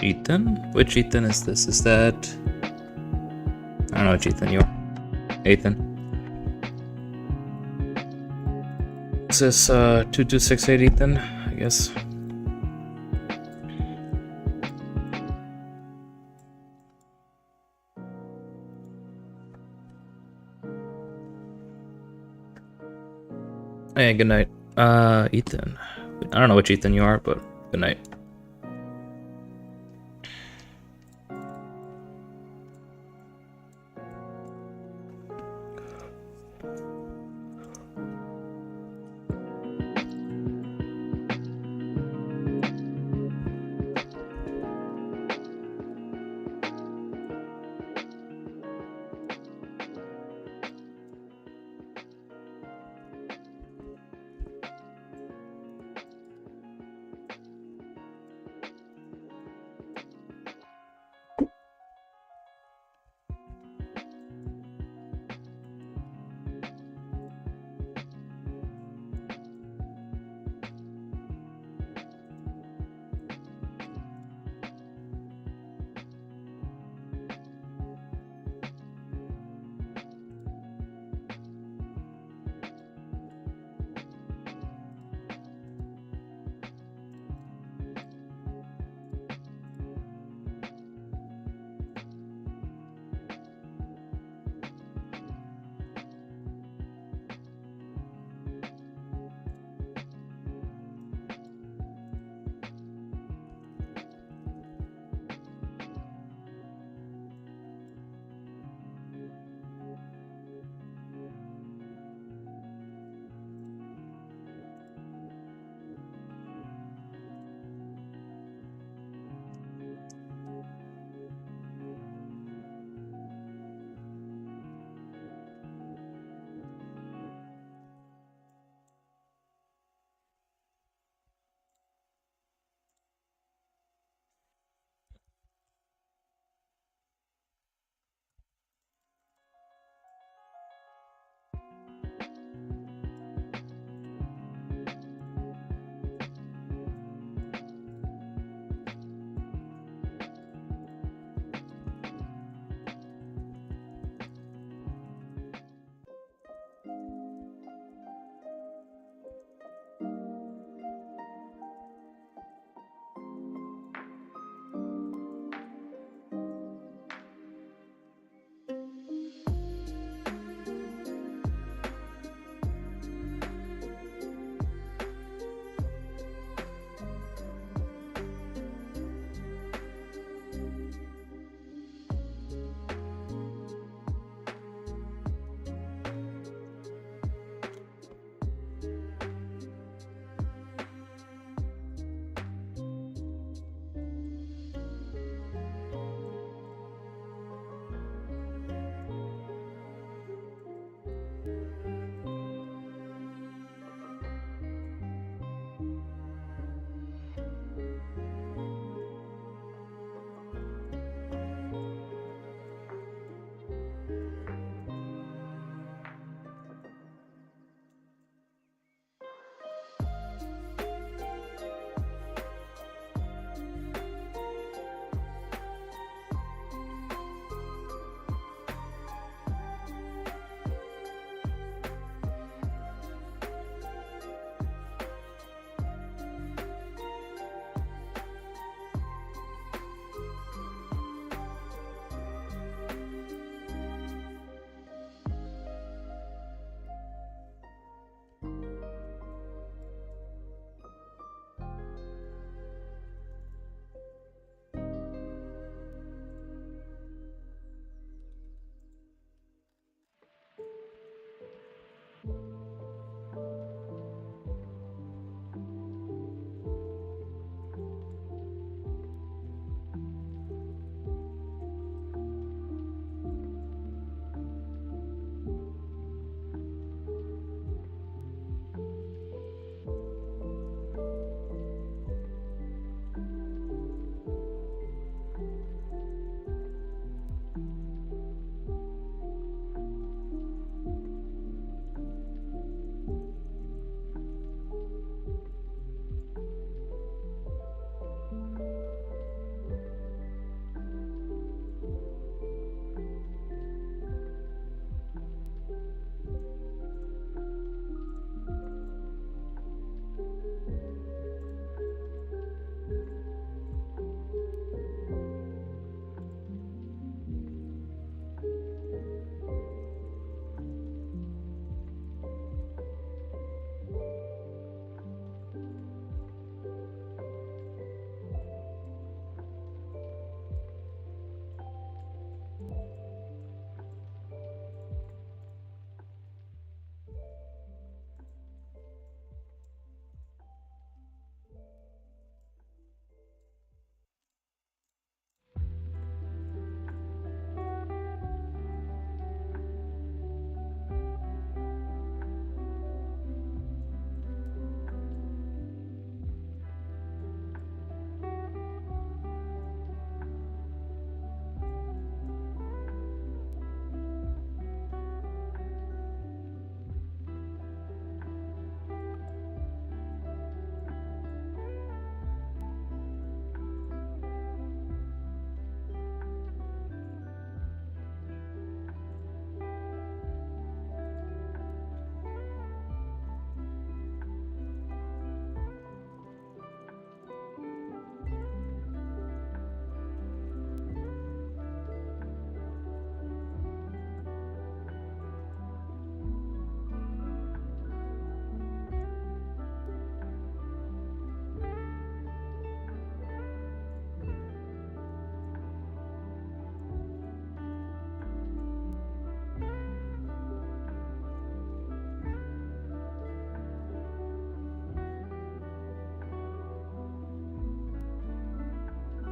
Ethan? Which Ethan is this? Is that... I don't know which Ethan you are. Ethan. Is this 2268 Ethan, I guess? Hey, good night. Ethan. I don't know which Ethan you are, but good night.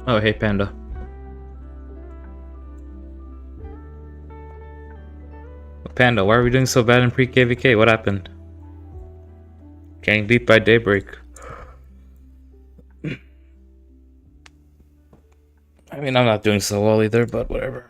Oh, hey, Panda. Panda, why are we doing so bad in Pre-KVK? What happened? Getting beat by Daybreak. I mean, I'm not doing so well either, but whatever.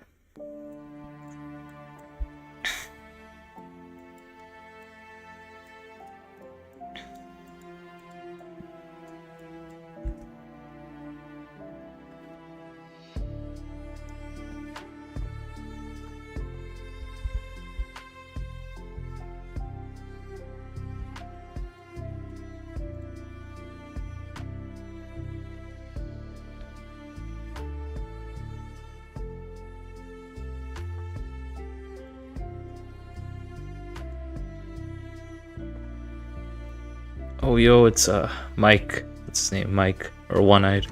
Oh, yo, it's Mike. What's his name? Mike. Or One-Eyed.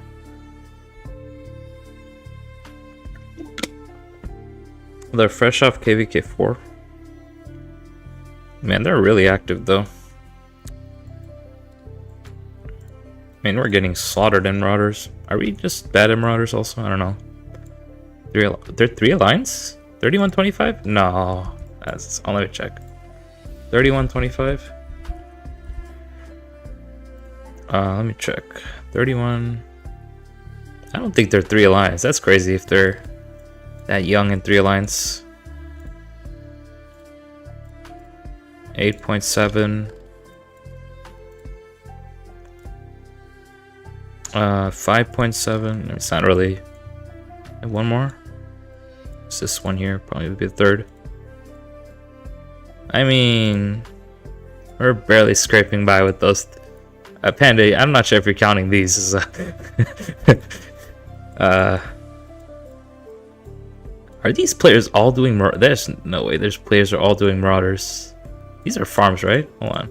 They're fresh off KVK 4. Man, they're really active, though. I mean, we're getting slaughtered in Marauders. Are we just bad in Marauders also? I don't know. They're 3 Alliance? 3125? No. I'll let me check. 3125? Let me check. 31. I don't think they're 3 Alliance. That's crazy if they're that young in 3 Alliance. 8.7. 5.7. It's not really. One more. It's this one here. Probably would be the third. I mean, we're barely scraping by with those. Panda, I'm not sure if you're counting these as are these players all doing there's no way there's players are all doing Marauders. These are farms, right? Hold on.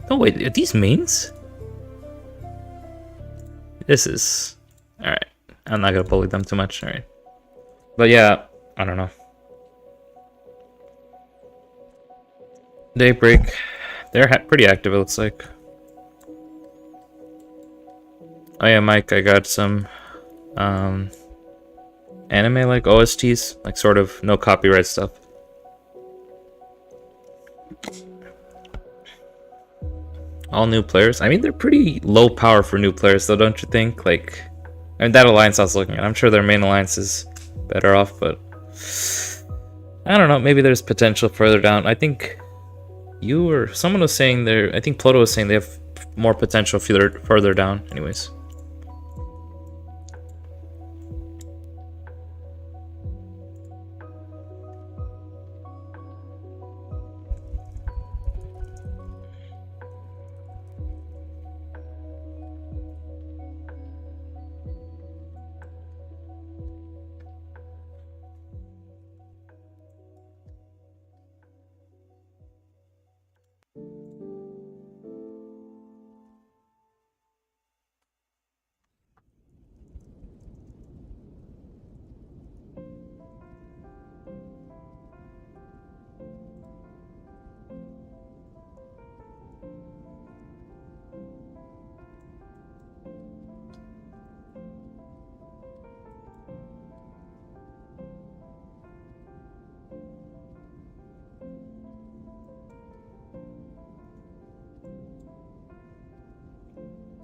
No, wait, are these mains? This is... Alright. I'm not gonna bully them too much, alright. But yeah, I don't know. Daybreak. They're pretty active, it looks like. Oh yeah, Mike, I got some anime like OSTs, like sort of no copyright stuff. All new players. I mean, they're pretty low power for new players, though, don't you think? Like, I mean, that alliance I was looking at, I'm sure their main alliance is better off, but I don't know. Maybe there's potential further down. I think you or someone was saying there. I think Ploto was saying they have more potential further down. Anyways.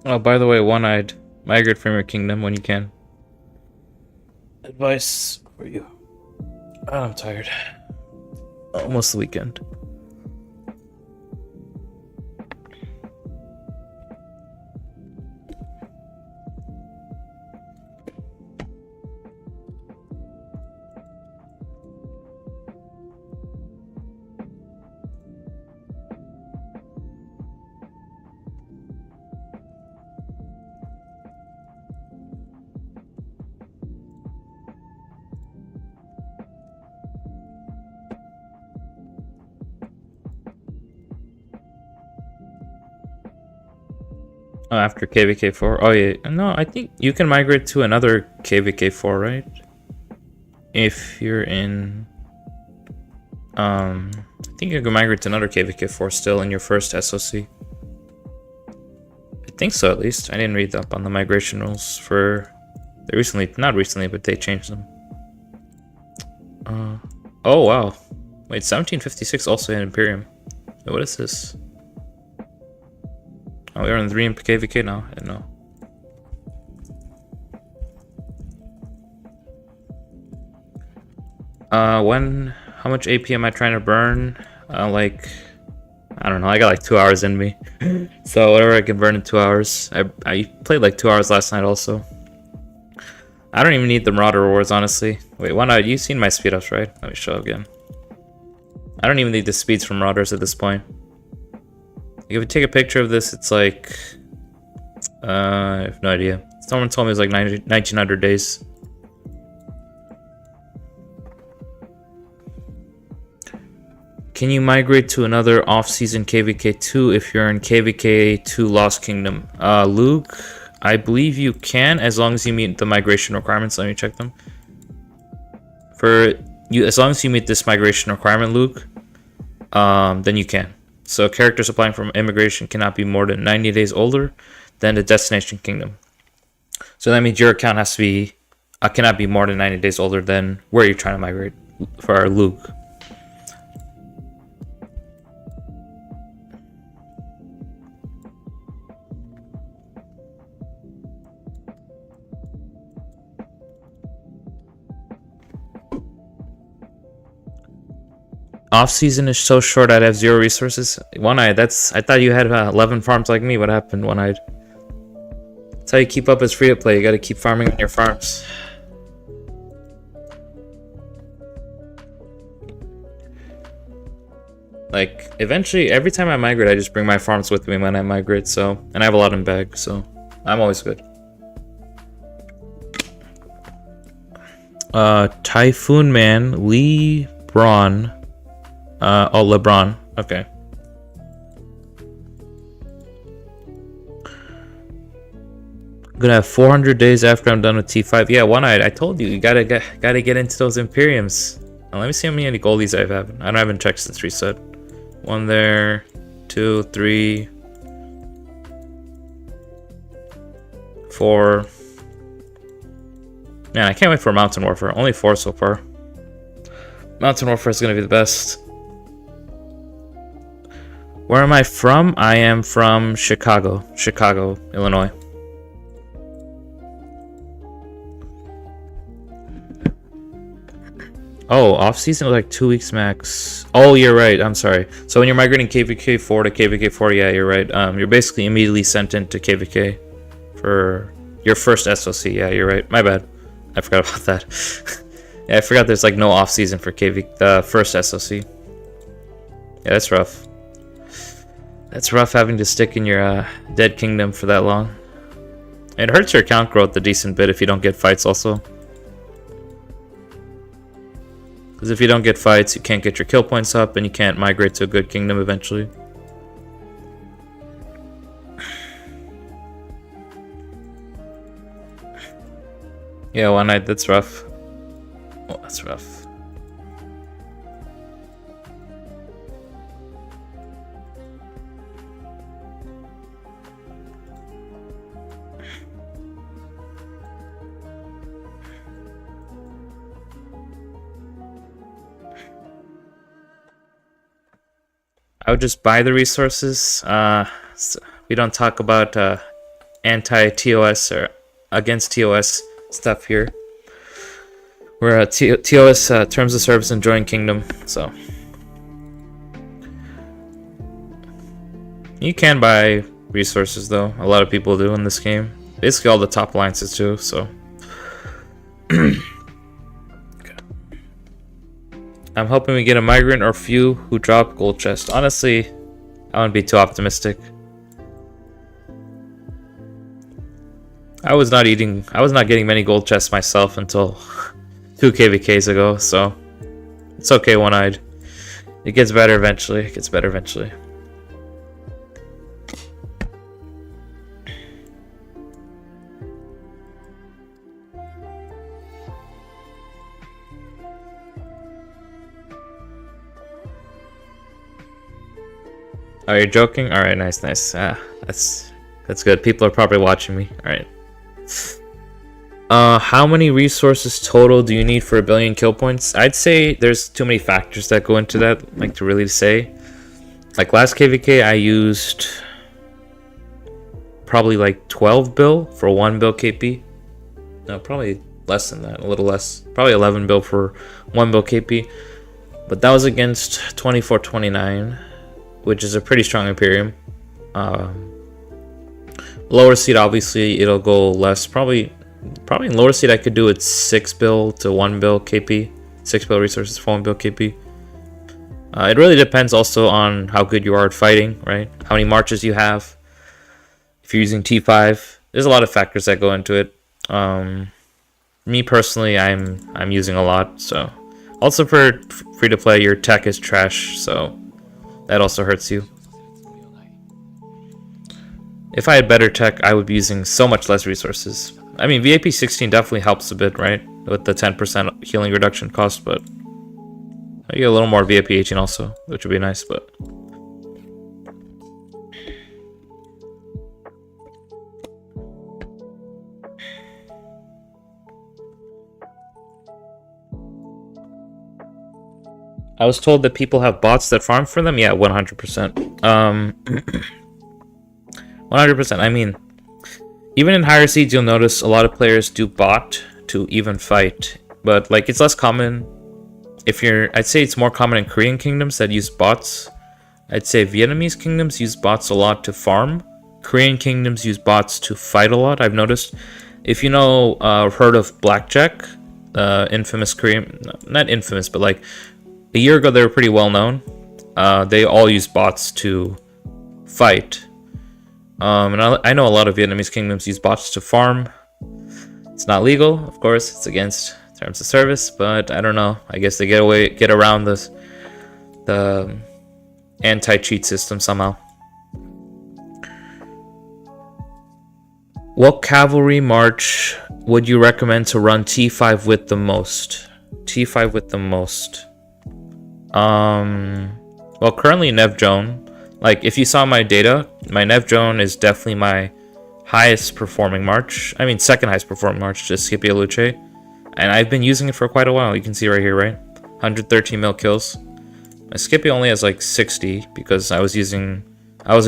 Oh, by the way, One-Eyed, migrate from your kingdom when you can. Advice for you. Oh, I'm tired. Almost the weekend. Oh, after KVK 4? Oh, yeah. No, I think you can migrate to another KVK 4, right? If you're in... I think you can migrate to another KVK 4 still in your first SOC. I think so, at least. I didn't read up on the migration rules for... They recently... Not recently, but they changed them. Oh, wow. Wait, 1756 also had Imperium. Wait, what is this? Oh, we're on 3 in KVK now? I didn't know. How much AP am I trying to burn? Like, I don't know, I got like 2 hours in me. So whatever I can burn in 2 hours. I played like 2 hours last night also. I don't even need the Marauder rewards, honestly. Wait, why not? You've seen my speed ups, right? Let me show again. I don't even need the speeds from Marauders at this point. If you take a picture of this, it's like... I have no idea. Someone told me it was like 1900 days. Can you migrate to another off-season KVK 2 if you're in KVK 2 Lost Kingdom? Luke, I believe you can as long as you meet the migration requirements. Let me check them. As long as you meet this migration requirement, Luke, then you can. So characters applying for immigration cannot be more than 90 days older than the destination kingdom. So that means your account has to be cannot be more than 90 days older than where you're trying to migrate for our Luke. Off season is so short. I'd have 0 resources. One-eyed. I thought you had 11 farms like me. What happened, One-eyed? That's how you keep up as free to play. You got to keep farming on your farms. Like eventually, every time I migrate, I just bring my farms with me when I migrate. So, and I have a lot in bag, so I'm always good. Typhoon Man, Lee Braun. Oh, LeBron. Okay. I'm gonna have 400 days after I'm done with T5. Yeah, One-eyed. I told you, you gotta get into those Imperiums. Now, let me see how many goldies I have. I haven't checked since reset. 1 there, 2, 3, 4. Man, I can't wait for Mountain Warfare. Only 4 so far. Mountain Warfare is gonna be the best. Where am I from? I am from Chicago, Illinois. Oh, off season was like 2 weeks max. Oh, you're right. I'm sorry. So when you're migrating KVK 4 to KVK 4, yeah, you're right. You're basically immediately sent into KVK for your first SOC. Yeah, you're right. My bad. I forgot about that. Yeah, I forgot there's like no off season for the first SOC. Yeah, that's rough. That's rough having to stick in your dead kingdom for that long. It hurts your account growth a decent bit if you don't get fights also. Because if you don't get fights, you can't get your kill points up and you can't migrate to a good kingdom eventually. Yeah, One-eyed, that's rough. Oh, that's rough. I would just buy the resources. So we don't talk about anti-TOS or against TOS stuff here. We're TOS terms of service and join kingdom, so you can buy resources though. A lot of people do in this game. Basically all the top alliances too, so I'm hoping we get a migrant or few who drop gold chest. Honestly, I wouldn't be too optimistic. I was not getting many gold chests myself until 2 KVKs ago, so it's okay, One-eyed. It gets better eventually. It gets better eventually. Oh, you're joking? Alright, nice. That's That's good. People are probably watching me. All right. How many resources total do you need for 1 billion kill points? I'd say there's too many factors that go into that, like to really say. Like last KVK, I used probably like 12 bill for 1 bill KP. No, probably less than that, a little less. Probably 11 bill for 1 bill KP. But that was against 2429, which is a pretty strong Imperium. Lower seed, obviously, it'll go less. Probably in lower seed, I could do it 6 bill to 1 bill KP. 6 bill resources for 1 bill KP. It really depends also on how good you are at fighting, right? How many marches you have. If you're using T5, there's a lot of factors that go into it. Me personally, I'm using a lot. So also for free to play, your tech is trash, so that also hurts you. If I had better tech, I would be using so much less resources. I mean, VAP 16 definitely helps a bit, right? With the 10% healing reduction cost, but I get a little more VAP 18 also, which would be nice, but... I was told that people have bots that farm for them? Yeah, 100%. 100%. I mean, even in higher seeds, you'll notice a lot of players do bot to even fight. But, like, it's less common if you're... I'd say it's more common in Korean kingdoms that use bots. I'd say Vietnamese kingdoms use bots a lot to farm. Korean kingdoms use bots to fight a lot, I've noticed. If you know, heard of Blackjack, infamous Korean... Not infamous, but, like... A year ago, they were pretty well known. They all use bots to fight. And I know a lot of Vietnamese kingdoms use bots to farm. It's not legal, of course. It's against terms of service, but I don't know. I guess they get around the anti-cheat system somehow. What cavalry march would you recommend to run T5 with the most? T5 with the most. Well, currently Nev Joan. Like, if you saw my data, my Nev Joan is definitely my highest performing march. I mean, second highest performing march, just Scipio Luce. And I've been using it for quite a while. You can see right here, right? 113 mil kills. My Scipio only has like 60 because I wasn't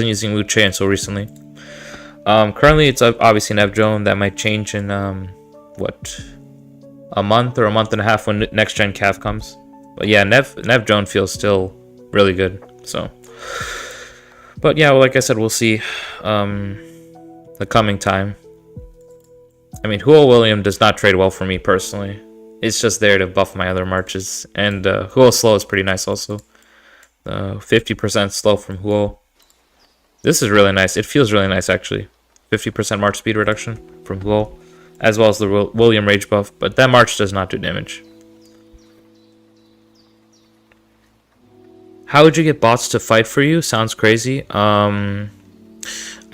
using Luce until recently. Currently it's obviously Nev Joan. That might change in what, a month or a month and a half when next gen Cav comes. But yeah, Nev Joan feels still really good. So, but yeah, well, like I said, we'll see the coming time. I mean, Huo William does not trade well for me personally. It's just there to buff my other marches. And Huo slow is pretty nice also. 50% slow from Huo. This is really nice. It feels really nice actually. 50% march speed reduction from Huo, as well as the William rage buff. But that march does not do damage. How would you get bots to fight for you? Sounds crazy. I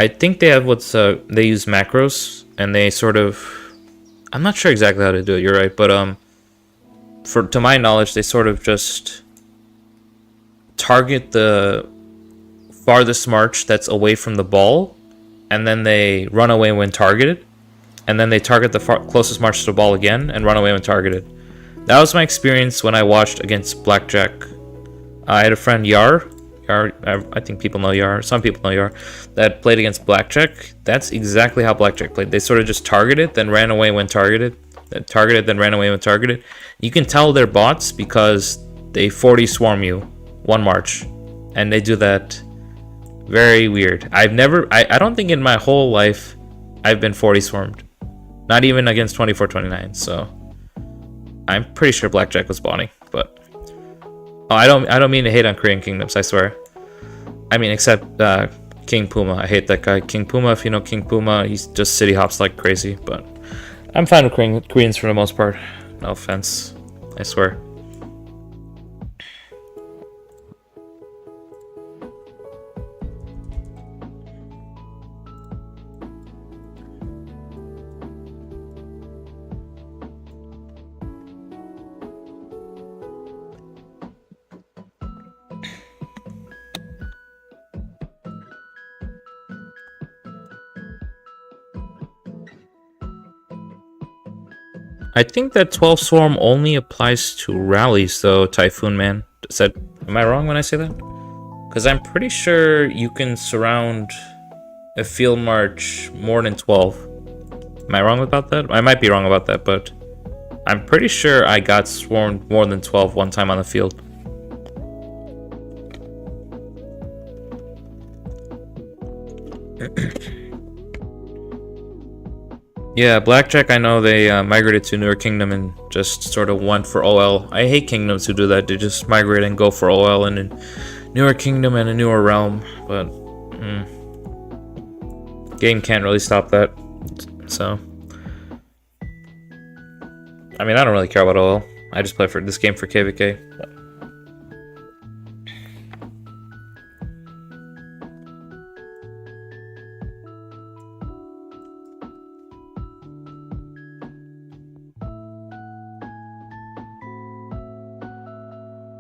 think they have they use macros and they sort of, I'm not sure exactly how to do it. You're right, but to my knowledge, they sort of just target the farthest march that's away from the ball, and then they run away when targeted, and then they target the closest march to the ball again and run away when targeted. That was my experience when I watched against Blackjack. I had a friend, Yar, I think people know Yar, some people know Yar, that played against Blackjack. That's exactly how Blackjack played. They sort of just targeted, then ran away when targeted, then targeted, then ran away when targeted. You can tell they're bots because they 40 swarm you one march, and they do that. Very weird. I don't think in my whole life I've been 40 swarmed, not even against 2429. So I'm pretty sure Blackjack was botting, but I don't mean to hate on Korean kingdoms, I swear. I mean, except King Puma. I hate that guy. King Puma, if you know King Puma, he's just city hops like crazy. But I'm fine with Koreans for the most part. No offense, I swear. I think that 12 Swarm only applies to rallies, though, Typhoon Man. Am I wrong when I say that? Because I'm pretty sure you can surround a field march more than 12. Am I wrong about that? I might be wrong about that, but I'm pretty sure I got swarmed more than 12 one time on the field. Yeah, Blackjack, I know they migrated to Newer Kingdom and just sort of went for OL. I hate kingdoms who do that. They just migrate and go for OL in a Newer Kingdom and a newer realm, but game can't really stop that. So, I mean, I don't really care about OL. I just play for this game for KVK.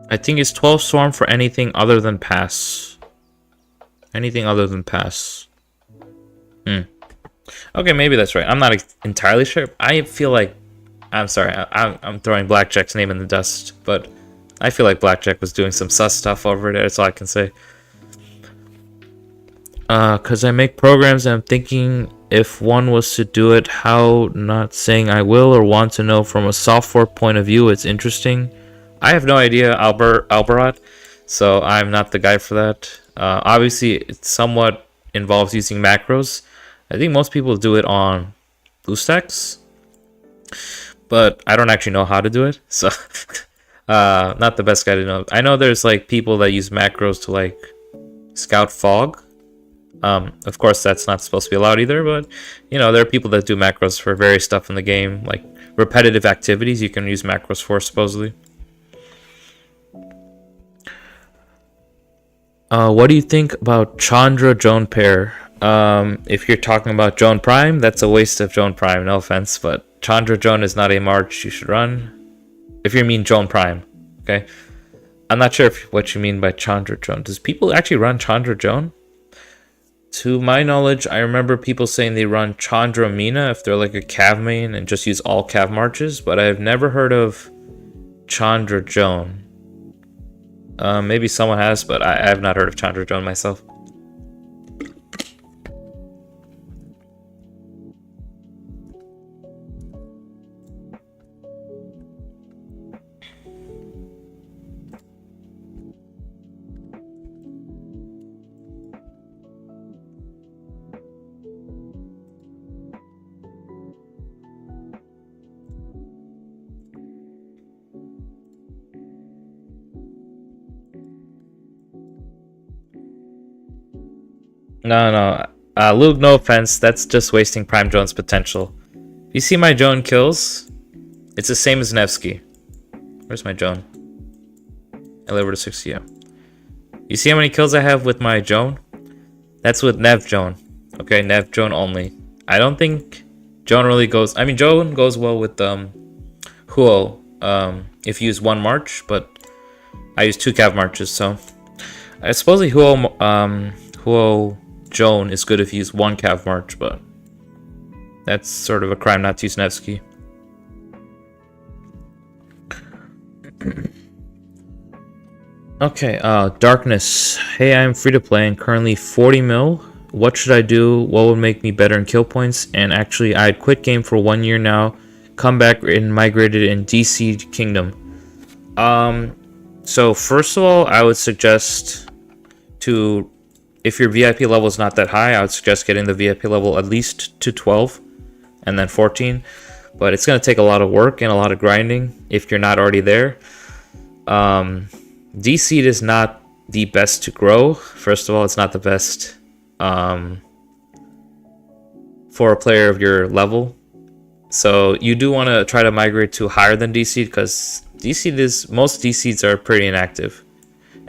I think it's 12 Swarm for anything other than pass. Anything other than pass. Okay, maybe that's right. I'm not entirely sure. I feel like... I'm sorry, I'm throwing Blackjack's name in the dust, but I feel like Blackjack was doing some sus stuff over there. That's all I can say. Because I make programs and I'm thinking if one was to do it, how, not saying I will or want to know from a software point of view, it's interesting. I have no idea, Albarat, so I'm not the guy for that. Obviously, it somewhat involves using macros. I think most people do it on BlueStacks, but I don't actually know how to do it, so not the best guy to know. I know there's like people that use macros to like scout fog. Of course, that's not supposed to be allowed either, but you know, there are people that do macros for various stuff in the game, like repetitive activities you can use macros for, supposedly. What do you think about Chandra Joan pair? If you're talking about Joan Prime, that's a waste of Joan Prime, no offense, but Chandra Joan is not a march you should run. If you mean Joan Prime, okay? I'm not sure what you mean by Chandra Joan. Does people actually run Chandra Joan? To my knowledge, I remember people saying they run Chandra Mina if they're like a Cav main and just use all Cav marches, but I've never heard of Chandra Joan. Maybe someone has, but I have not heard of Chandra Joan myself. No. Luke, no offense. That's just wasting Prime Joan's potential. If you see my Joan kills, it's the same as Nevsky. Where's my Joan? I live over to 60, yeah. You see how many kills I have with my Joan? That's with Nev Joan. Okay, Nev Joan only. I don't think Joan really goes... I mean, Joan goes well with Huo if you use one march, but I use two Cav marches, so... I suppose Huo Joan is good if you use one Cav march, but that's sort of a crime not to use Nevsky. Okay, Darkness. Hey, I'm free to play and currently 40 mil. What should I do? What would make me better in kill points? And actually, I had quit game for 1 year now. Come back and migrated in DC Kingdom. So first of all, I would suggest to... If your VIP level is not that high, I would suggest getting the VIP level at least to 12 and then 14. But it's going to take a lot of work and a lot of grinding if you're not already there. DC is not the best to grow. First of all, it's not the best for a player of your level. So you do want to try to migrate to higher than DC because most DCs are pretty inactive.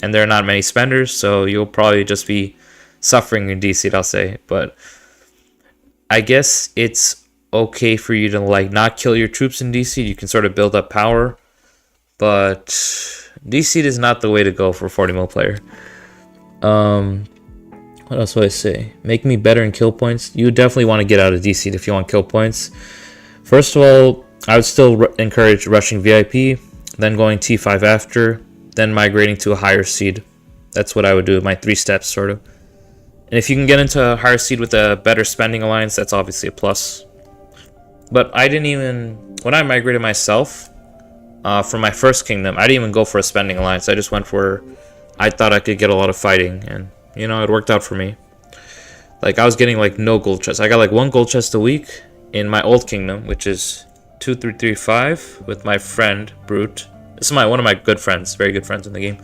And there are not many spenders, so you'll probably just be suffering in DC, I'll say. But I guess it's okay for you to like not kill your troops in DC. You can sort of build up power, but DC is not the way to go for 40 mil player. What else would I say? Make me better in kill points. You definitely want to get out of DC if you want kill points. First of all, I would still encourage rushing VIP, then going T5 after, then migrating to a higher seed. That's what I would do, my 3 steps, sort of. And if you can get into a higher seed with a better spending alliance, that's obviously a plus. But I didn't even... When I migrated myself, from my first kingdom, I didn't even go for a spending alliance. I just went for... I thought I could get a lot of fighting, and, you know, it worked out for me. Like, I was getting, like, no gold chests. I got, like, 1 gold chest a week in my old kingdom, which is 2335, with my friend, Brute. This is one of my good friends, very good friends in the game.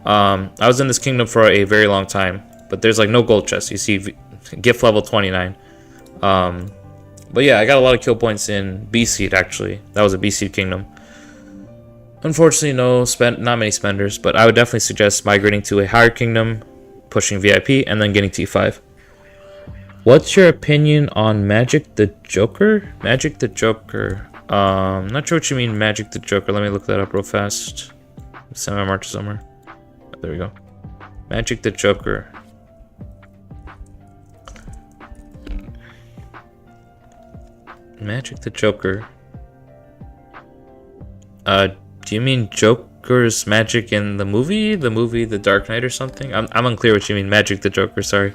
I was in this kingdom for a very long time, but there's, like, no gold chests. You see, gift level 29. But yeah, I got a lot of kill points in B seed, actually. That was a B seed kingdom. Unfortunately, not many spenders, but I would definitely suggest migrating to a higher kingdom, pushing VIP, and then getting T5. What's your opinion on Magic the Joker? Magic the Joker. Not sure what you mean, Magic the Joker. Let me look that up real fast. Send my march somewhere. There we go. Magic the Joker. Magic the Joker. Do you mean Joker's magic in the movie? The movie The Dark Knight or something? I'm unclear what you mean, Magic the Joker, sorry.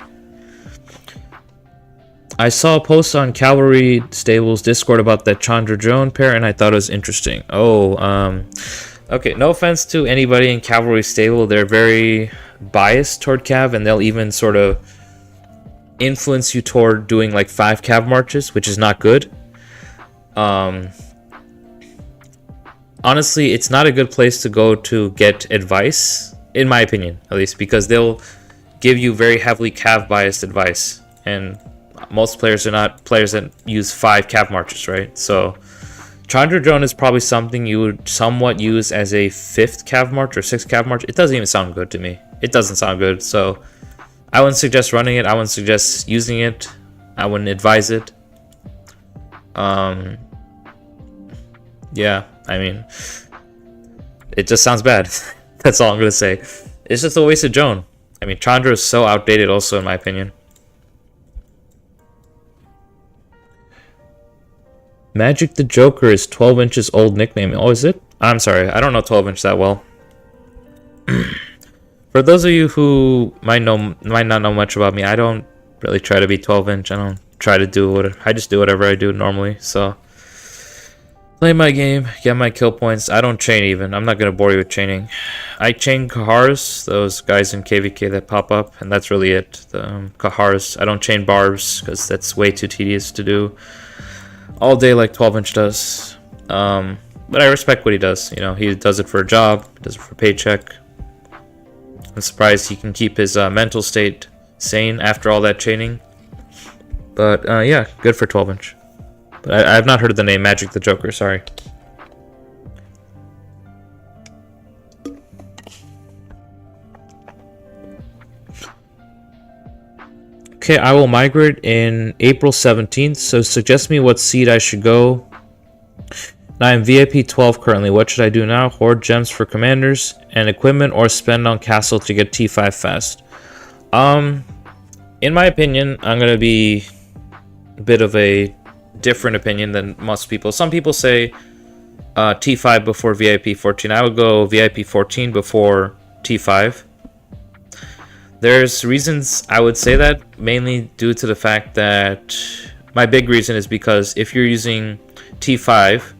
I saw a post on Cavalry Stable's Discord about that Chandra Joan pair, and I thought it was interesting. Okay, no offense to anybody in Cavalry Stable. They're very biased toward Cav, and they'll even sort of influence you toward doing like 5 Cav marches, which is not good. Honestly, it's not a good place to go to get advice, in my opinion, at least, because they'll give you very heavily Cav biased advice, and most players are not players that use 5 Cav marches, right? So Chandra Drone is probably something you would somewhat use as a 5th Cav march or 6th Cav march. It doesn't even sound good to me. It doesn't sound good, so I wouldn't suggest running it. I wouldn't suggest using it. I wouldn't advise it. Yeah, I mean, it just sounds bad. That's all I'm gonna say. It's just a waste of Joan. I mean, Chandra is so outdated also, in my opinion. Magic the Joker is 12 inches old nickname. Oh, is it? I'm sorry, I don't know 12 inch that well. For those of you who might not know much about me, I don't really try to be 12 inch. I don't try to do what I just do whatever I do normally. So play my game, get my kill points. I don't chain even. I'm not gonna bore you with chaining. I chain Kahars, those guys in KVK that pop up, and that's really it. The Kahars. I don't chain barbs because that's way too tedious to do all day like 12 inch does. But I respect what he does. You know, he does it for a job, does it for a paycheck. I'm surprised he can keep his mental state sane after all that chaining. But yeah, good for 12 inch. But I have not heard of the name Magic the Joker, sorry. Okay, I will migrate in April 17th, so suggest me what seed I should go. Now I'm VIP 12 currently. What should I do now? Hoard gems for commanders and equipment, or spend on castle to get T5 fast? In my opinion, I'm going to be a bit of a different opinion than most people. Some people say T5 before VIP 14. I would go VIP 14 before T5. There's reasons I would say that, mainly due to the fact that my big reason is because if you're using T5,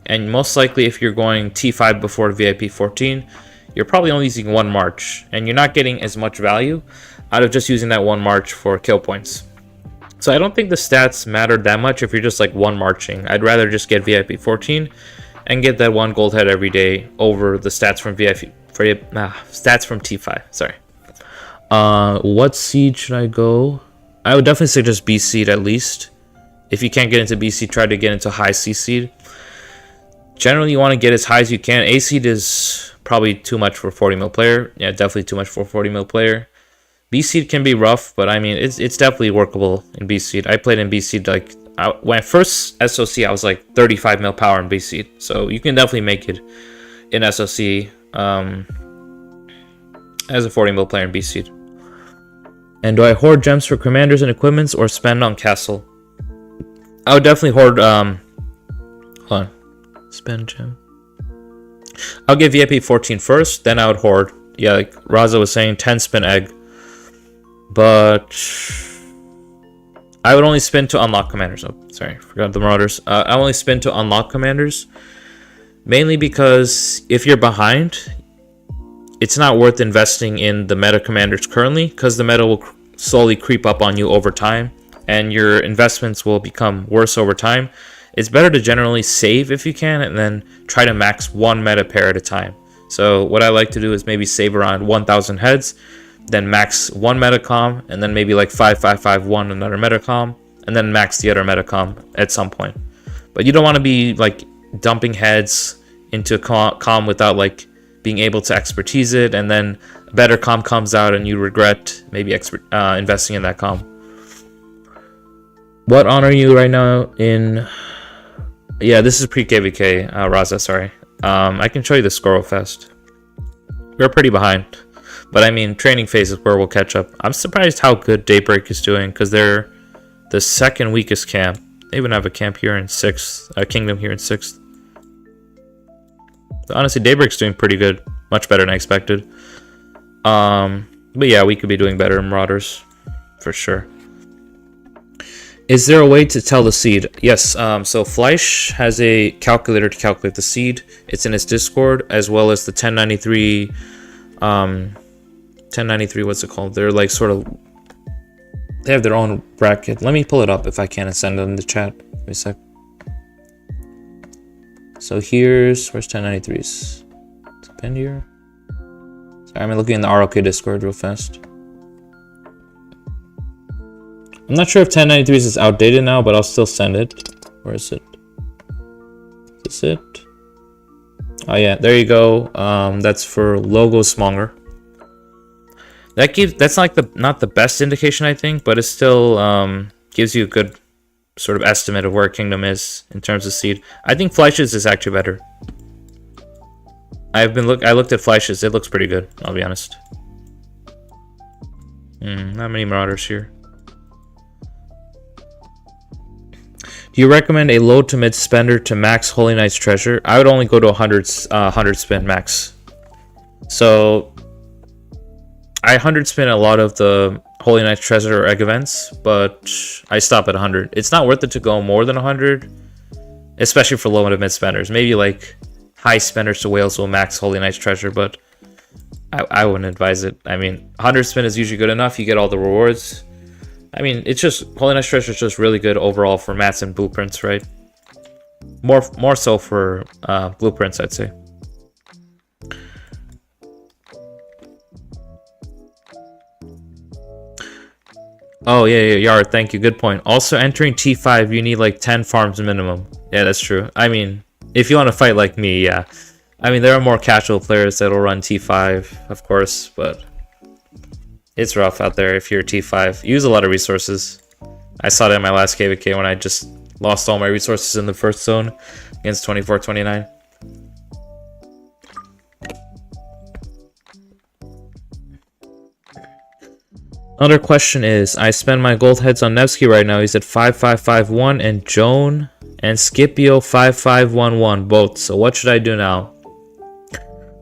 and most likely if you're going T5 before VIP 14, you're probably only using 1 march, and you're not getting as much value out of just using that 1 march for kill points. So I don't think the stats matter that much if you're just like 1 marching. I'd rather just get VIP 14 and get that 1 gold head every day over the stats from stats from T5. Sorry. What seed should I go? I would definitely suggest B seed at least. If you can't get into B seed, try to get into high C seed. Generally, you want to get as high as you can. A seed is probably too much for a 40 mil player. Yeah, definitely too much for a 40 mil player. B seed can be rough, but I mean, it's definitely workable in B seed. I played in B seed like when I first SOC, I was like 35 mil power in B seed, so you can definitely make it in SOC as a 40 mil player in B seed. And do I hoard gems for commanders and equipments, or spend on castle? I would definitely hoard. Hold on. Spend gem. I'll get VIP 14 first, then I would hoard. Yeah, like Raza was saying, 10 spin egg. But I would only spin to unlock commanders. Oh, sorry, forgot the Marauders. I only spin to unlock commanders. Mainly because if you're behind, it's not worth investing in the meta commanders currently, because the meta will slowly creep up on you over time, and your investments will become worse over time. It's better to generally save if you can, and then try to max one meta pair at a time. So what I like to do is maybe save around 1,000 heads, then max one metacom, and then maybe like 5-5-5-1 another metacom, and then max the other metacom at some point. But you don't want to be like dumping heads into a com without like being able to expertise it, and then a better com comes out and you regret maybe investing in that com. What honor are you right now in? Yeah, this is pre-KVK, Raza, sorry. I can show you the score real fast. We're pretty behind, but I mean, training phase is where we'll catch up. I'm surprised how good Daybreak is doing, because they're the second weakest camp. They even have a camp here in 6th, a kingdom here in 6th. But honestly, Daybreak's doing pretty good, much better than I expected. But yeah, we could be doing better in Marauders, for sure. Is there a way to tell the seed? Yes, so Fleisch has a calculator to calculate the seed. It's in his Discord, as well as the 1093, 1093, what's it called? They're like sort of, they have their own bracket. Let me pull it up if I can and send it in the chat. Give me a sec. So where's 1093's? It's pinned here. Sorry, I'm looking in the ROK Discord real fast. I'm not sure if 1093's is outdated now, but I'll still send it. Where is it? Is this it? Oh yeah, there you go. That's for logo smaller. That's like not the best indication, I think, but it still gives you a good sort of estimate of where Kingdom is in terms of seed. I think Fleisch's is actually better. I looked at Fleisch's. It looks pretty good, I'll be honest. Not many Marauders here. Do you recommend a low to mid spender to max Holy Knight's treasure? I would only go to 100 spin max. So I 100 spin a lot of the Holy Knight's treasure or egg events, but I stop at 100. It's not worth it to go more than 100, especially for low to mid spenders. Maybe like high spenders to whales will max Holy Knight's treasure, but I wouldn't advise it. I mean, 100 spin is usually good enough. You get all the rewards. I mean, it's just, Holy Knight's treasure is just really good overall for mats and blueprints, right? More so for blueprints, I'd say. Oh yeah, Yard, thank you, good point. Also, entering T5, you need like 10 farms minimum. Yeah, that's true. I mean, if you want to fight like me, yeah. I mean, there are more casual players that'll run T5, of course, but it's rough out there if you're T5. You use a lot of resources. I saw that in my last KVK when I just lost all my resources in the first zone against 24-29. Another question is, I spend my gold heads on Nevsky right now. He's at 5551 and Joan and Scipio 5511 both. So what should I do now?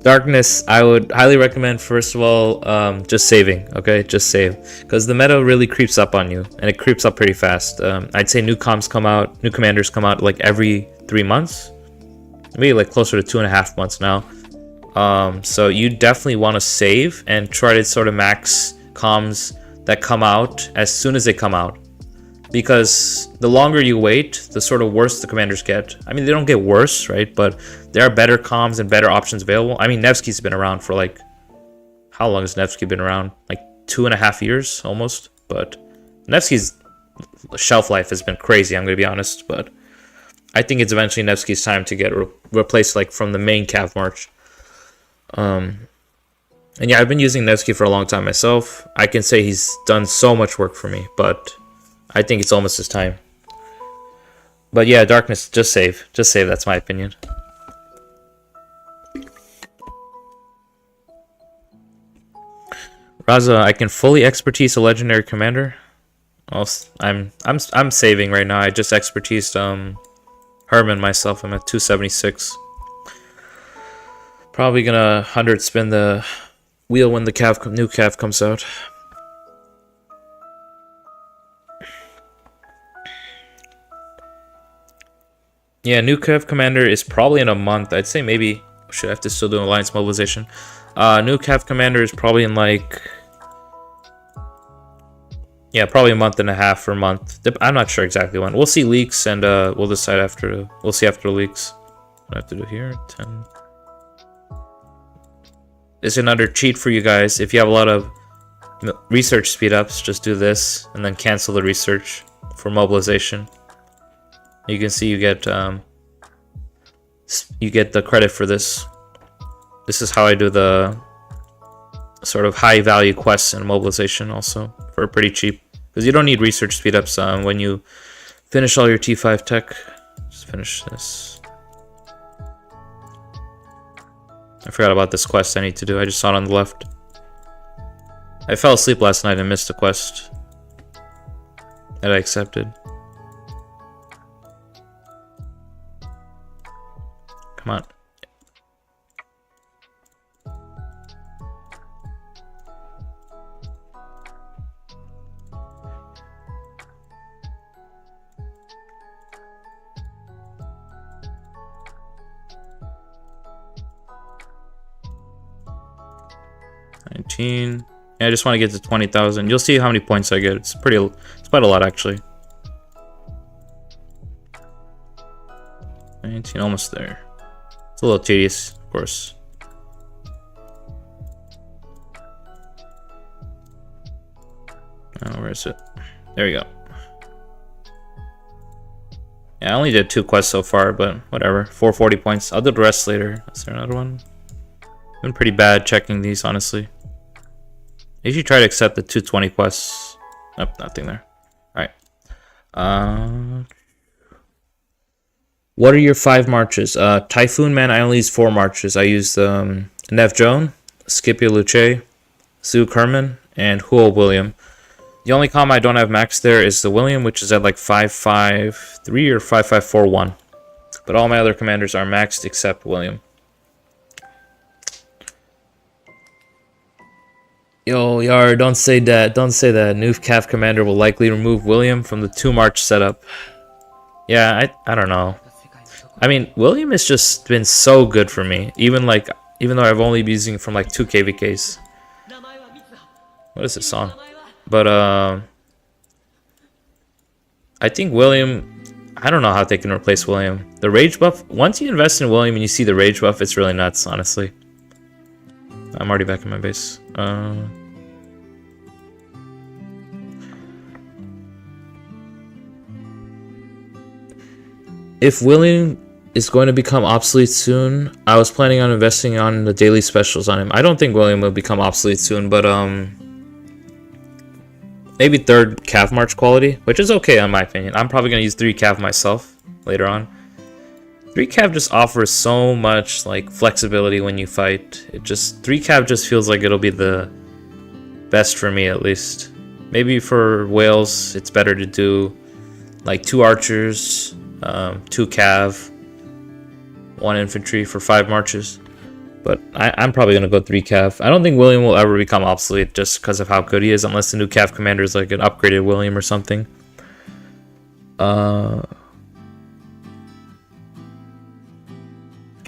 Darkness, I would highly recommend, first of all, just saving, okay? Just save. Because the meta really creeps up on you, and it creeps up pretty fast. I'd say new commanders come out like every 3 months. Maybe like closer to 2.5 months now. So you definitely want to save and try to sort of max comms that come out as soon as they come out. Because the longer you wait, the sort of worse the commanders get. I mean, they don't get worse, right? But there are better comms and better options available. I mean, Nevsky's been around for like... How long has Nevsky been around? Like 2.5 years, almost. But Nevsky's shelf life has been crazy, I'm going to be honest. But I think it's eventually Nevsky's time to get replaced like from the main Cav March. And yeah, I've been using Nevsky for a long time myself. I can say he's done so much work for me, but I think it's almost his time. But yeah, Darkness, just save. Just save, that's my opinion. Raza, I can fully expertise a legendary commander. I'm saving right now. I just expertised Herman, myself, I'm at 276. Probably gonna 100 spin the wheel when the new cav comes out. Yeah, new cav commander is probably in a month. I'd say maybe should I have to still do alliance mobilization. New cav commander is probably in like, yeah, probably a month and a half or a month. I'm not sure exactly when. We'll see leaks and we'll decide after. We'll see after the leaks. What I have to do here? 10. It's another cheat for you guys. If you have a lot of research speed ups, just do this and then cancel the research for mobilization. You can see you get the credit for this. This is how I do the sort of high value quests and mobilization also for pretty cheap, because you don't need research speed ups when you finish all your T5 tech. Just finish this. I forgot about this quest I need to do. I just saw it on the left. I fell asleep last night and missed a quest that I accepted. Come on. Yeah, I just want to get to 20,000. You'll see how many points I get. It's quite a lot actually. 19, almost there. It's a little tedious, of course. Oh, where is it? There we go. Yeah, I only did 2 quests so far, but whatever. 440 points. I'll do the rest later. Is there another one? Been pretty bad checking these, honestly. I usually try to accept the 220 quests. Nope, nothing there. Alright. What are your 5 marches? Typhoon Man, I only use 4 marches. I use Nev Joan, Scipio Luce, Sue Kerman, and Huo William. The only comm I don't have maxed there is the William, which is at like 553 or 5541. But all my other commanders are maxed except William. Yo, Yar, don't say that. Don't say that. New cav commander will likely remove William from the 2-march setup. Yeah, I don't know. I mean, William has just been so good for me. Even though I've only been using from like 2 KVKs. What is this song? But I think William, I don't know how they can replace William. The rage buff, once you invest in William and you see the rage buff, it's really nuts, honestly. I'm already back in my base. If William is going to become obsolete soon, I was planning on investing on the daily specials on him. I don't think William will become obsolete soon, but maybe 3rd cav march quality, which is okay in my opinion. I'm probably gonna use 3 cav myself later on. 3 cav just offers so much like flexibility when you fight. 3 cav just feels like it'll be the best for me, at least. Maybe for whales it's better to do like 2 archers, 2 cav, 1 infantry for 5 marches. But I'm probably gonna go 3 cav. I don't think William will ever become obsolete just because of how good he is, unless the new cav commander is like an upgraded William or something.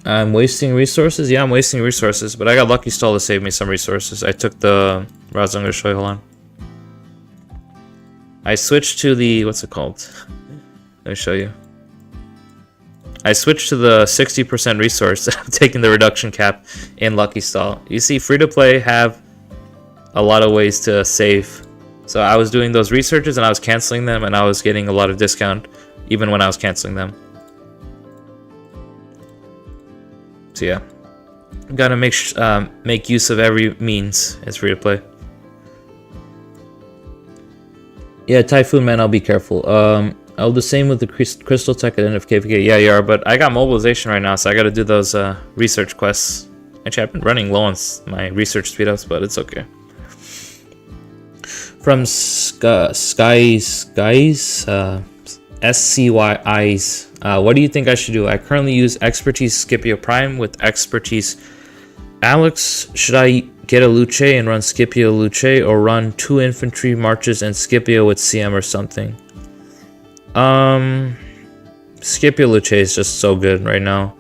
I'm wasting resources? Yeah, I'm wasting resources, but I got Lucky Stall to save me some resources. I took the routes I'm going to show you, hold on. I switched to the, what's it called? Let me show you. I switched to the 60% resource. I'm taking the reduction cap in Lucky Stall. You see, free-to-play have a lot of ways to save. So I was doing those researches and I was canceling them, and I was getting a lot of discount even when I was canceling them. So yeah, gotta make use of every means. It's free to play. Yeah, Typhoon Man, I'll be careful. I'll do the same with the Crystal Tech at the end of KVK. Yeah, you are, but I got mobilization right now, so I gotta do those research quests. Actually, I've been running low on my research speedups, but it's okay. From SCYIs. What do you think I should do? I currently use Expertise Scipio Prime with Expertise Alex. Should I get a Luce and run Scipio Luce, or run 2 infantry marches and Scipio with CM or something? Scipio Luce is just so good right now.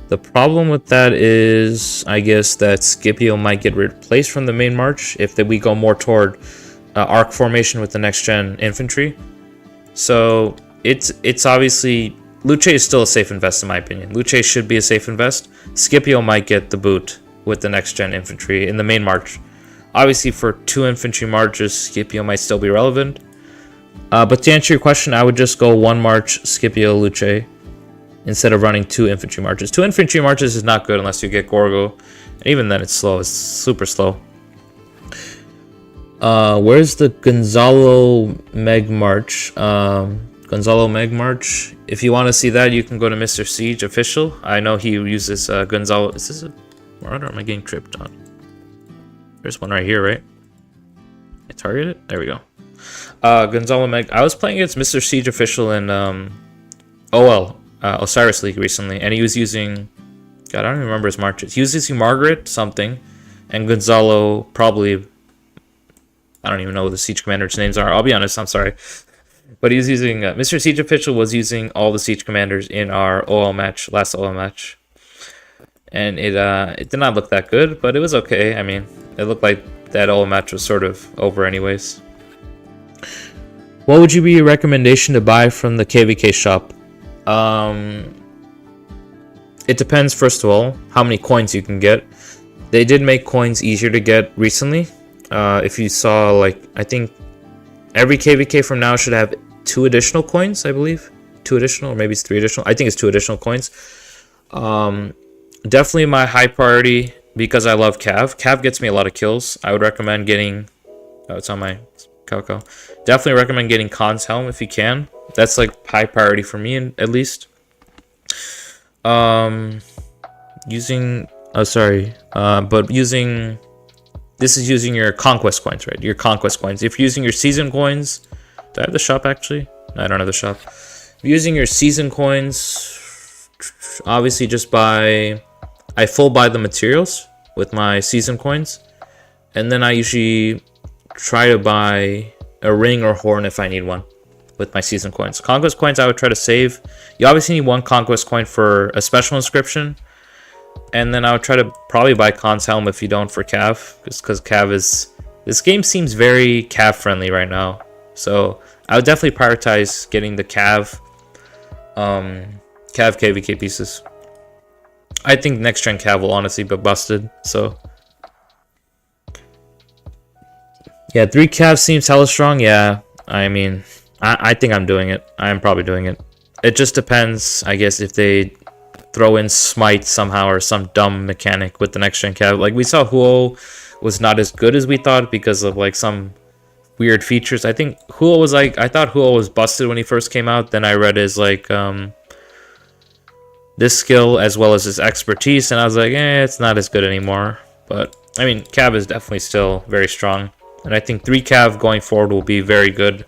The problem with that is, I guess, that Scipio might get replaced from the main march if we go more toward arc formation with the next gen infantry. So it's obviously, Luce is still a safe invest in my opinion. Luce should be a safe invest. Scipio might get the boot with the next gen infantry in the main march. Obviously for 2 infantry marches, Scipio might still be relevant. But to answer your question, I would just go 1 march Scipio Luce instead of running 2 infantry marches. 2 infantry marches is not good unless you get Gorgo. And even then it's slow, it's super slow. Where's the Gonzalo Meg March? Gonzalo Meg March. If you want to see that, you can go to Mr. Siege Official. I know he uses Gonzalo. Is this a marauder? Am I getting tripped on? There's one right here, right? I targeted it? There we go. Gonzalo Meg. I was playing against Mr. Siege Official in Osiris League recently, and he was using, God, I don't even remember his marches. He was using Margaret something, and Gonzalo probably, I don't even know what the siege commanders' names are. I'll be honest, I'm sorry. But he was using, Mr. Siege Official was using all the siege commanders in our OL match, last OL match. And it did not look that good, but it was okay. I mean, it looked like that OL match was sort of over anyways. What would you be your recommendation to buy from the KVK shop? It depends, first of all, how many coins you can get. They did make coins easier to get recently. If you saw, like, I think every KVK from now should have 2 additional coins, I believe. 2 additional, or maybe it's 3 additional. I think it's 2 additional coins. Definitely my high priority, because I love Cav. Cav gets me a lot of kills. I would recommend getting, oh, it's on my Calco. Definitely recommend getting Khan's Helm if you can. That's like high priority for me, at least. Using, this is using your conquest coins, right? Your conquest coins. If you're using your season coins, do I have the shop actually? No, I don't have the shop. If you're using your season coins, obviously just buy, I full buy the materials with my season coins, and then I usually try to buy a ring or horn if I need one with my season coins. Conquest coins I would try to save. You obviously need 1 conquest coin for a special inscription, and then I would try to probably buy Khan's Helm if you don't for Cav, just because Cav is, this game seems very Cav friendly right now, so I would definitely prioritize getting the Cav KVK pieces. I think next gen Cav will honestly be busted, so yeah, 3 Cav seems hella strong. Yeah, I mean, I think I'm doing it. I am probably doing it. It just depends, I guess, if they throw in Smite somehow or some dumb mechanic with the next gen Cav. Like, we saw Huo was not as good as we thought because of like some weird features. I think Huo was like, I thought Huo was busted when he first came out. Then I read his like this skill as well as his expertise, and I was like, it's not as good anymore. But I mean, Cav is definitely still very strong. And I think 3 Cav going forward will be very good.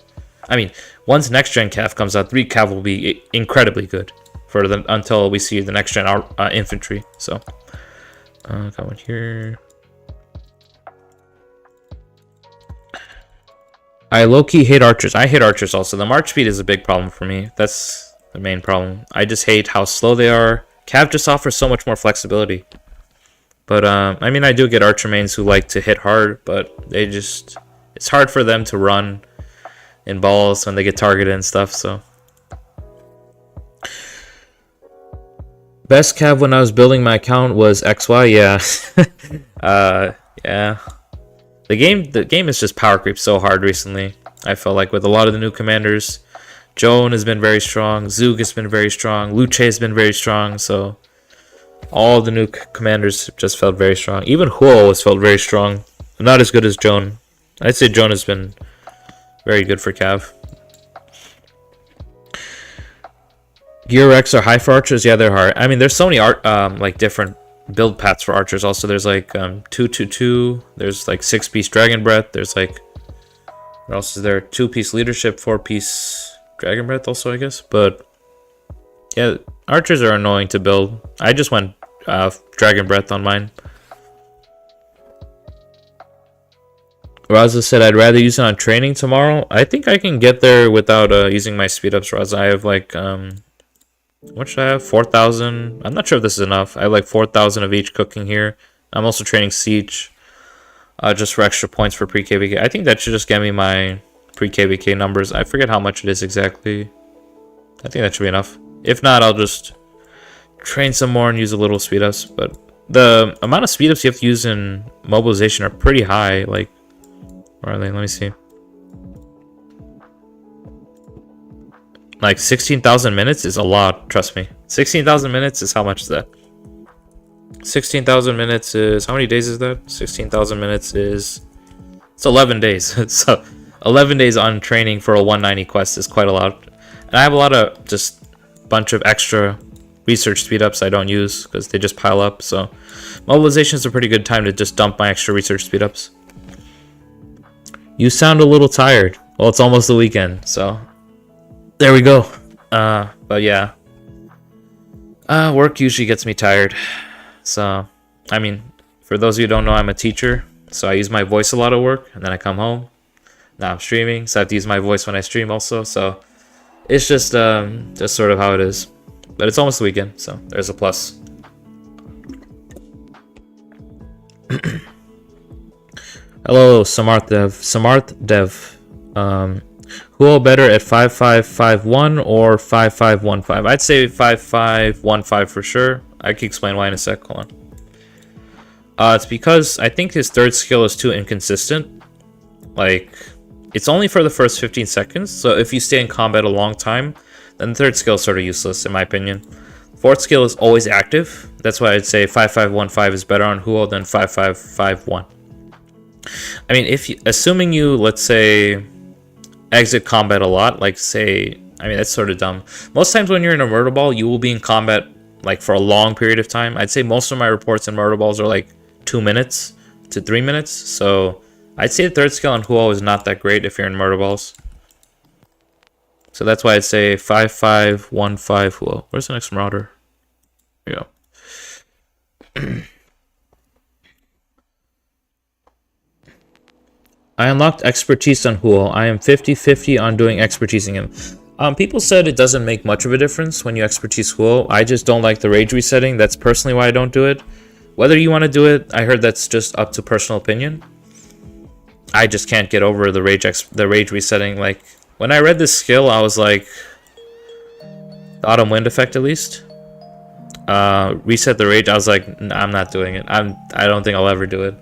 I mean, once next gen Cav comes out, 3 Cav will be incredibly good for the, until we see the next gen infantry. So, got one here. I low-key hate archers. I hate archers also. The march speed is a big problem for me. That's the main problem. I just hate how slow they are. Cav just offers so much more flexibility. But, I mean, I do get archer mains who like to hit hard, but they just, it's hard for them to run in balls when they get targeted and stuff, so. Best Cav when I was building my account was XY, yeah. Yeah. The game is just power creep so hard recently. I felt like with a lot of the new commanders. Joan has been very strong, Zug has been very strong, Luce has been very strong, so all the new commanders just felt very strong. Even Huo has felt very strong. Not as good as Joan. I'd say Joan has been very good for Cav. Gear Rex are high for archers? Yeah, they're hard. I mean, there's so many like different build paths for archers also. There's like 2-2-2. There's like 6-piece Dragon Breath. There's like, what else is there? 2-piece leadership, 4-piece Dragon Breath also, I guess. But yeah, archers are annoying to build. I just went Dragon Breath on mine. Raza said I'd rather use it on training tomorrow. I think I can get there without using my speed ups, Raza. I have like what should I have? 4,000. I'm not sure if this is enough. I have like 4,000 of each cooking here. I'm also training Siege just for extra points for pre-KVK. I think that should just get me my pre-KVK numbers. I forget how much it is exactly. I think that should be enough. If not, I'll just train some more and use a little speed ups. But the amount of speed ups you have to use in mobilization are pretty high. Like, where are they? Let me see. Like 16,000 minutes is a lot, trust me. 16,000 minutes is how much is that? 16,000 minutes is, how many days is that? 16,000 minutes is, it's 11 days. So 11 days on training for a 190 quest is quite a lot. And I have a lot of just bunch of extra research speed ups I don't use because they just pile up. So mobilization is a pretty good time to just dump my extra research speed ups. You sound a little tired. Well, it's almost the weekend, so there we go. But yeah, work usually gets me tired. So, I mean, for those of you who don't know, I'm a teacher, so I use my voice a lot at work, and then I come home. Now I'm streaming, so I have to use my voice when I stream also. So it's just sort of how it is. But it's almost the weekend, so there's a plus. Hello, Samarth Dev. Who all better at 5551 or 5515? I'd say 5515 for sure. I can explain why in a sec. Hold on. It's because I think his third skill is too inconsistent. Like, it's only for the first 15 seconds. So if you stay in combat a long time, then the third skill is sort of useless in my opinion. Fourth skill is always active. That's why I'd say 5515 is better on Huo than 5551. I mean, assuming you, let's say, exit combat a lot, like say, I mean, that's sort of dumb. Most times when you're in a murder ball, you will be in combat like for a long period of time. I'd say most of my reports in murder balls are like 2 minutes to 3 minutes. So I'd say the third skill on Huo is not that great if you're in murder balls. So that's why I'd say 5515 Huo. Where's the next marauder? Here we go. I unlocked expertise on Huo. I am 50-50 on doing expertising him. People said it doesn't make much of a difference when you expertise Huo. I just don't like the rage resetting. That's personally why I don't do it. Whether you want to do it, I heard that's just up to personal opinion. I just can't get over the rage resetting. Like, when I read this skill, I was like, the autumn wind effect at least. Reset the rage. I was like, nah, I'm not doing it. I don't think I'll ever do it.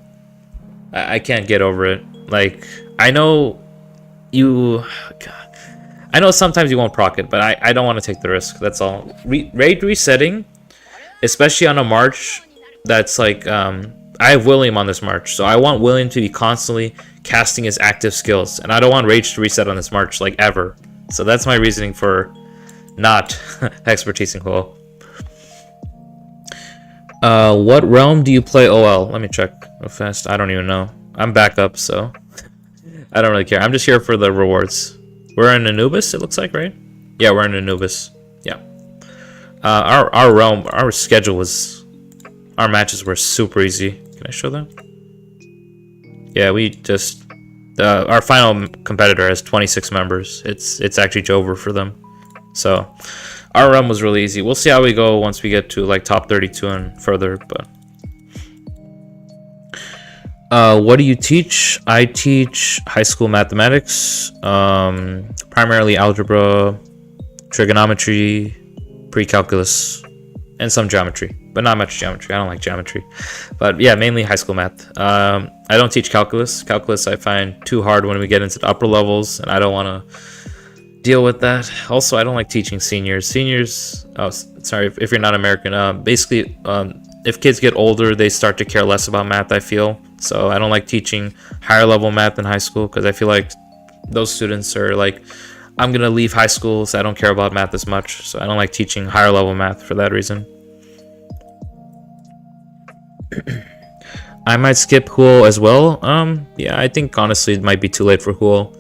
I can't get over it. Like, I know you... God, I know sometimes you won't proc it, but I don't want to take the risk. That's all. Rage resetting, especially on a march that's like... I have William on this march, so I want William to be constantly casting his active skills. And I don't want Rage to reset on this march, like, ever. So that's my reasoning for not expertising Huo. What realm do you play OL? Let me check real fast. I don't even know. I'm back up, so I don't really care. I'm just here for the rewards. We're in Anubis, it looks like, right? Yeah, we're in Anubis. Yeah. Our realm, our schedule was... Our matches were super easy. Can I show them? Yeah, we just... our final competitor has 26 members. It's actually Jover for them. So, our run was really easy. We'll see how we go once we get to like top 32 and further, but... what do you teach? I teach high school mathematics, primarily algebra, trigonometry, pre-calculus, and some geometry, but not much geometry. I don't like geometry, but yeah, mainly high school math. I don't teach calculus. Calculus I find too hard when we get into the upper levels, and I don't want to deal with that. Also, I don't like teaching seniors. Seniors, oh, sorry, if you're not American, basically, if kids get older, they start to care less about math, I feel. So I don't like teaching higher level math in high school because I feel like those students are like, I'm going to leave high school, so I don't care about math as much. So I don't like teaching higher level math for that reason. I might skip Huo as well. Yeah, I think honestly it might be too late for Huo.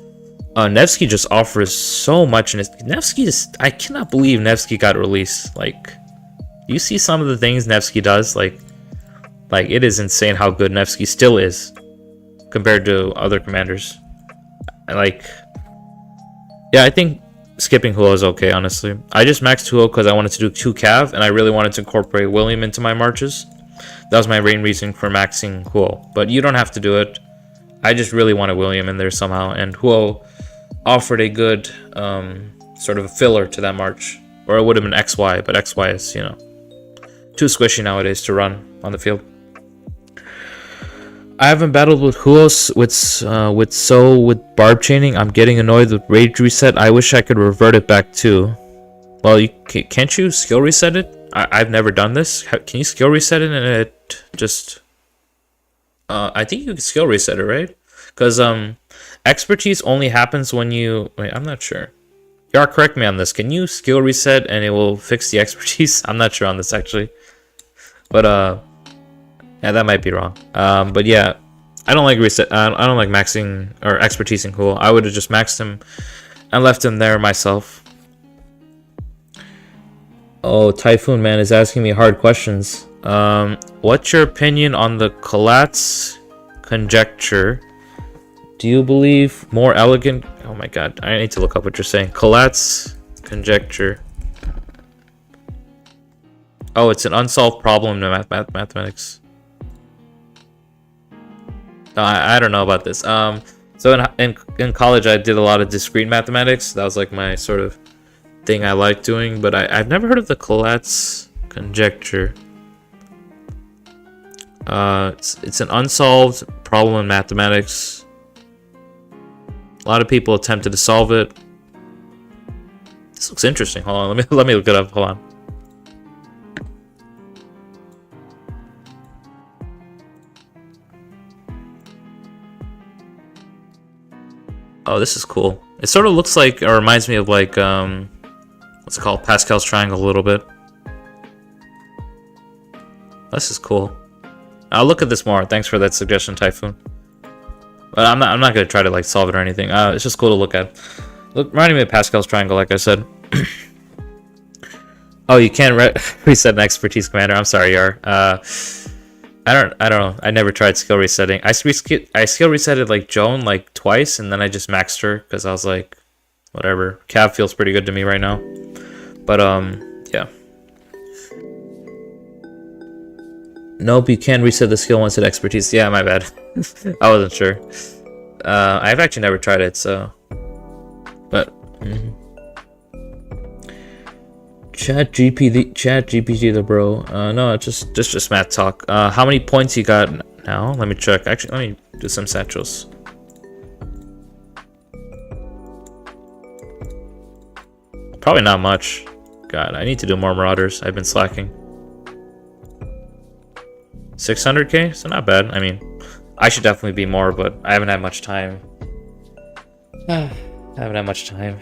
Nevsky just offers so much, and Nevsky just, I cannot believe Nevsky got released. Like, you see some of the things Nevsky does, like it is insane how good Nevsky still is compared to other commanders. Like, yeah, I think skipping Huo is okay, honestly. I just maxed Huo because I wanted to do 2 Cav, and I really wanted to incorporate William into my marches. That was my main reason for maxing Huo, but you don't have to do it. I just really wanted William in there somehow, and Huo offered a good sort of a filler to that march. Or it would have been XY, but XY is, you know, too squishy nowadays to run on the field. I haven't battled with Huos with barb chaining. I'm getting annoyed with rage reset. I wish I could revert it back too. Well, can't you skill reset it? I've never done this. Can you skill reset it and it just... I think you can skill reset it, right? Because expertise only happens when you... Wait, I'm not sure. Yar, correct me on this. Can you skill reset and it will fix the expertise? I'm not sure on this, actually. But, yeah, that might be wrong. But yeah, I don't like reset. I don't like maxing or expertising Huo. I would have just maxed him and left him there myself. Oh, Typhoon Man is asking me hard questions. What's your opinion on the Collatz conjecture? Do you believe more elegant... Oh my god, I need to look up what you're saying. Collatz conjecture. Oh, it's an unsolved problem in mathematics. I don't know about this. So in college, I did a lot of discrete mathematics. That was like my sort of thing I like doing. But I've never heard of the Collatz conjecture. It's an unsolved problem in mathematics. A lot of people attempted to solve it. This looks interesting. Hold on, let me look it up. Hold on. Oh, this is cool. It sort of looks like, or reminds me of like, what's it called? Pascal's triangle a little bit. This is cool. I'll look at this more. Thanks for that suggestion, Typhoon. But I'm not gonna try to like solve it or anything. It's just cool to look at. Look, reminding me of Pascal's triangle, like I said. Oh, you can't reset an expertise commander. I'm sorry, Yar. I don't know. I never tried skill resetting. I skill resetted like Joan like twice, and then I just maxed her because I was like, whatever. Cav feels pretty good to me right now. But yeah. Nope, you can reset the skill once at expertise. Yeah, my bad. I wasn't sure. I've actually never tried it, so. But. Chat GPT, the bro. No, just math talk. How many points you got now? Let me check. Actually, let me do some satchels. Probably not much. God, I need to do more Marauders. I've been slacking. 600k, so not bad. I mean, I should definitely be more, but I haven't had much time. I haven't had much time.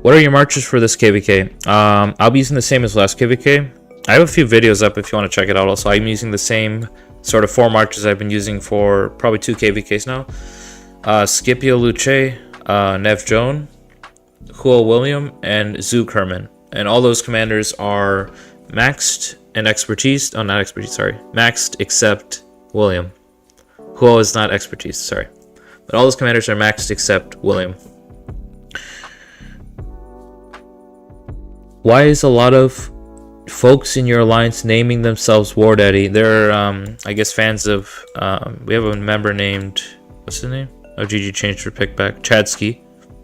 What are your marches for this KVK? I'll be using the same as last KVK. I have a few videos up if you want to check it out. Also, I'm using the same sort of 4 marches I've been using for probably 2 KVKs now. Scipio Luce, Nev Joan, Huo William, and Zook Herman. And all those commanders are maxed in expertise. Oh, not expertise, sorry. Maxed except William. Huo is not expertise, sorry. But all those commanders are maxed except William. Why is a lot of folks in your alliance naming themselves War Daddy? They're, I guess, fans of, we have a member named, what's his name? Oh, GG changed her pick back. Chadsky.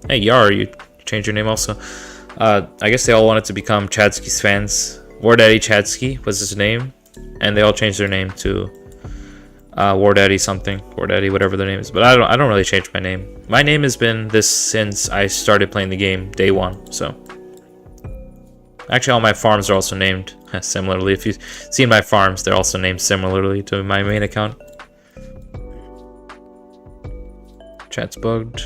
Hey, Yar, you changed your name also. I guess they all wanted to become Chadsky's fans. War Daddy Chadsky was his name, and they all changed their name to War Daddy something. War Daddy, whatever their name is. But I don't really change my name. My name has been this since I started playing the game, day 1, so. Actually, all my farms are also named similarly. If you've seen my farms, they're also named similarly to my main account. Chat's bugged.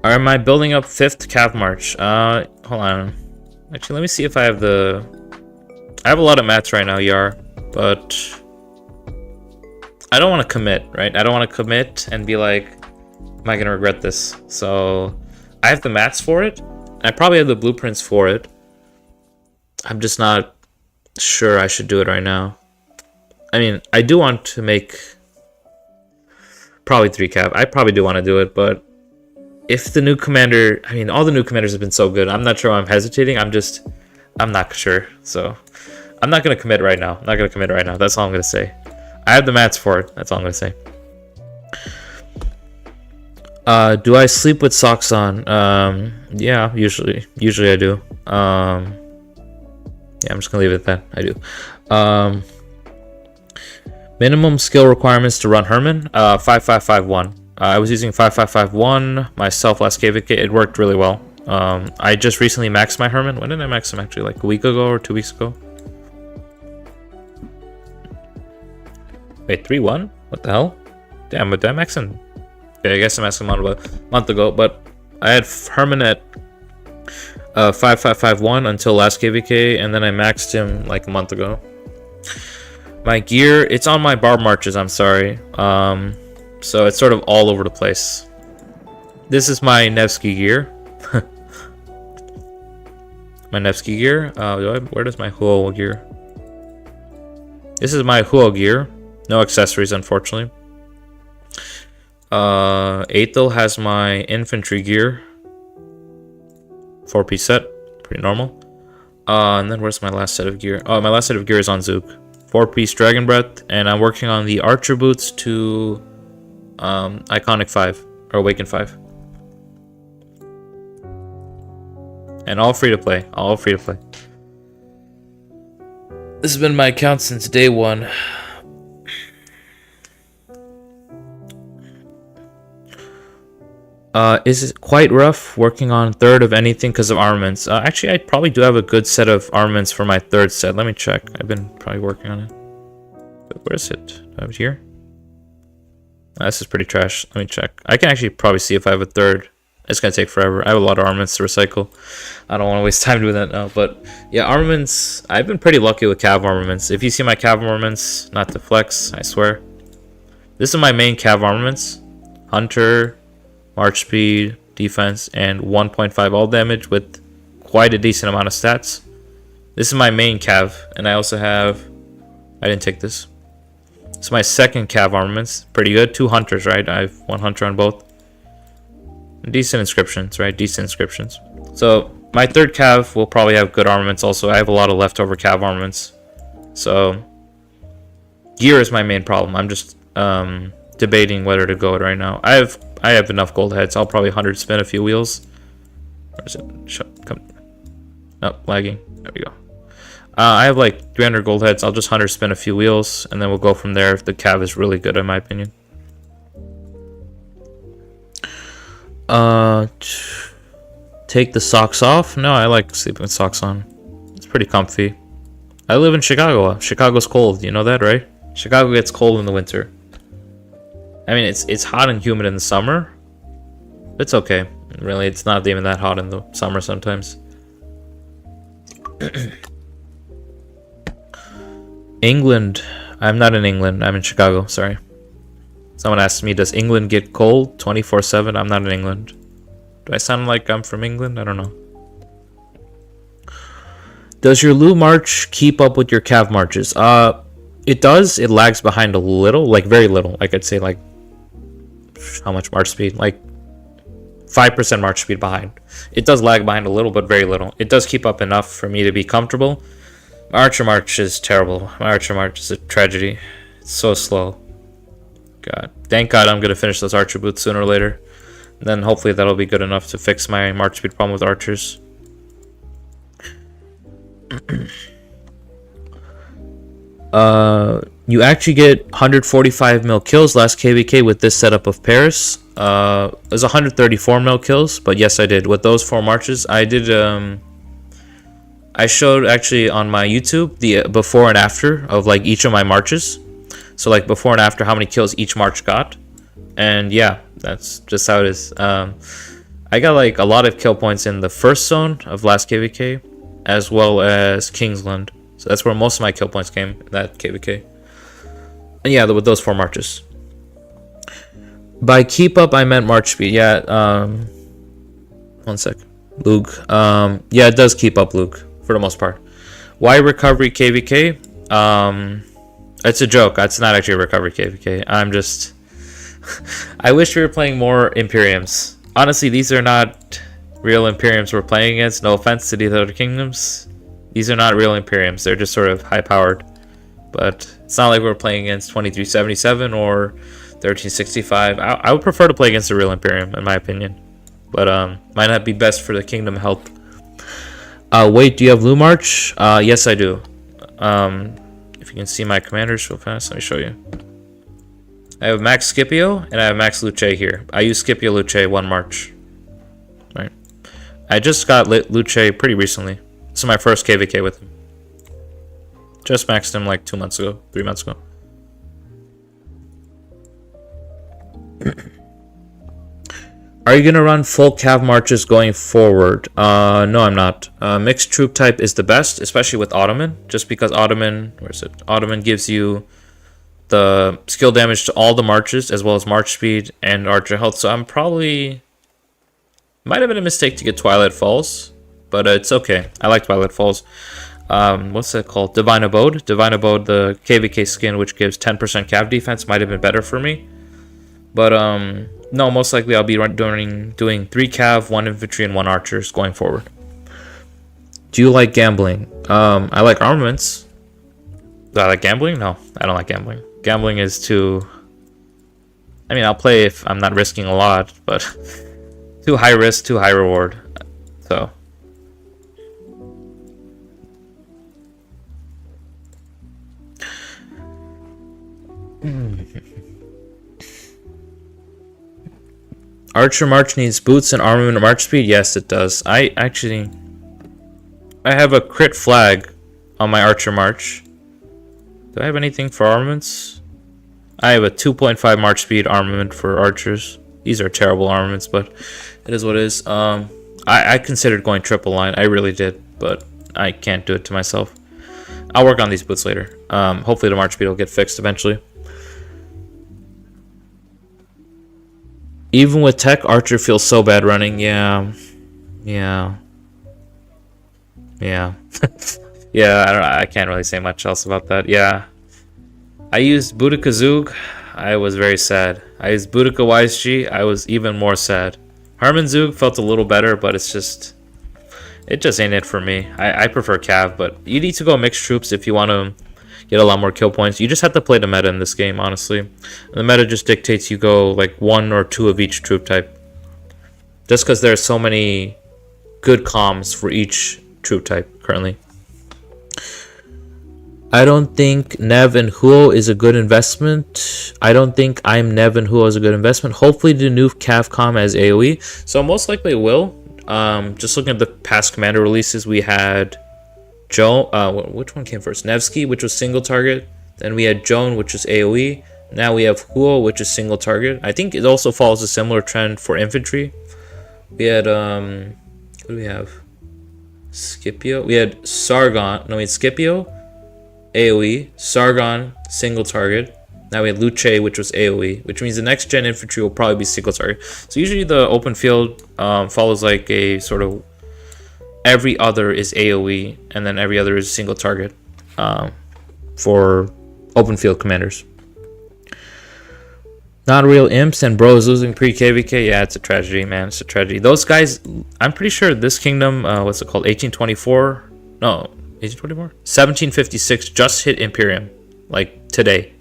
Or am I building up 5th Cav March? Hold on. Actually, let me see if I have the... I have a lot of mats right now, Yar, but I don't want to commit, right? I don't want to commit and be like, am I going to regret this? So I have the mats for it. I probably have the blueprints for it. I'm just not sure I should do it right now. I mean, I do want to make probably 3 Cav. I probably do want to do it, but if the new commander... I mean, all the new commanders have been so good. I'm not sure why I'm hesitating. I'm not sure. So I'm not going to commit right now. I'm not going to commit right now. That's all I'm going to say. I have the mats for it. That's all I'm going to say. Do I sleep with socks on? Yeah, usually I do. Yeah, I'm just going to leave it at that. I do. Minimum skill requirements to run Herman. 5551. I was using 5551 myself last KVK. It worked really well. I just recently maxed my Herman. When did I max him actually? Like a week ago or 2 weeks ago? Wait, 3-1? What the hell? Damn, but did I max him? Okay, I guess I maxed him about a month ago, but I had Herman at 5551 until last KVK, and then I maxed him like a month ago. My gear, it's on my bar marches, I'm sorry. So it's sort of all over the place. This is my Nevsky gear. My Nevsky gear. Where does my Huo gear? This is my Huo gear. No accessories, unfortunately. Aethel has my infantry gear. 4-piece set. Pretty normal. And then where's my last set of gear? Oh, my last set of gear is on Zook. 4-piece Dragon Breath. And I'm working on the Archer boots to Iconic 5. Or Awaken 5. And all free to play. All free to play. This has been my account since day 1. Is it quite rough working on 3rd of anything because of armaments? Actually, I probably do have a good set of armaments for my 3rd set. Let me check. I've been probably working on it. Where is it? Over here? This is pretty trash. Let me check. I can actually probably see if I have a 3rd. It's going to take forever. I have a lot of armaments to recycle. I don't want to waste time doing that now. But yeah, armaments. I've been pretty lucky with Cav armaments. If you see my Cav armaments, not to flex, I swear. This is my main Cav armaments. Hunter, March speed, defense, and 1.5 all damage with quite a decent amount of stats. This is my main Cav. And I also have... I didn't take this. It's my second Cav armaments. Pretty good. 2 Hunters, right? I have 1 Hunter on both. Decent inscriptions, right? Decent inscriptions. So my 3rd Cav will probably have good armaments also. I have a lot of leftover Cav armaments. So gear is my main problem. I'm just debating whether to go it right now. I have enough gold heads. I'll probably 100 spin a few wheels. Where is it? Come. Oh, lagging. There we go. I have like 300 gold heads. I'll just 100 spin a few wheels, and then we'll go from there if the Cav is really good, in my opinion. Take the socks off? No, I like sleeping with socks on. It's pretty comfy. I live in Chicago. Chicago's cold. You know that, right? Chicago gets cold in the winter. I mean, it's hot and humid in the summer. It's okay. Really, it's not even that hot in the summer sometimes. England. I'm not in England. I'm in Chicago. Sorry. Someone asked me, does England get cold 24/7? I'm not in England. Do I sound like I'm from England? I don't know. Does your Lu March keep up with your Cav marches? It does. It lags behind a little. Like, very little. Like, I'd say, like, how much March speed? Like, 5% March speed behind. It does lag behind a little, but very little. It does keep up enough for me to be comfortable. My Archer March is terrible. My Archer March is a tragedy. It's so slow. God. Thank God I'm going to finish those Archer boots sooner or later. And then hopefully that'll be good enough to fix my March speed problem with Archers. You actually get 145 mil kills last KVK with this setup of pairs. It was 134 mil kills, but yes, I did. With those 4 marches, I did... I showed actually on my YouTube the before and after of like each of my marches. So like before and after how many kills each march got. And yeah, that's just how it is. I got like a lot of kill points in the first zone of last KVK, as well as Kingsland. So that's where most of my kill points came, in that KVK. And yeah, with those 4 marches. By keep up, I meant march speed. Yeah, 1 sec. Luke. Yeah, it does keep up, Luke, for the most part. Why recovery KVK? It's a joke. It's not actually a recovery KVK. I'm just... I wish we were playing more Imperiums. Honestly, these are not real Imperiums we're playing against. No offense to the other kingdoms. These are not real Imperiums. They're just sort of high-powered. But it's not like we're playing against 2377 or 1365. I would prefer to play against a real Imperium, in my opinion. But might not be best for the kingdom health. Wait, do you have Lumarch? Yes, I do. If you can see my commanders real fast, let me show you. I have Max Scipio and I have Max Luce here. I use Scipio Luce 1 March. Right. I just got Luce pretty recently. This is my first KVK with him. Just maxed him like 2 months ago, 3 months ago. Are you gonna run full cav marches going forward? No, I'm not. Mixed troop type is the best, especially with Ottoman, just because Ottoman, where is it? Ottoman gives you the skill damage to all the marches, as well as march speed and archer health. So I'm probably... Might have been a mistake to get Twilight Falls, but it's okay. I like Twilight Falls. What's that called? Divine Abode. Divine Abode, the KVK skin, which gives 10% cav defense, might have been better for me. But, no, most likely I'll be doing 3 cav, 1 infantry, and 1 archers going forward. Do you like gambling? I like armaments. Do I like gambling? No, I don't like gambling. Gambling is too... I mean, I'll play if I'm not risking a lot, but too high risk, too high reward. So... Archer March needs boots and armament and march speed? Yes, it does. I have a crit flag on my Archer March. Do I have anything for armaments? I have a 2.5 march speed armament for archers. These are terrible armaments, but it is what it is. I considered going triple line. I really did, but I can't do it to myself. I'll work on these boots later. Hopefully the march speed will get fixed eventually. Even with tech, Archer feels so bad running. Yeah. Yeah. Yeah. Yeah, I can't really say much else about that. Yeah. I used Boudica Zug. I was very sad. I used Boudica YSG. I was even more sad. Harman Zug felt a little better, but it's just... It just ain't it for me. I prefer Cav, but you need to go mixed troops if you want to get a lot more kill points. You just have to play the meta in this game, honestly. The meta just dictates you go like 1 or 2 of each troop type. Just because there are so many good comms for each troop type currently. I don't think Nev and Huo is a good investment. I don't think I'm Nev and Huo is a good investment. Hopefully the new Cavcom as AoE. So most likely it will. Just looking at the past commander releases, we had Joan, which one came first? Nevsky, which was single target. Then we had Joan, which is AoE. Now we have Huo, which is single target. I think it also follows a similar trend for infantry. We had, who do we have? Scipio. We had Sargon. No, we had Scipio, AoE. Sargon, single target. Now we had Luce, which was AoE, which means the next gen infantry will probably be single target. So usually the open field follows like a sort of every other is AoE, and then every other is single target for open field commanders. Not real imps and bros losing pre-KVK. Yeah, it's a tragedy, man. It's a tragedy. Those guys, I'm pretty sure this kingdom, what's it called? 1824? No, 1824? 1756 just hit Imperium, like today.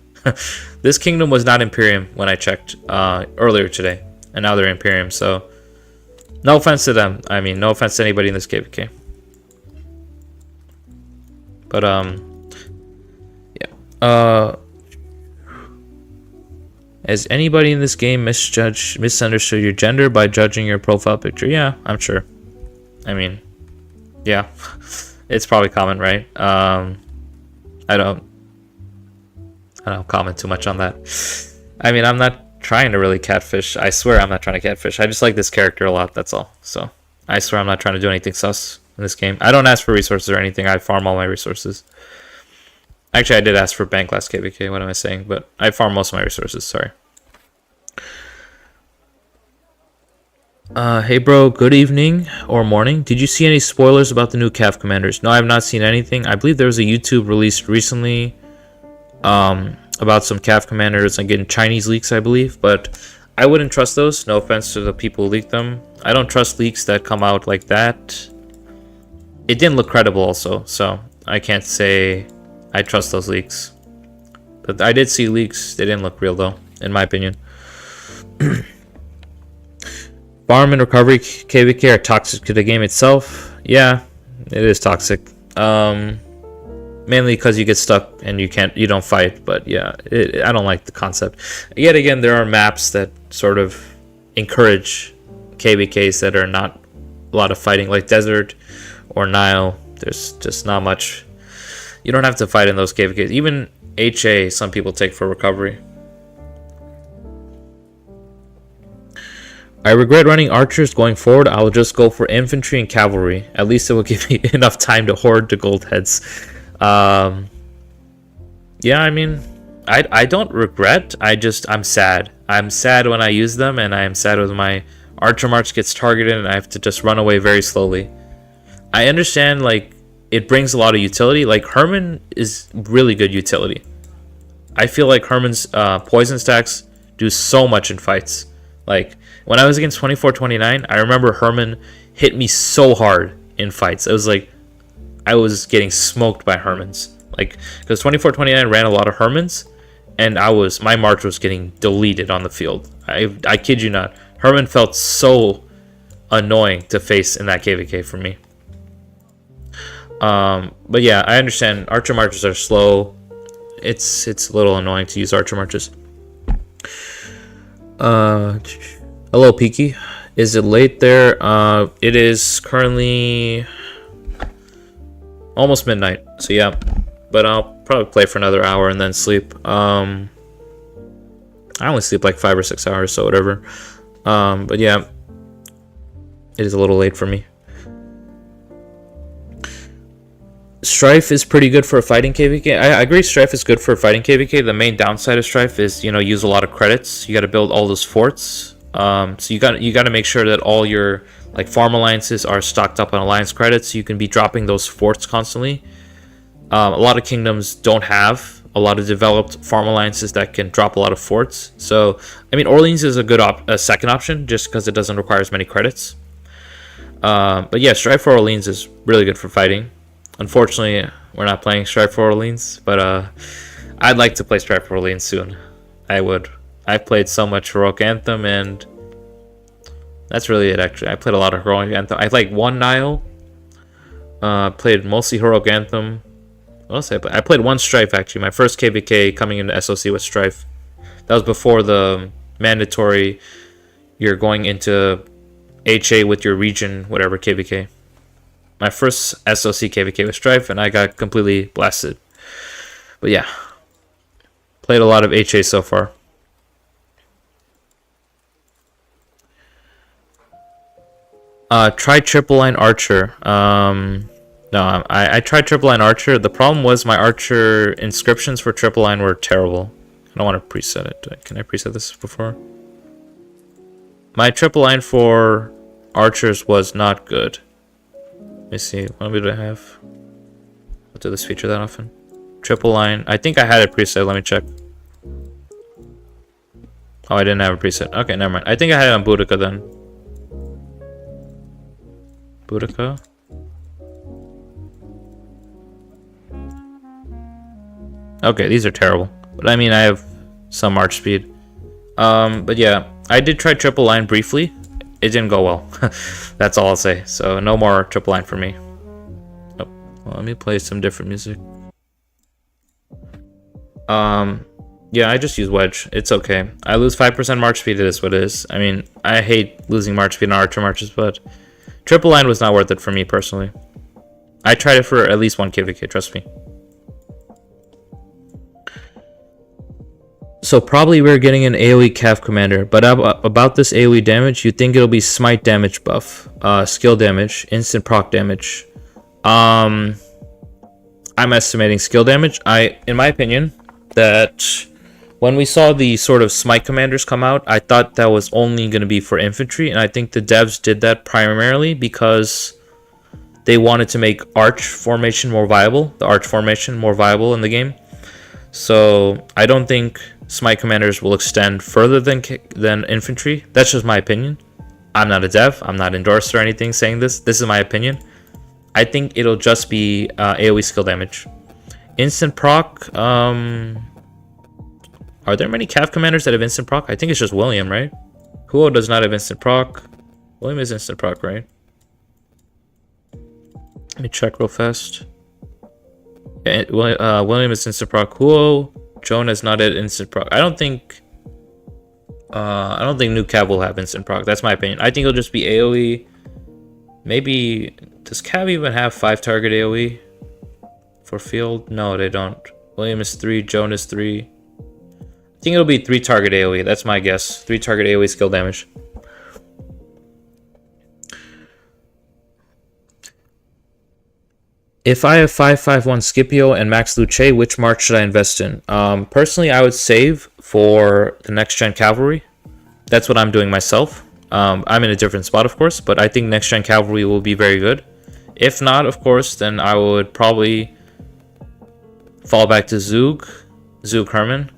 This kingdom was not Imperium when I checked earlier today, and now they're Imperium, so no offense to them. I mean, no offense to anybody in this KVK. But, yeah. Has anybody in this game misunderstood your gender by judging your profile picture? Yeah, I'm sure. I mean, yeah. It's probably common, right? I don't comment too much on that. I mean, I'm not trying to really catfish. I swear I'm not trying to catfish. I just like this character a lot, that's all. So I swear I'm not trying to do anything sus in this game. I don't ask for resources or anything. I farm all my resources. Actually, I did ask for bank last KVK. What am I saying? But I farm most of my resources. Sorry. Hey bro, good evening or morning. Did you see any spoilers about the new Cav commanders? No, I have not seen anything. I believe there was a YouTube released recently about some Cav commanders and getting Chinese leaks, I believe, but I wouldn't trust those. No offense to the people who leaked them. I don't trust leaks that come out like that. It didn't look credible also, so I can't say I trust those leaks. But I did see leaks. They didn't look real though, in my opinion. Farm and recovery KVK are toxic to the game itself. Yeah, it is toxic. Mainly because you get stuck and you don't fight. But yeah, I don't like the concept. Yet again, there are maps that sort of encourage KVKs that are not a lot of fighting, like Desert or Nile. There's just not much. You don't have to fight in those KVKs. Even HA, some people take for recovery. I regret running archers going forward. I will just go for infantry and cavalry. At least it will give me enough time to hoard the gold heads. Yeah, I mean, I don't regret. I'm sad. I'm sad when I use them, and I am sad when my archer march gets targeted and I have to just run away very slowly. I understand, like, it brings a lot of utility. Like, Herman is really good utility. I feel like Herman's poison stacks do so much in fights. Like, when I was against 2429, I remember Herman hit me so hard in fights. It was like I was getting smoked by Hermans. Like, because 2429 ran a lot of Hermans, and my march was getting deleted on the field. I kid you not. Herman felt so annoying to face in that KVK for me. But yeah, I understand. Archer marches are slow. It's a little annoying to use archer marches. Hello, Peaky. Is it late there? It is currently almost midnight. So yeah, but I'll probably play for another hour and then sleep. I only sleep like 5 or 6 hours, so whatever. But yeah, it is a little late for me. Strife is pretty good for a fighting KVK. I agree, Strife is good for a fighting KVK. The main downside of Strife is, use a lot of credits. You got to build all those forts. So you got to make sure that all your farm alliances are stocked up on alliance credits. So you can be dropping those forts constantly. A lot of kingdoms don't have a lot of developed farm alliances that can drop a lot of forts. So I mean, Orleans is a good second option just because it doesn't require as many credits. But yeah, Strife for Orleans is really good for fighting. Unfortunately, we're not playing Strife for Orleans, but I'd like to play Strife for Orleans soon. I would. I've played so much Heroic Anthem, and that's really it, actually. I played a lot of Heroic Anthem. I like one Nile. Played mostly Heroic Anthem. What else did I play? I played one Strife, actually. My first KVK coming into SOC was Strife. That was before the mandatory, you're going into HA with your region, whatever KVK. My first SOC KVK was Strife, and I got completely blasted. But yeah, played a lot of HA so far. Try triple line archer. No, I tried triple line archer. The problem was my archer inscriptions for triple line were terrible. I don't want to preset it. Can I preset this before? My triple line for archers was not good. Let me see. What do I have? I'll do this feature that often. Triple line. I think I had it preset. Let me check. Oh, I didn't have a preset. Okay, never mind. I think I had it on Boudica then. Boudica. Okay, these are terrible. But I mean, I have some march speed. But yeah, I did try triple line briefly. It didn't go well. That's all I'll say. So no more triple line for me. Oh, well, let me play some different music. Yeah, I just use wedge. It's okay. I lose 5% march speed. It is what it is. I mean, I hate losing march speed on archer marches, but triple line was not worth it for me personally. I tried it for at least one KVK. Trust me. So probably we're getting an AoE Cav commander, but about this AoE damage, you think it'll be smite damage buff, skill damage, instant proc damage. I'm estimating skill damage. In my opinion, that when we saw the sort of smite commanders come out, I thought that was only going to be for infantry, and I think the devs did that primarily because they wanted to make arch formation more viable, the arch formation more viable in the game. So I don't think smite commanders will extend further than infantry. That's just my opinion. I'm not a dev. I'm not endorsed or anything saying this. This is my opinion. I think it'll just be AoE skill damage. Instant proc. Are there many Cav commanders that have instant proc? I think it's just William, right? Huo does not have instant proc. William is instant proc, right? Let me check real fast. Yeah, William is instant proc. Huo, Joan has not had instant proc. I don't think new Cav will have instant proc. That's my opinion. I think it'll just be AoE. Maybe does Cav even have 5 target AoE for field? No, they don't. William is 3. Joan is 3. I think it'll be 3 target AoE. That's my guess. 3 target AoE skill damage. If I have 551 Scipio and Max Luce, which march should I invest in? Personally, I would save for the next gen Cavalry. That's what I'm doing myself. I'm in a different spot, of course, but I think next gen Cavalry will be very good. If not, of course, then I would probably fall back to Zug Herman.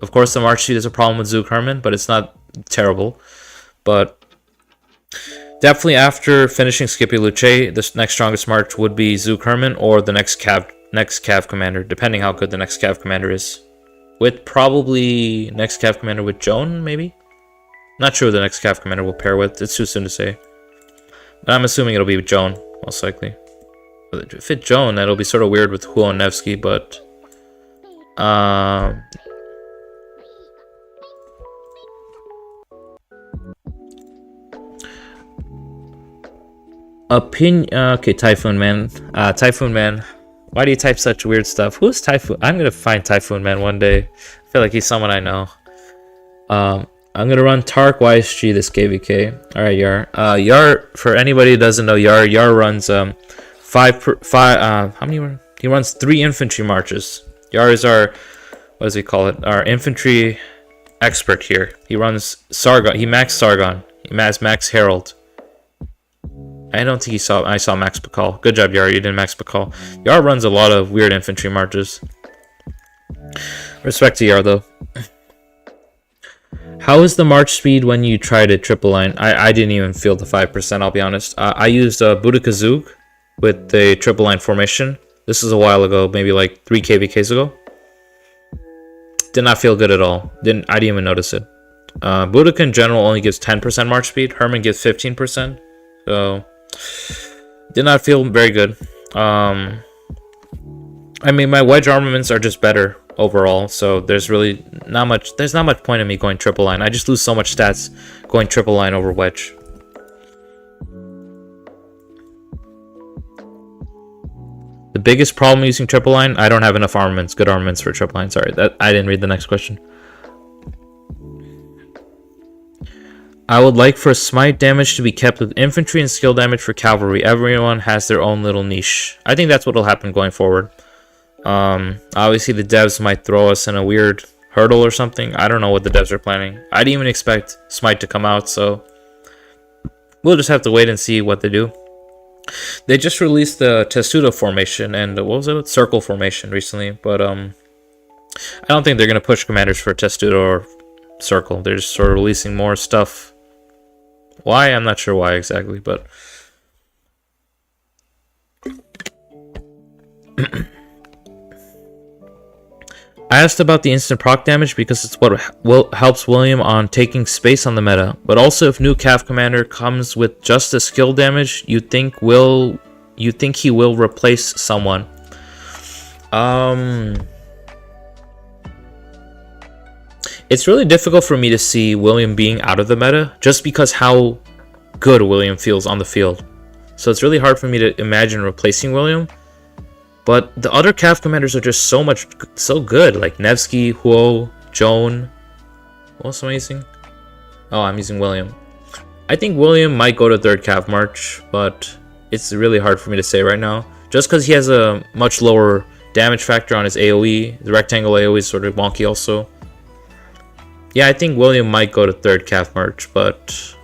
Of course, the March sheet is a problem with Zug Herman, but it's not terrible. But definitely after finishing Scipio Luce, the next strongest March would be Zug Herman or the next Cav commander, depending how good the next Cav commander is. With probably next Cav commander with Joan, maybe? Not sure who the next Cav commander will pair with. It's too soon to say. But I'm assuming it'll be Joan, most likely. If it's Joan, that'll be sort of weird with Huo and Nevsky, but okay, Typhoon Man. Typhoon Man. Why do you type such weird stuff? Who's Typhoon? I'm gonna find Typhoon Man one day. I feel like he's someone I know. I'm gonna run Tark YSG this KVK. Alright, Yar. Yar, for anybody who doesn't know, Yar runs how many? He runs 3 infantry marches. Yar is our, what does he call it? Our infantry expert here. He runs Sargon. He maxed Sargon. He max Herald. I don't think I saw Max Pakal. Good job, Yar. You didn't Max Pakal. Yar runs a lot of weird infantry marches. Respect to Yar, though. How is the march speed when you tried a triple line? I didn't even feel the 5%, I'll be honest. I used Boudica Zug with the triple line formation. This is a while ago, maybe like 3 KVKs ago. Did not feel good at all. I didn't even notice it. Boudica in general only gives 10% march speed. Herman gives 15%. So did not feel very good. I mean, my wedge armaments are just better overall, so there's really not much point in me going triple line. I just lose so much stats going triple line over wedge. The biggest problem using triple line, I don't have enough armaments, good armaments for triple line. Sorry, that I didn't read the next question. I would like for smite damage to be kept with infantry and skill damage for cavalry. Everyone has their own little niche. I think that's what will happen going forward. Obviously the devs might throw us in a weird hurdle or something. I don't know what the devs are planning. I didn't even expect smite to come out, so we'll just have to wait and see what they do. They just released the Testudo formation and what was it? Circle formation recently, but I don't think they're gonna push commanders for Testudo or Circle. They're just sort of releasing more stuff. Why? I'm not sure why exactly, but I asked about the instant proc damage because it's what helps William on taking space on the meta, but also if new Cav commander comes with just a skill damage, you think he will replace someone? It's really difficult for me to see William being out of the meta just because how good William feels on the field. So it's really hard for me to imagine replacing William. But the other Cav commanders are just so good, like Nevsky, Huo, Joan. What's am I using? Oh, I'm using William. I think William might go to 3rd Cav March, but it's really hard for me to say right now. Just because he has a much lower damage factor on his AoE. The rectangle AoE is sort of wonky also. Yeah, I think William might go to 3rd Cav March, but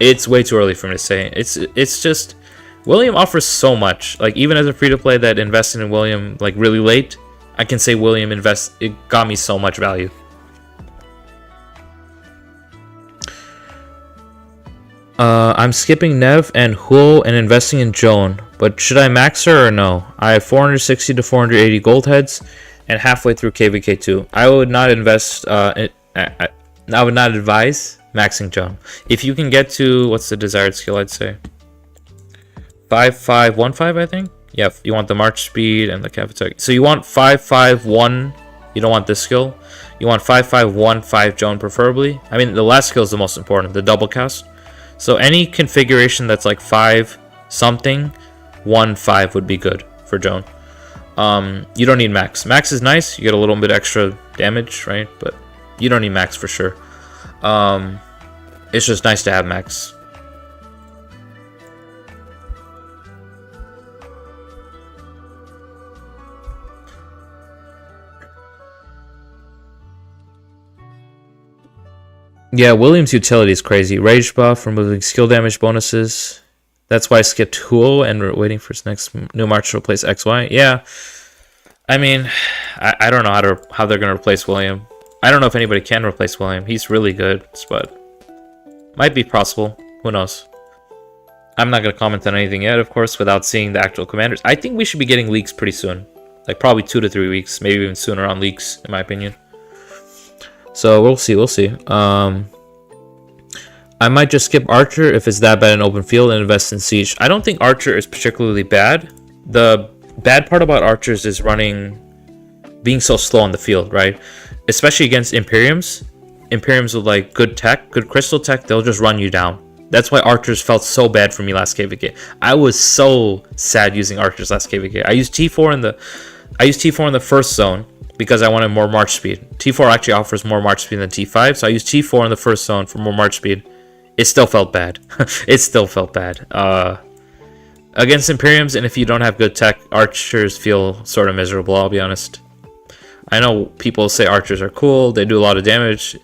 it's way too early for me to say. It's just William offers so much. Like, even as a free-to-play that invested in William like really late, I can say William it got me so much value. I'm skipping Nev and Huo and investing in Joan, but should I max her or no? I have 460 to 480 gold heads and halfway through KVK 2. I would not invest. I would not advise maxing Joan. If you can get to, what's the desired skill? I'd say 5515. I think. Yeah, you want the march speed and the cap attack. So you want 551. You don't want this skill. You want 5515 Joan preferably. I mean, the last skill is the most important, the double cast. So any configuration that's like 5 something, 1-5 would be good for Joan. You don't need max. Max is nice. You get a little bit extra damage, right? But you don't need max for sure. It's just nice to have max. Yeah, William's utility is crazy. Rage buff, removing skill damage bonuses. That's why I skipped Huo and we're waiting for his next new march to replace XY. Yeah, I mean, I don't know how they're gonna replace William. I don't know if anybody can replace William. He's really good, but might be possible. Who knows? I'm not gonna comment on anything yet, of course, without seeing the actual commanders. I think we should be getting leaks pretty soon, like probably 2 to 3 weeks, maybe even sooner on leaks, in my opinion. So we'll see. I might just skip Archer if it's that bad in open field and invest in Siege. I don't think Archer is particularly bad. The bad part about Archers is being so slow on the field, right? Especially against Imperiums. Imperiums with like good tech, good crystal tech, they'll just run you down. That's why Archers felt so bad for me last KVK. I was so sad using Archers last KVK. I used T4 in the first zone because I wanted more march speed. T4 actually offers more march speed than T5, so I used T4 in the first zone for more march speed. It still felt bad. It still felt bad. Against Imperiums, and if you don't have good tech, Archers feel sort of miserable, I'll be honest. I know people say Archers are cool, they do a lot of damage.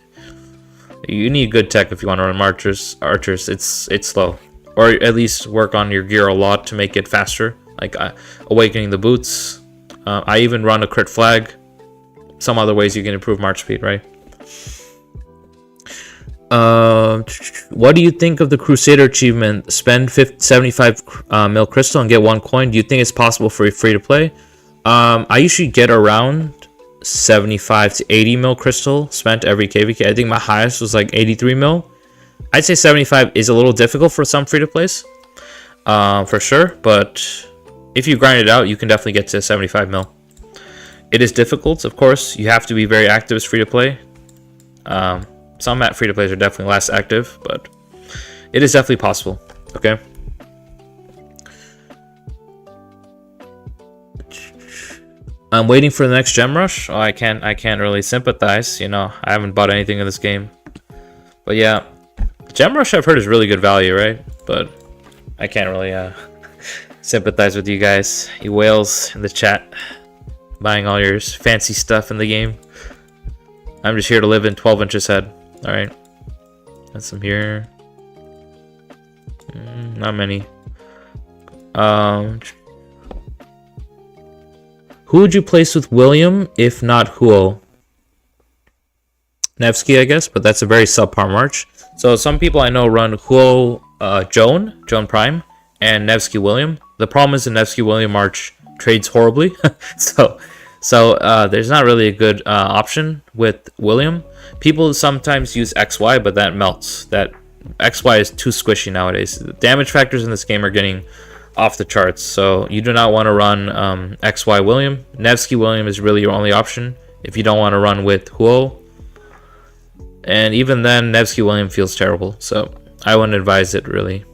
You need good tech if you want to run Archers. It's slow. Or at least work on your gear a lot to make it faster. Like awakening the boots. I even run a crit flag. Some other ways you can improve march speed, right? What do you think of the Crusader achievement? Spend 75 mil crystal and get 1 coin. Do you think it's possible for free to play? I usually get around 75 to 80 mil crystal spent every KVK. I think my highest was like 83 mil. I'd say 75 is a little difficult for some free to plays, for sure. But if you grind it out, you can definitely get to 75 mil. It is difficult, of course. You have to be very active as free to play. Some free to plays are definitely less active, but it is definitely possible. Okay. I'm waiting for the next gem rush. Oh, I can't really sympathize. You know, I haven't bought anything in this game, but yeah, gem rush I've heard is really good value, right? But I can't really sympathize with you guys, you whales in the chat, buying all your fancy stuff in the game. I'm just here to live in 12 inches head. All right, that's some here. Not many. Who would you place with William if not Huo? Nevsky, I guess, but that's a very subpar march. So some people I know run Huo, Joan Prime, and Nevsky William. The problem is the Nevsky William march trades horribly, so there's not really a good option with William. People sometimes use XY, but that melts. That XY is too squishy nowadays. The damage factors in this game are getting off the charts, so you do not want to run XY William. Nevsky William is really your only option if you don't want to run with Huo. And even then, Nevsky William feels terrible, so I wouldn't advise it really.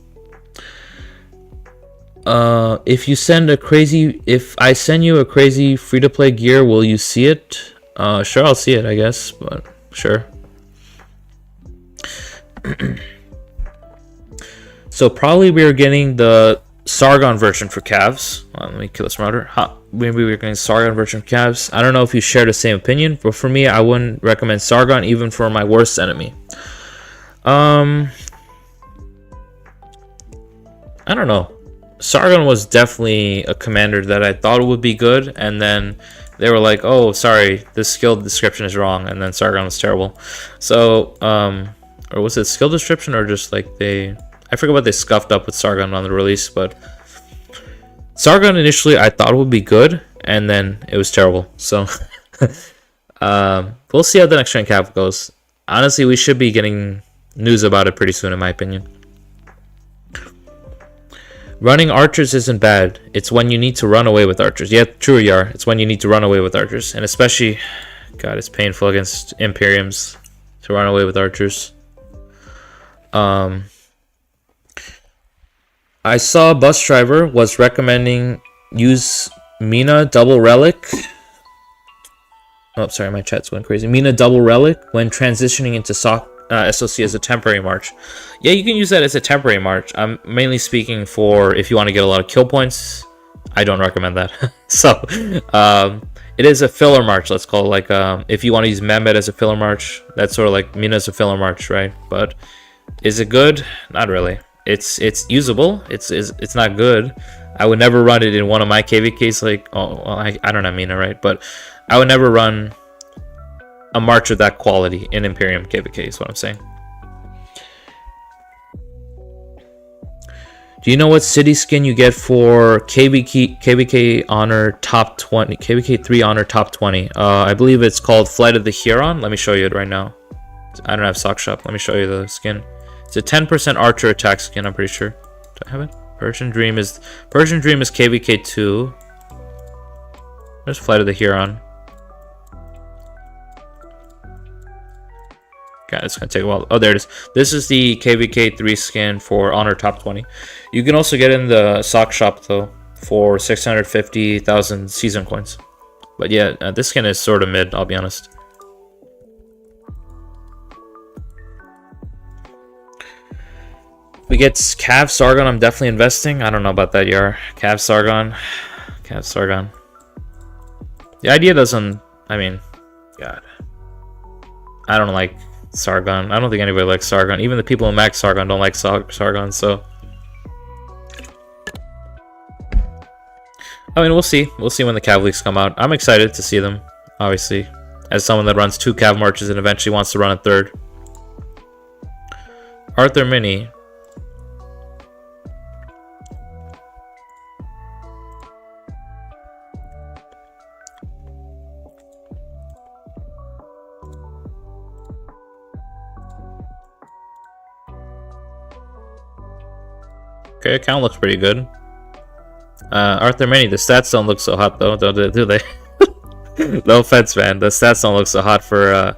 If I send you a crazy free-to-play gear, will you see it? Sure, I'll see it, I guess, but sure. So probably we are getting the Sargon version for Cavs. Let me kill this router. Maybe we're getting Sargon version for Cavs. I don't know if you share the same opinion, but for me, I wouldn't recommend Sargon even for my worst enemy. I don't know. Sargon was definitely a commander that I thought would be good, and then they were like, oh, sorry, this skill description is wrong, and then Sargon was terrible. So, or was it skill description, or just like I forget what they scuffed up with Sargon on the release, but Sargon initially I thought would be good, and then it was terrible. So, we'll see how the next gen cap goes. Honestly, we should be getting news about it pretty soon, in my opinion. Running archers isn't bad. It's when you need to run away with archers. Yeah, true, Yar. It's when you need to run away with archers. And especially, God, it's painful against Imperiums to run away with archers. I saw a bus driver was recommending use Mina Double Relic. Oh, sorry, my chat's going crazy. Mina Double Relic when transitioning into SOC as a temporary march. Yeah, you can use that as a temporary march. I'm mainly speaking for if you want to get a lot of kill points. I don't recommend that. So, it is a filler march, let's call it. Like, if you want to use Mehmet as a filler march, that's sort of like Mina as a filler march, right? But is it good? Not really. It's usable. It's not good. I would never run it in one of my KVKs. Like, oh, well, I don't have Mina, right? But I would never run a march of that quality in Imperium KVK is what I'm saying. Do you know what city skin you get for KVK Honor Top 20? KVK 3 Honor Top 20. I believe it's called Flight of the Huron. Let me show you it right now. I don't have Sock Shop. Let me show you the skin. It's a 10% archer attack skin, I'm pretty sure. Do I have it? Persian Dream is KVK 2. There's Flight of the Huron. God, it's gonna take a while. Oh, there it is. This is the KVK 3 skin for Honor Top 20. You can also get in the Sock Shop though for 650,000 season coins. But yeah, this skin is sort of mid, I'll be honest. We get Cav Sargon. I'm definitely investing. I don't know about that, Yar. Cav Sargon. The idea doesn't. I mean, God. I don't like Sargon. I don't think anybody likes Sargon. Even the people who max Sargon don't like Sargon, so I mean, we'll see. We'll see when the Cav leaks come out. I'm excited to see them, obviously, as someone that runs 2 Cav marches and eventually wants to run a 3rd. Arthur Mini. Okay, account looks pretty good. Arthur Mini, the stats don't look so hot though, do they? No offense, man. The stats don't look so hot for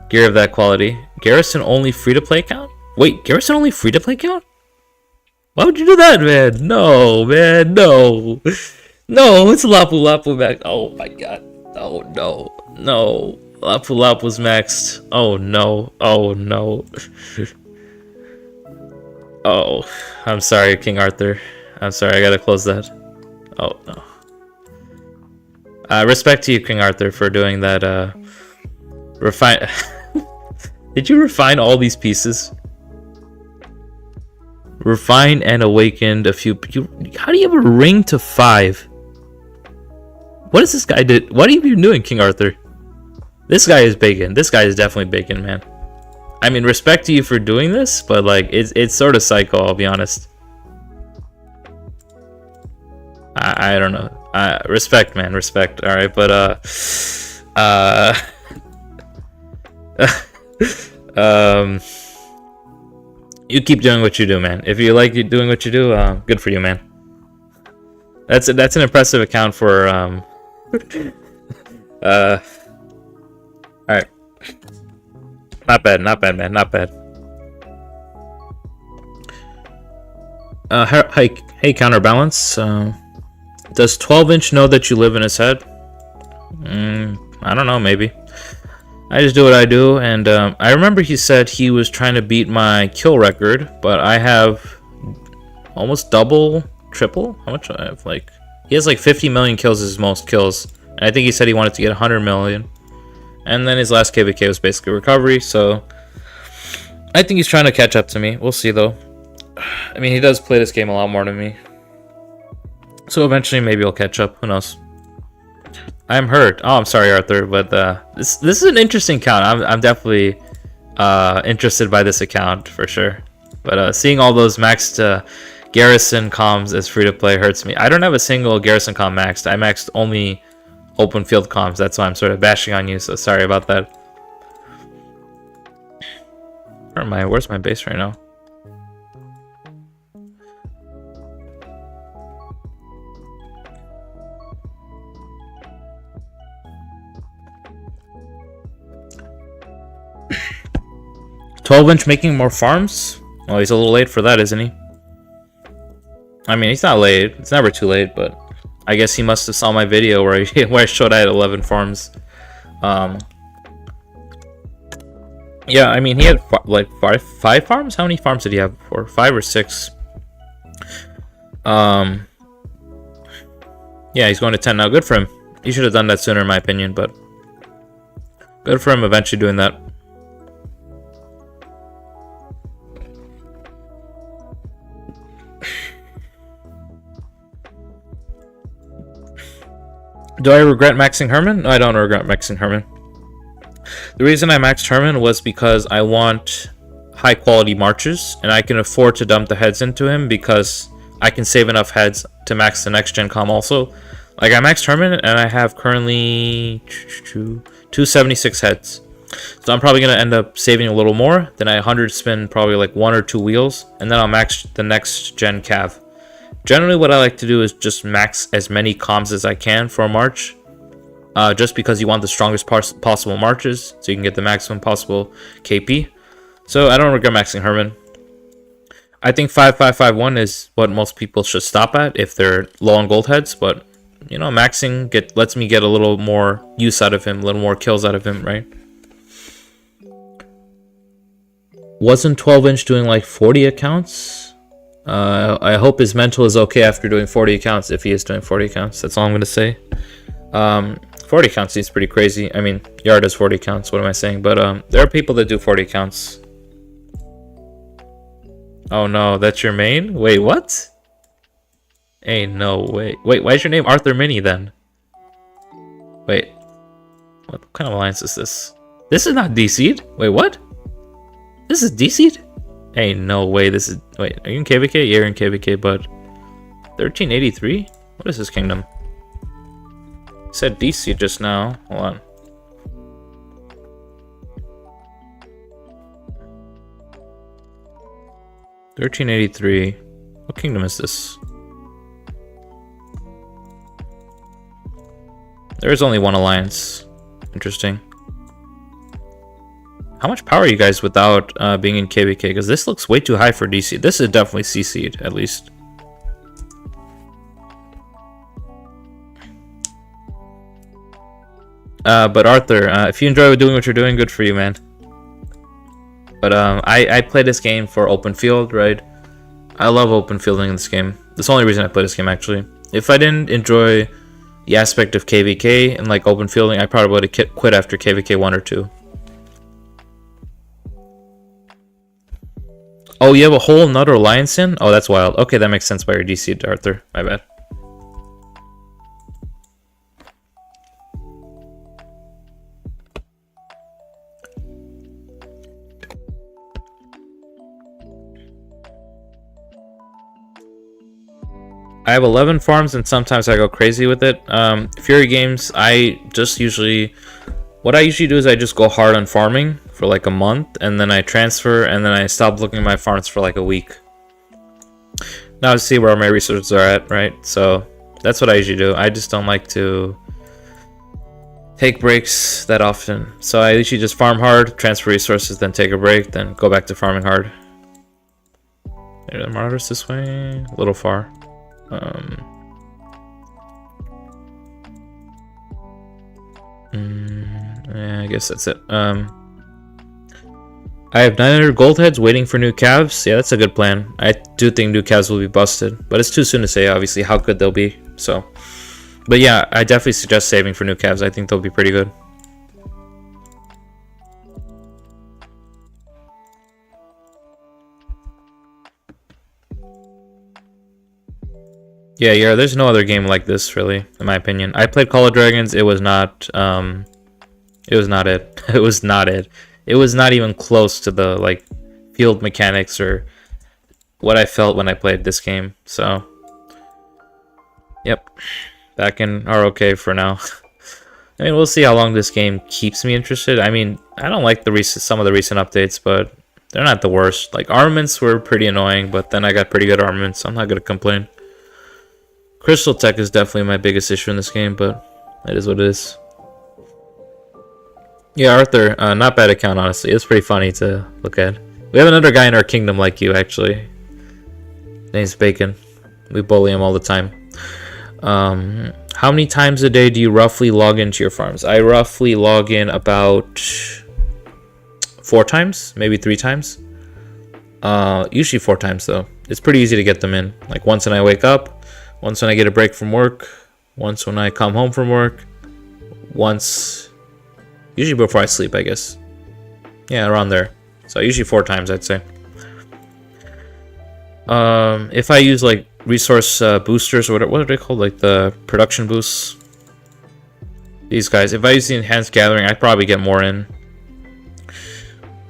gear of that quality. Garrison only free-to-play account? Wait, Garrison only free-to-play account? Why would you do that, man? No, man, no. No, it's Lapu Lapu back. Oh my god. Oh no. No. Lapu Lapu's maxed. Oh no. Oh no. Oh, I'm sorry, King Arthur. I'm sorry, I gotta close that. Oh, no. Respect to you, King Arthur, for doing that, refine... Did you refine all these pieces? Refine and awakened a few... How do you have a ring to 5? What is this guy did? What have you been doing, King Arthur? This guy is bacon. This guy is definitely bacon, man. I mean, respect to you for doing this, but like it's sort of psycho, I'll be honest. I don't know. Respect, man, respect. All right, but you keep doing what you do, man. If you like doing what you do, good for you, man. That's an impressive account for all right. Not bad, man, not bad. Hey, Counterbalance. Does 12-inch know that you live in his head? I don't know, maybe. I just do what I do, and I remember he said he was trying to beat my kill record, but I have almost double, triple. How much do I have? Like, he has like 50 million kills as his most kills, and I think he said he wanted to get 100 million. And then his last KVK was basically recovery, so I think he's trying to catch up to me. We'll see, though. I mean, he does play this game a lot more than me, so eventually maybe he'll catch up. Who knows? I'm hurt. Oh, I'm sorry, Arthur, but this is an interesting account. I'm definitely interested by this account for sure. But seeing all those maxed garrison comms as free to play hurts me. I don't have a single garrison comm maxed. I maxed only open field comms. That's why I'm sort of bashing on you. So sorry about that. Where am I? Where's my base right now? "12" making more farms? Well, he's a little late for that, isn't he? I mean, he's not late. It's never too late, but I guess he must have saw my video where I showed I had 11 farms. Yeah, I mean, he had like five farms? How many farms did he have before? 5 or 6. Yeah, he's going to 10 now. Good for him. He should have done that sooner, in my opinion, but good for him eventually doing that. Do I regret maxing Herman? No, I don't regret maxing Herman. The reason I maxed Herman was because I want high quality marches, and I can afford to dump the heads into him because I can save enough heads to max the next gen comm also. Like, I maxed Herman and I have currently 276 heads. So I'm probably going to end up saving a little more. Then I 100 spin probably like 1 or 2 wheels, and then I'll max the next gen cav. Generally, what I like to do is just max as many comms as I can for a march. Just because you want the strongest possible marches, so you can get the maximum possible KP. So I don't regret maxing Herman. I think 5551 is what most people should stop at if they're low on gold heads, but you know, maxing lets me get a little more use out of him, a little more kills out of him, right? Wasn't 12" doing like 40 accounts? I hope his mental is okay after doing 40 accounts, if he is doing 40 accounts. That's all I'm going to say. 40 accounts seems pretty crazy. I mean, Yard does 40 accounts, what am I saying? But there are people that do 40 accounts. Oh no, that's your main? Wait, what? Ain't no way. Wait, why is your name Arthur Mini then? Wait. What kind of alliance is this? This is not DC'd? Wait, what? This is DC'd? Ain't no way this is... Wait, are you in KVK? Yeah, you're in KVK, but... 1383? What is this kingdom? It said DC just now. Hold on. $1383. What kingdom is this? There is only one alliance. Interesting. How much power are you guys without being in KVK? Because this looks way too high for DC. This is definitely CC'd, at least. But Arthur, if you enjoy doing what you're doing, good for you, man. But I play this game for open field, right? I love open fielding in this game. That's the only reason I play this game, actually. If I didn't enjoy the aspect of KVK and like open fielding, I probably would have quit after KVK 1 or 2. Oh, you have a whole another alliance in? Oh, that's wild. Okay, that makes sense by your DC, Arthur. My bad. I have 11 farms and sometimes I go crazy with it. Fury games, what I usually do is I just go hard on farming for like a month, and then I transfer, and then I stop looking at my farms for like a week. Now to see where my resources are at, right? So that's what I usually do. I just don't like to take breaks that often. So I usually just farm hard, transfer resources, then take a break, then go back to farming hard. Maybe the Marauders this way? A little far. Yeah, I guess that's it. I have 900 gold heads waiting for new calves. Yeah, that's a good plan. I do think new calves will be busted, but it's too soon to say, obviously, how good they'll be. So, but yeah, I definitely suggest saving for new calves. I think they'll be pretty good. Yeah, there's no other game like this, really, in my opinion. I played Call of Dragons. It was not, it was not it. It was not it. It was not even close to the, like, field mechanics or what I felt when I played this game. So, yep. Back in ROK for now. I mean, we'll see how long this game keeps me interested. I mean, I don't like some of the recent updates, but they're not the worst. Like, armaments were pretty annoying, but then I got pretty good armaments, so I'm not going to complain. Crystal Tech is definitely my biggest issue in this game, but it is what it is. Yeah, Arthur, not bad account, honestly. It's pretty funny to look at. We have another guy in our kingdom like you, actually. Name's Bacon. We bully him all the time. How many times a day do you roughly log into your farms? I roughly log in about 4 times, maybe 3 times. Usually 4 times, though. It's pretty easy to get them in. Like, once when I wake up, once when I get a break from work, once when I come home from work, once... Usually before I sleep, I guess. Yeah, around there. So usually 4 times, I'd say. If I use like resource boosters or what are they called? Like the production boosts. These guys. If I use the enhanced gathering, I'd probably get more in.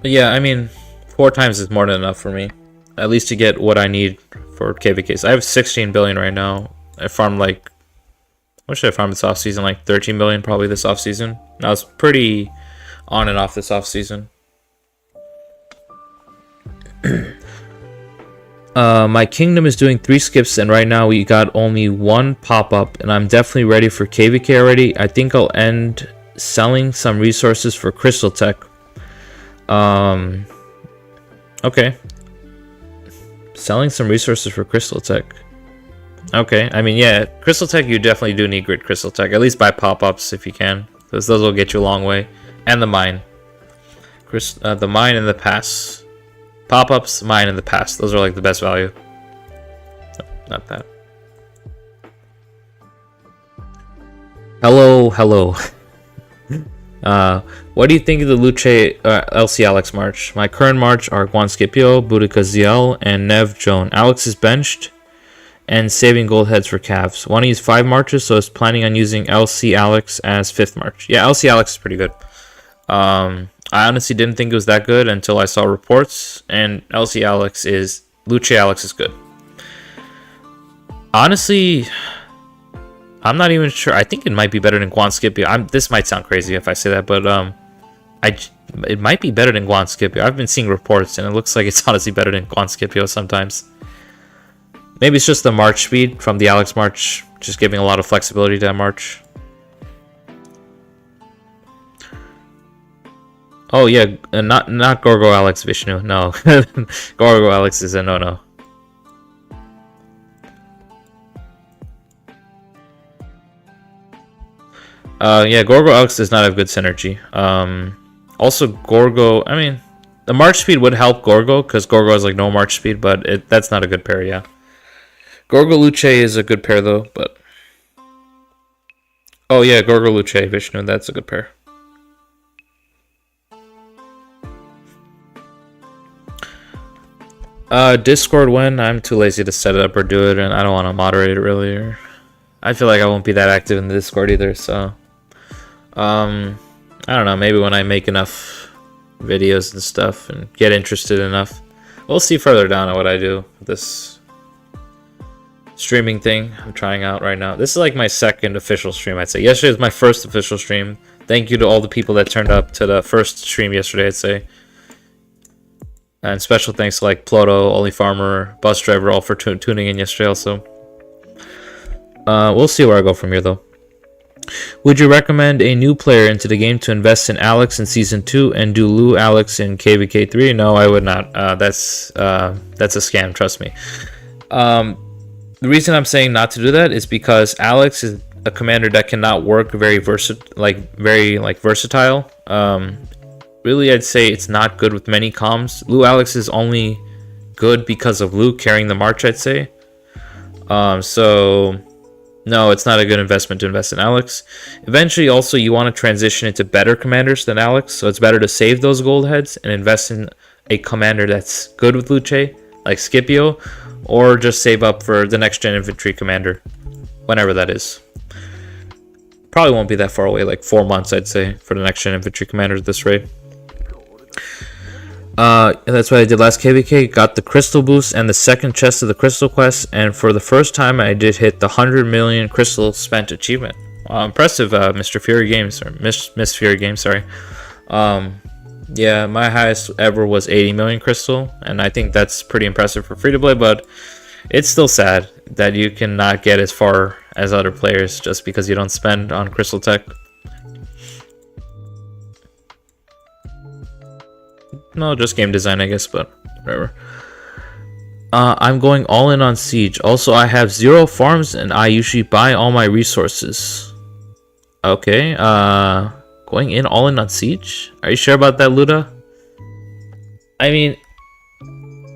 But yeah, I mean, 4 times is more than enough for me. At least to get what I need for KVKs. I have 16 billion right now. I farmed like... What should I farm this off-season? Like 13 billion probably this off-season. Now it's pretty on and off this off-season. My kingdom is doing 3 skips and right now we got only 1 pop-up and I'm definitely ready for KVK already. I think I'll end selling some resources for Crystal Tech. Okay. Selling some resources for Crystal Tech. Okay, I mean, yeah, Crystal Tech, you definitely do need Grid Crystal Tech. At least buy pop-ups if you can, because those will get you a long way. And the mine. The mine and the pass. Pop-ups, mine, and the pass. Those are like the best value. No, not that. Hello. What do you think of the Luce LC Alex March? My current March are Juan Scipio, Boudica Ziel, and Nev Joan. Alex is benched and saving gold heads for calves. Want to use 5 marches, so I was planning on using LC Alex as 5th march. Yeah, LC Alex is pretty good. I honestly didn't think it was that good until I saw reports, and Luce Alex is good. Honestly, I'm not even sure. I think it might be better than Juan Scipio. This might sound crazy if I say that, but it might be better than Juan Scipio. I've been seeing reports, and it looks like it's honestly better than Juan Scipio sometimes. Maybe it's just the march speed from the Alex March, just giving a lot of flexibility to that march. Oh yeah, not Gorgo Alex Vishnu. No, Gorgo Alex is a no-no. Yeah, Gorgo Alex does not have good synergy. Also, Gorgo, I mean, the march speed would help Gorgo because Gorgo has like no march speed, but that's not a good pair. Yeah. Gorgo Luce is a good pair though, but... Oh yeah, Gorgo Luce, Vishnu, that's a good pair. Discord when? I'm too lazy to set it up or do it, and I don't want to moderate it really. Or I feel like I won't be that active in the Discord either, so... I don't know, maybe when I make enough videos and stuff and get interested enough. We'll see further down on what I do with this streaming thing I'm trying out right now. This is like my 2nd official stream, I'd say. Yesterday was my 1st official stream. Thank you to all the people that turned up to the first stream yesterday, I'd say. And special thanks to like Ploto, Only Farmer, Bus Driver, all for tuning in yesterday also. We'll see where I go from here though. Would you recommend a new player into the game to invest in Alex in Season 2 and do Lou Alex in KVK 3? No, I would not. That's a scam, trust me. The reason I'm saying not to do that is because Alex is a commander that cannot work very versatile. Really, I'd say it's not good with many comms. Lou Alex is only good because of Lou carrying the march, I'd say. So no, it's not a good investment to invest in Alex. Eventually, also, you want to transition into better commanders than Alex, so it's better to save those gold heads and invest in a commander that's good with Luce, like Scipio, or just save up for the next gen infantry commander, whenever that is. Probably won't be that far away, like 4 months, I'd say, for the next gen infantry commander at this rate. That's what I did last KVK. Got the crystal boost and the second chest of the crystal quest, and for the first time I did hit the 100 million crystal spent achievement. Impressive, Mr. Fury Games, or Miss Fury Games, sorry. Yeah, my highest ever was 80 million crystal, and I think that's pretty impressive for free to play, but it's still sad that you cannot get as far as other players just because you don't spend on crystal tech. No, just game design, I guess, but whatever. I'm going all in on Siege. Also, I have 0 farms and I usually buy all my resources. Okay, going in all in on Siege? Are you sure about that, Luda? I mean,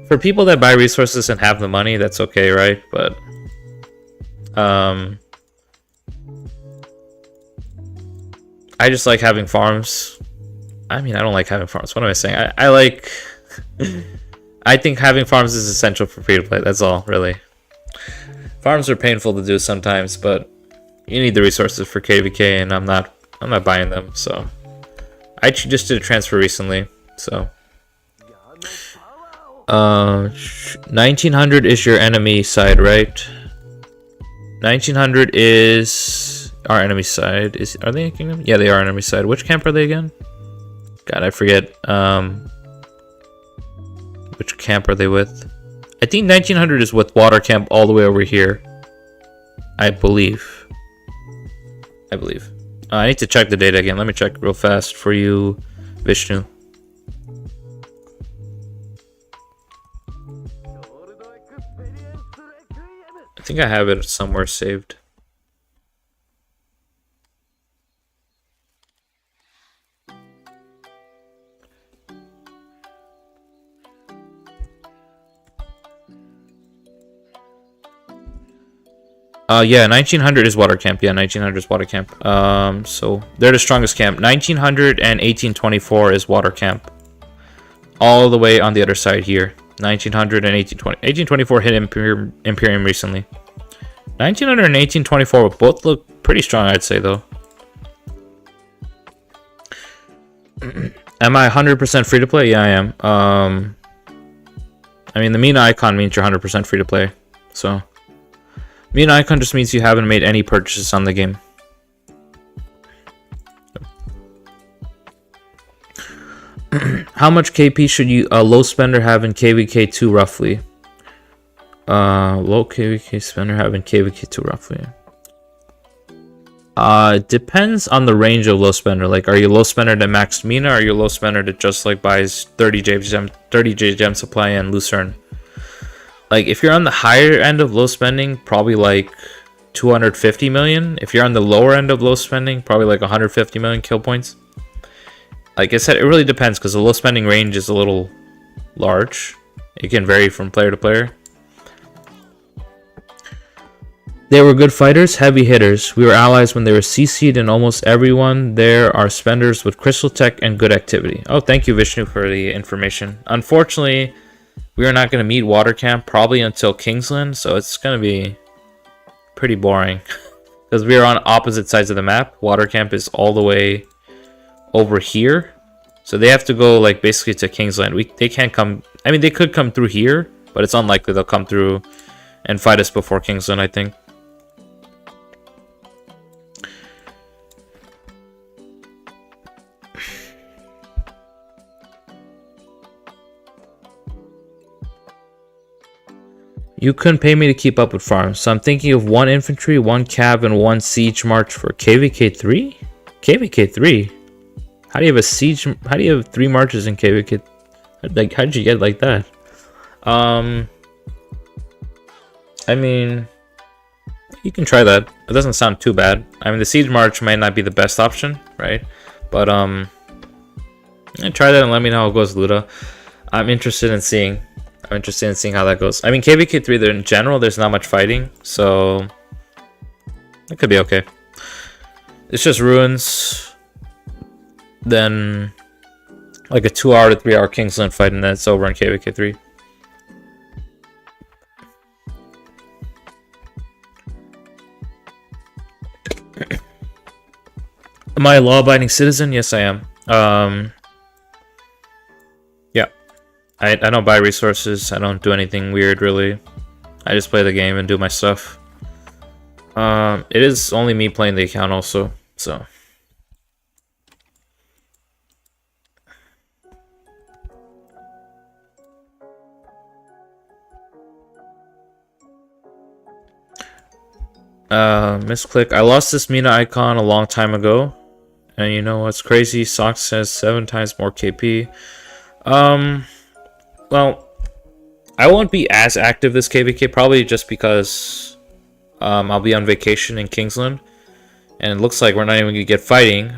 for people that buy resources and have the money, that's okay, right? But I just like having farms. I mean, I don't like having farms. What am I saying? I like... I think having farms is essential for free to play. That's all, really. Farms are painful to do sometimes, but you need the resources for KVK, and I'm not buying them. So I actually just did a transfer recently. So 1900 is your enemy side, right? 1900 is our enemy side. Are they a kingdom? Yeah, they are enemy side. Which camp are they again? God, I forget. Which camp are they with? I think 1900 is with water camp all the way over here. I believe. I need to check the data again. Let me check real fast for you, Vishnu. I think I have it somewhere saved. Yeah, 1900 is water camp. Yeah, 1900 is water camp. So they're the strongest camp. 1900 and 1824 is water camp. All the way on the other side here. 1900 and 1820. 1824 hit Imperium recently. 1900 and 1824 both look pretty strong, I'd say, though. Am I 100% free to play? Yeah, I am. I mean, the Mina icon means you're 100% free to play. So, Mina icon just means you haven't made any purchases on the game. How much KP should you a low spender have in KVK2 roughly? Low KVK spender have in KVK2 roughly. Depends on the range of low spender. Like, are you low spender to maxed Mina, or are you low spender to just like buys 30 J gem supply and Lucerne? Like, if you're on the higher end of low spending, probably like 250 million. If you're on the lower end of low spending, probably like 150 million kill points. Like I said, it really depends because the low spending range is a little large. It can vary from player to player. They were good fighters, heavy hitters. We were allies when they were CC'd, and almost everyone there are spenders with crystal tech and good activity. Oh, thank you, Vishnu, for the information. Unfortunately, we are not going to meet water camp probably until Kingsland, so it's going to be pretty boring. Because we are on opposite sides of the map. Water camp is all the way over here, so they have to go like basically to Kingsland. They can't come. I mean, they could come through here, but it's unlikely they'll come through and fight us before Kingsland, I think. You couldn't pay me to keep up with farms, so I'm thinking of 1 infantry, 1 cav, and 1 siege march for KVK3. KVK3. How do you have a siege? How do you have 3 marches in KVK? Like, how did you get like that? I mean, you can try that. It doesn't sound too bad. I mean, the Siege March might not be the best option, right? But try that and let me know how it goes, Luda. I'm interested in seeing how that goes. I mean, KVK 3, in general, there's not much fighting, so it could be okay. It's just ruins, then like a 2-hour to 3-hour Kingsland fight, and then it's over in KVK 3. Am I a law-abiding citizen? Yes, I am. Yeah. I don't buy resources. I don't do anything weird, really. I just play the game and do my stuff. It is only me playing the account also, so. Misclick. I lost this Mina icon a long time ago. And you know what's crazy? Socks has 7 times more KP. Well, I won't be as active this KVK, probably just because I'll be on vacation in Kingsland. And it looks like we're not even going to get fighting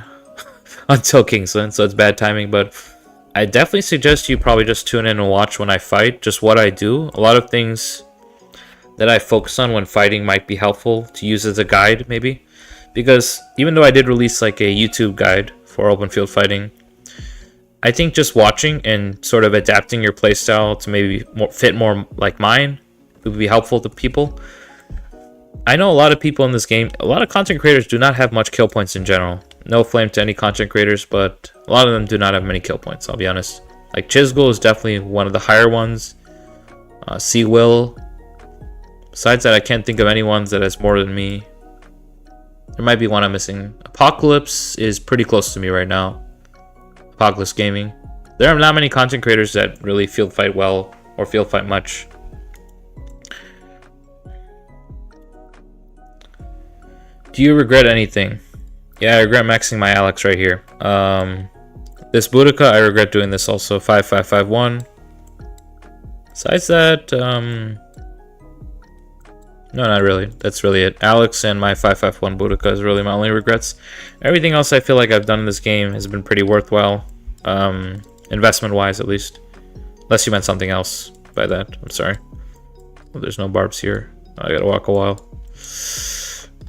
until Kingsland, so it's bad timing. But I definitely suggest you probably just tune in and watch when I fight, just what I do. A lot of things that I focus on when fighting might be helpful to use as a guide, maybe. Because even though I did release like a YouTube guide for open field fighting, I think just watching and sort of adapting your playstyle to maybe fit more like mine would be helpful to people. I know a lot of people in this game, a lot of content creators do not have much kill points in general. No flame to any content creators, but a lot of them do not have many kill points, I'll be honest. Like Chisgul is definitely one of the higher ones. Will. Besides that, I can't think of anyone that has more than me. There might be one I'm missing. Apocalypse is pretty close to me right now. Apocalypse Gaming. There are not many content creators that really field fight well or field fight much. Do you regret anything? Yeah, I regret maxing my Alex right here. This Boudica, I regret doing this also. 5551. Besides that, no, not really. That's really it. Alex and my 551 Boudica is really my only regrets. Everything else I feel like I've done in this game has been pretty worthwhile. Investment-wise, at least. Unless you meant something else by that. I'm sorry. Well, there's no barbs here. I gotta walk a while.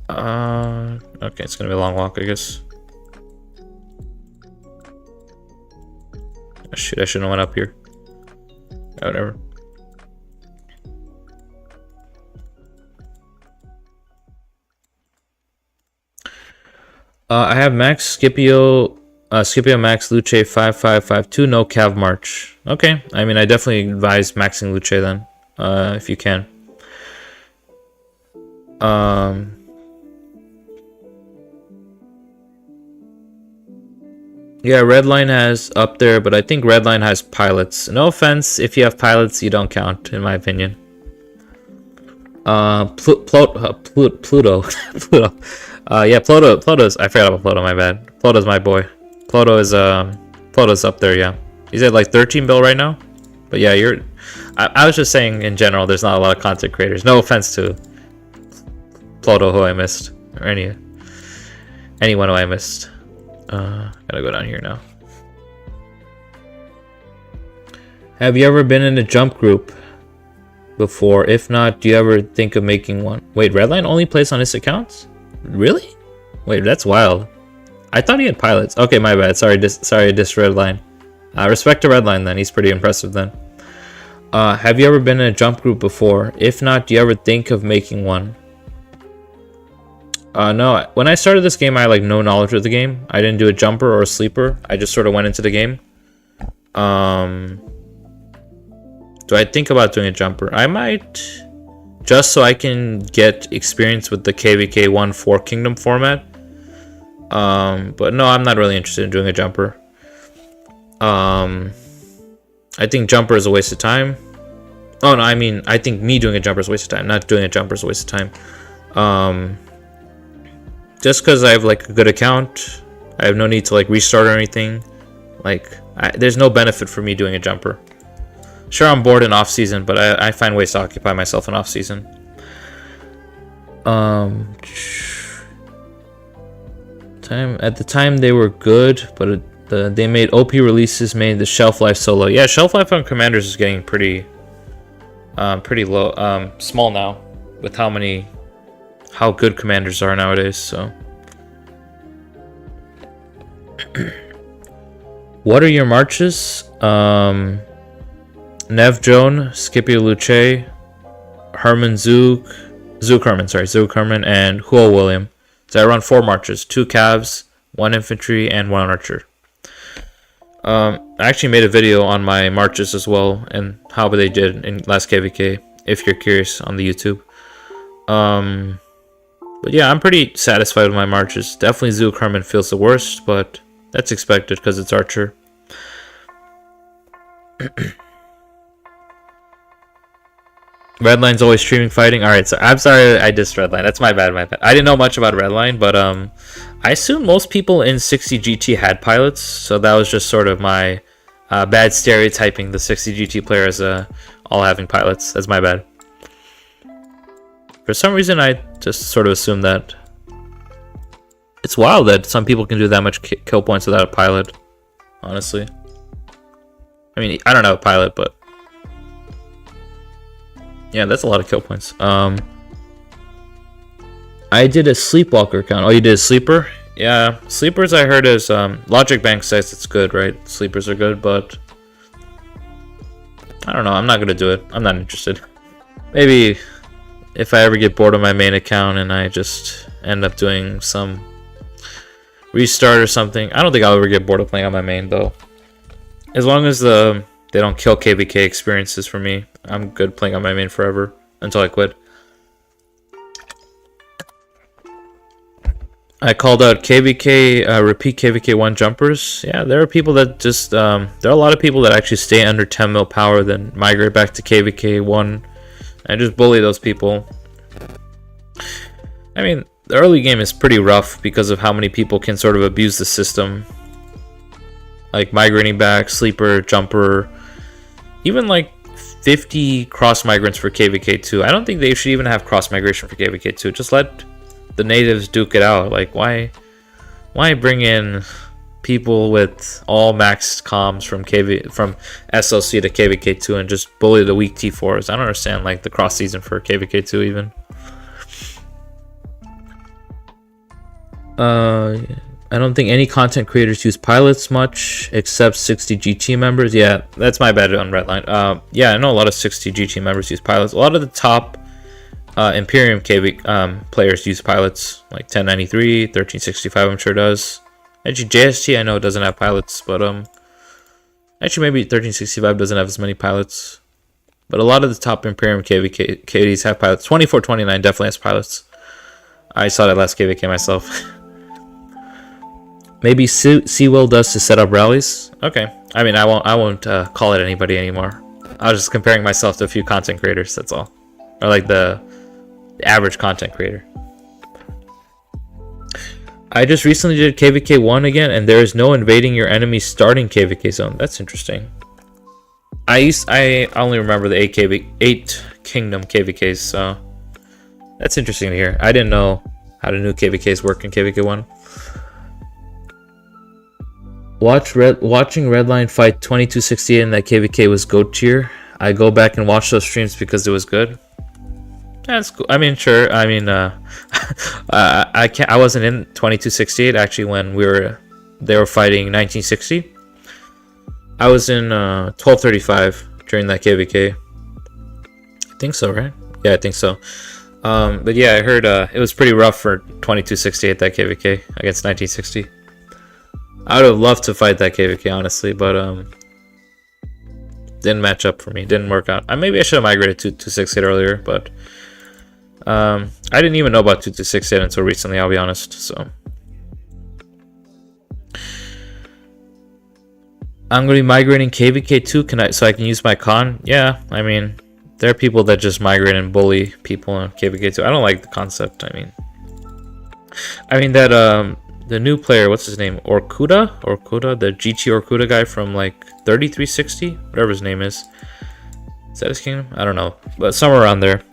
Okay, it's gonna be a long walk, I guess. Oh, shit, I shouldn't have went up here. Whatever. I have Max Scipio Max Luce 5552, no Cav March. Okay, I mean, I definitely advise maxing Luce then, if you can. Yeah, Redline has up there, but I think Redline has pilots. No offense, if you have pilots, you don't count, in my opinion. Pluto. Pluto. Yeah, Pluto's, I forgot about Pluto, my bad. Pluto's my boy. Pluto's up there, yeah. He's at like 13 bill right now. But yeah, I was just saying in general, there's not a lot of content creators. No offense to Pluto who I missed. Or anyone who I missed. Gotta go down here now. Have you ever been in a jump group before? If not, do you ever think of making one? Wait, Redline only plays on his accounts? Really? Wait, that's wild. I thought he had pilots. Okay, my bad. Sorry, dis Redline. Respect to Redline then. He's pretty impressive then. Have you ever been in a jump group before? If not, do you ever think of making one? No. When I started this game, I had like no knowledge of the game. I didn't do a jumper or a sleeper. I just sort of went into the game. Do I think about doing a jumper? I might, just so I can get experience with the KVK 1-4 Kingdom format. But no, I'm not really interested in doing a jumper. I think jumper is a waste of time. Oh no, I mean, I think me doing a jumper is a waste of time. Not doing a jumper is a waste of time. Just because I have like a good account, I have no need to like restart or anything. Like, there's no benefit for me doing a jumper. Sure, I'm bored in off season, but I find ways to occupy myself in off season. At the time they were good, but they made OP releases, made the shelf life so low. Yeah, shelf life on commanders is getting pretty low, small now, with how good commanders are nowadays. So, what are your marches? Nev Joan, Scipio Luce, Herman Zook Herman, and Huo William. So I run 4 marches, 2 cavs, 1 infantry, and 1 archer. I actually made a video on my marches as well and how they did in last KVK, if you're curious, on the YouTube. But yeah, I'm pretty satisfied with my marches. Definitely Zook Herman feels the worst, but that's expected because it's archer. Redline's always streaming fighting. Alright, so I'm sorry I dissed Redline. That's my bad, I didn't know much about Redline, but I assume most people in 60 GT had pilots, so that was just sort of my bad stereotyping the 60 GT player as all having pilots. That's my bad. For some reason, I just sort of assumed that. It's wild that some people can do that much kill points without a pilot, honestly. I mean, I don't have a pilot, but yeah, that's a lot of kill points. I did a sleepwalker count. Oh, you did a sleeper? Yeah, sleepers I heard is Logic Bank says it's good, right? Sleepers are good, but I don't know. I'm not gonna do it. I'm not interested. Maybe if I ever get bored of my main account and I just end up doing some restart or something. I don't think I'll ever get bored of playing on my main though. As long as they don't kill KVK experiences for me, I'm good playing on my main forever until I quit. I called out KVK, repeat KVK 1 jumpers. Yeah, there are people that just, there are a lot of people that actually stay under 10 mil power, then migrate back to KVK 1 and just bully those people. I mean, the early game is pretty rough because of how many people can sort of abuse the system. Like migrating back, sleeper, jumper, even like 50 cross migrants for KVK 2. I don't think they should even have cross migration for KVK 2. Just let the natives duke it out. Like why bring in people with all maxed comms from SLC to KVK 2 and just bully the weak T4s? I don't understand like the cross season for KVK 2 even. I don't think any content creators use pilots much except 60 GT members. Yeah, that's my bad on Redline. Yeah, I know a lot of 60 GT members use pilots. A lot of the top Imperium KV players use pilots, like 1093, 1365 I'm sure does. Actually, JST I know doesn't have pilots, but actually maybe 1365 doesn't have as many pilots. But a lot of the top Imperium KVKs have pilots. 2429 definitely has pilots. I saw that last KVK myself. Maybe Seawell does to set up rallies. Okay. I mean, I won't call it anybody anymore. I was just comparing myself to a few content creators. That's all, or like the average content creator. I just recently did KVK 1 again, and there is no invading your enemy's starting KVK zone. That's interesting. I only remember the 8 Kingdom KVKs, so that's interesting to hear. I didn't know how the new KVKs work in KVK 1. Watching Redline fight 2268 in that KVK was GOAT tier. I go back and watch those streams because it was good. That's cool. I mean, sure. I mean, I wasn't in 2268 actually when they were fighting 1960. I was in 1235 during that KVK. I think so, right? Yeah, I think so. But yeah, I heard it was pretty rough for 2268 that KVK against 1960. I would have loved to fight that KVK honestly, but didn't match up for me. Didn't work out. Maybe I should have migrated to 268 earlier, but I didn't even know about 2268 until recently. I'll be honest. So I'm gonna be migrating KVK 2. So I can use my con? Yeah, I mean, there are people that just migrate and bully people in KVK 2. I don't like the concept. I mean that the new player, what's his name? Orkuda, the GT Orkuda guy from like 3360, whatever his name is. Is that his kingdom? I don't know, but somewhere around there.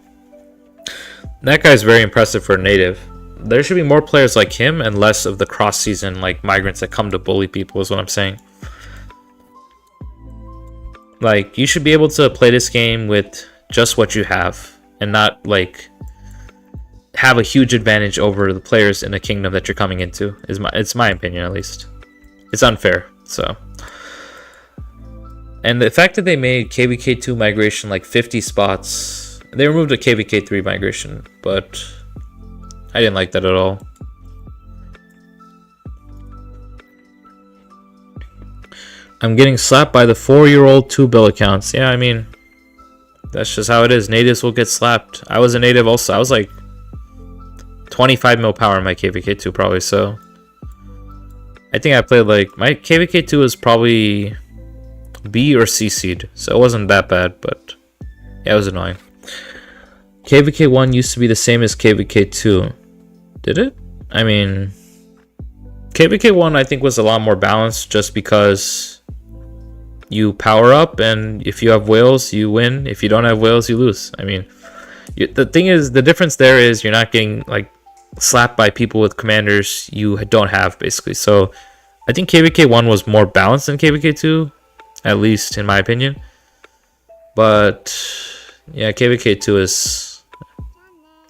That guy's very impressive for a native. There should be more players like him and less of the cross-season like migrants that come to bully people is what I'm saying. Like, you should be able to play this game with just what you have and not like have a huge advantage over the players in the kingdom that you're coming into. It's my opinion, at least. It's unfair. So, and the fact that they made KVK 2 migration like 50 spots, they removed a KVK 3 migration, but I didn't like that at all. I'm getting slapped by the 4-year-old 2-bill accounts. Yeah, I mean, that's just how it is. Natives will get slapped. I was a native also. I was like 25 mil power in my KVK 2 probably, so I think I played like, my KVK 2 was probably B or C seed, so it wasn't that bad, but yeah, it was annoying. KVK 1 used to be the same as KVK 2. Did it? I mean, KVK 1 I think was a lot more balanced just because you power up, and if you have whales, you win. If you don't have whales, you lose. I mean, the thing is, the difference there is you're not getting like slapped by people with commanders you don't have, basically. So I think KVK 1 was more balanced than KVK 2, at least in my opinion. But yeah, KVK 2 is,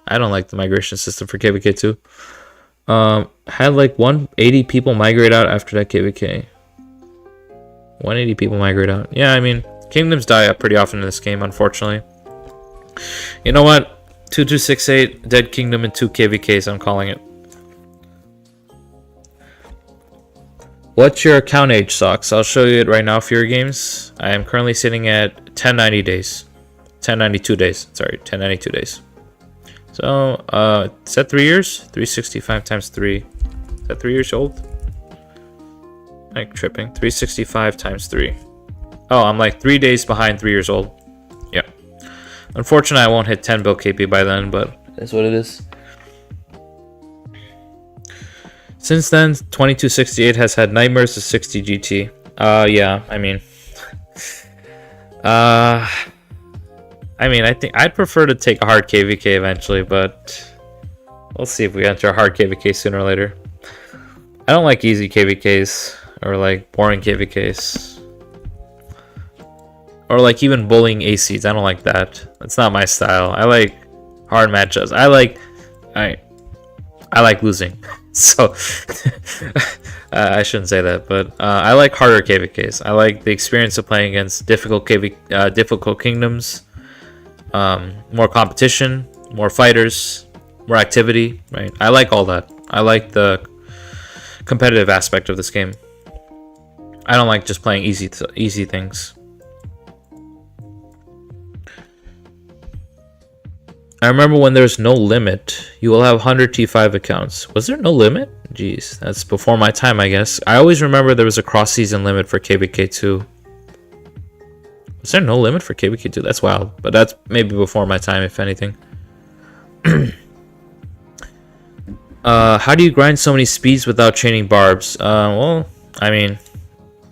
I don't like the migration system for KVK 2. Had like 180 people migrate out after that KVK. 180 people migrate out. Yeah, I mean, kingdoms die up pretty often in this game, unfortunately. You know what? 2268, Dead Kingdom, and 2 KVKs, I'm calling it. What's your account age, Socks? I'll show you it right now for your games. I am currently sitting at 1090 days. 1092 days. Sorry, 1092 days. So, is that 3 years? 365 times 3. Is that 3 years old? I'm tripping. 365 times 3. Oh, I'm like 3 days behind 3 years old. Yeah. Unfortunately, I won't hit 10 bill KP by then, but that's what it is. Since then, 2268 has had nightmares of 60 GT. Yeah, I mean, I think I'd prefer to take a hard KVK eventually, but we'll see if we enter a hard KVK sooner or later. I don't like easy KVKs or like boring KVKs or like even bullying ACs. I don't like that. That's not my style. I like hard matchups. I like losing. So I shouldn't say that, but I like harder KVKs. I like the experience of playing against difficult kingdoms. More competition, more fighters, more activity, right? I like all that. I like the competitive aspect of this game. I don't like just playing easy things. I remember when there's no limit, you will have 100 T5 accounts. Was there no limit? Jeez, that's before my time, I guess. I always remember there was a cross-season limit for KVK 2. Is there no limit for KVK 2? That's wild, but that's maybe before my time, if anything. How do you grind so many speeds without chaining barbs? Well, I mean,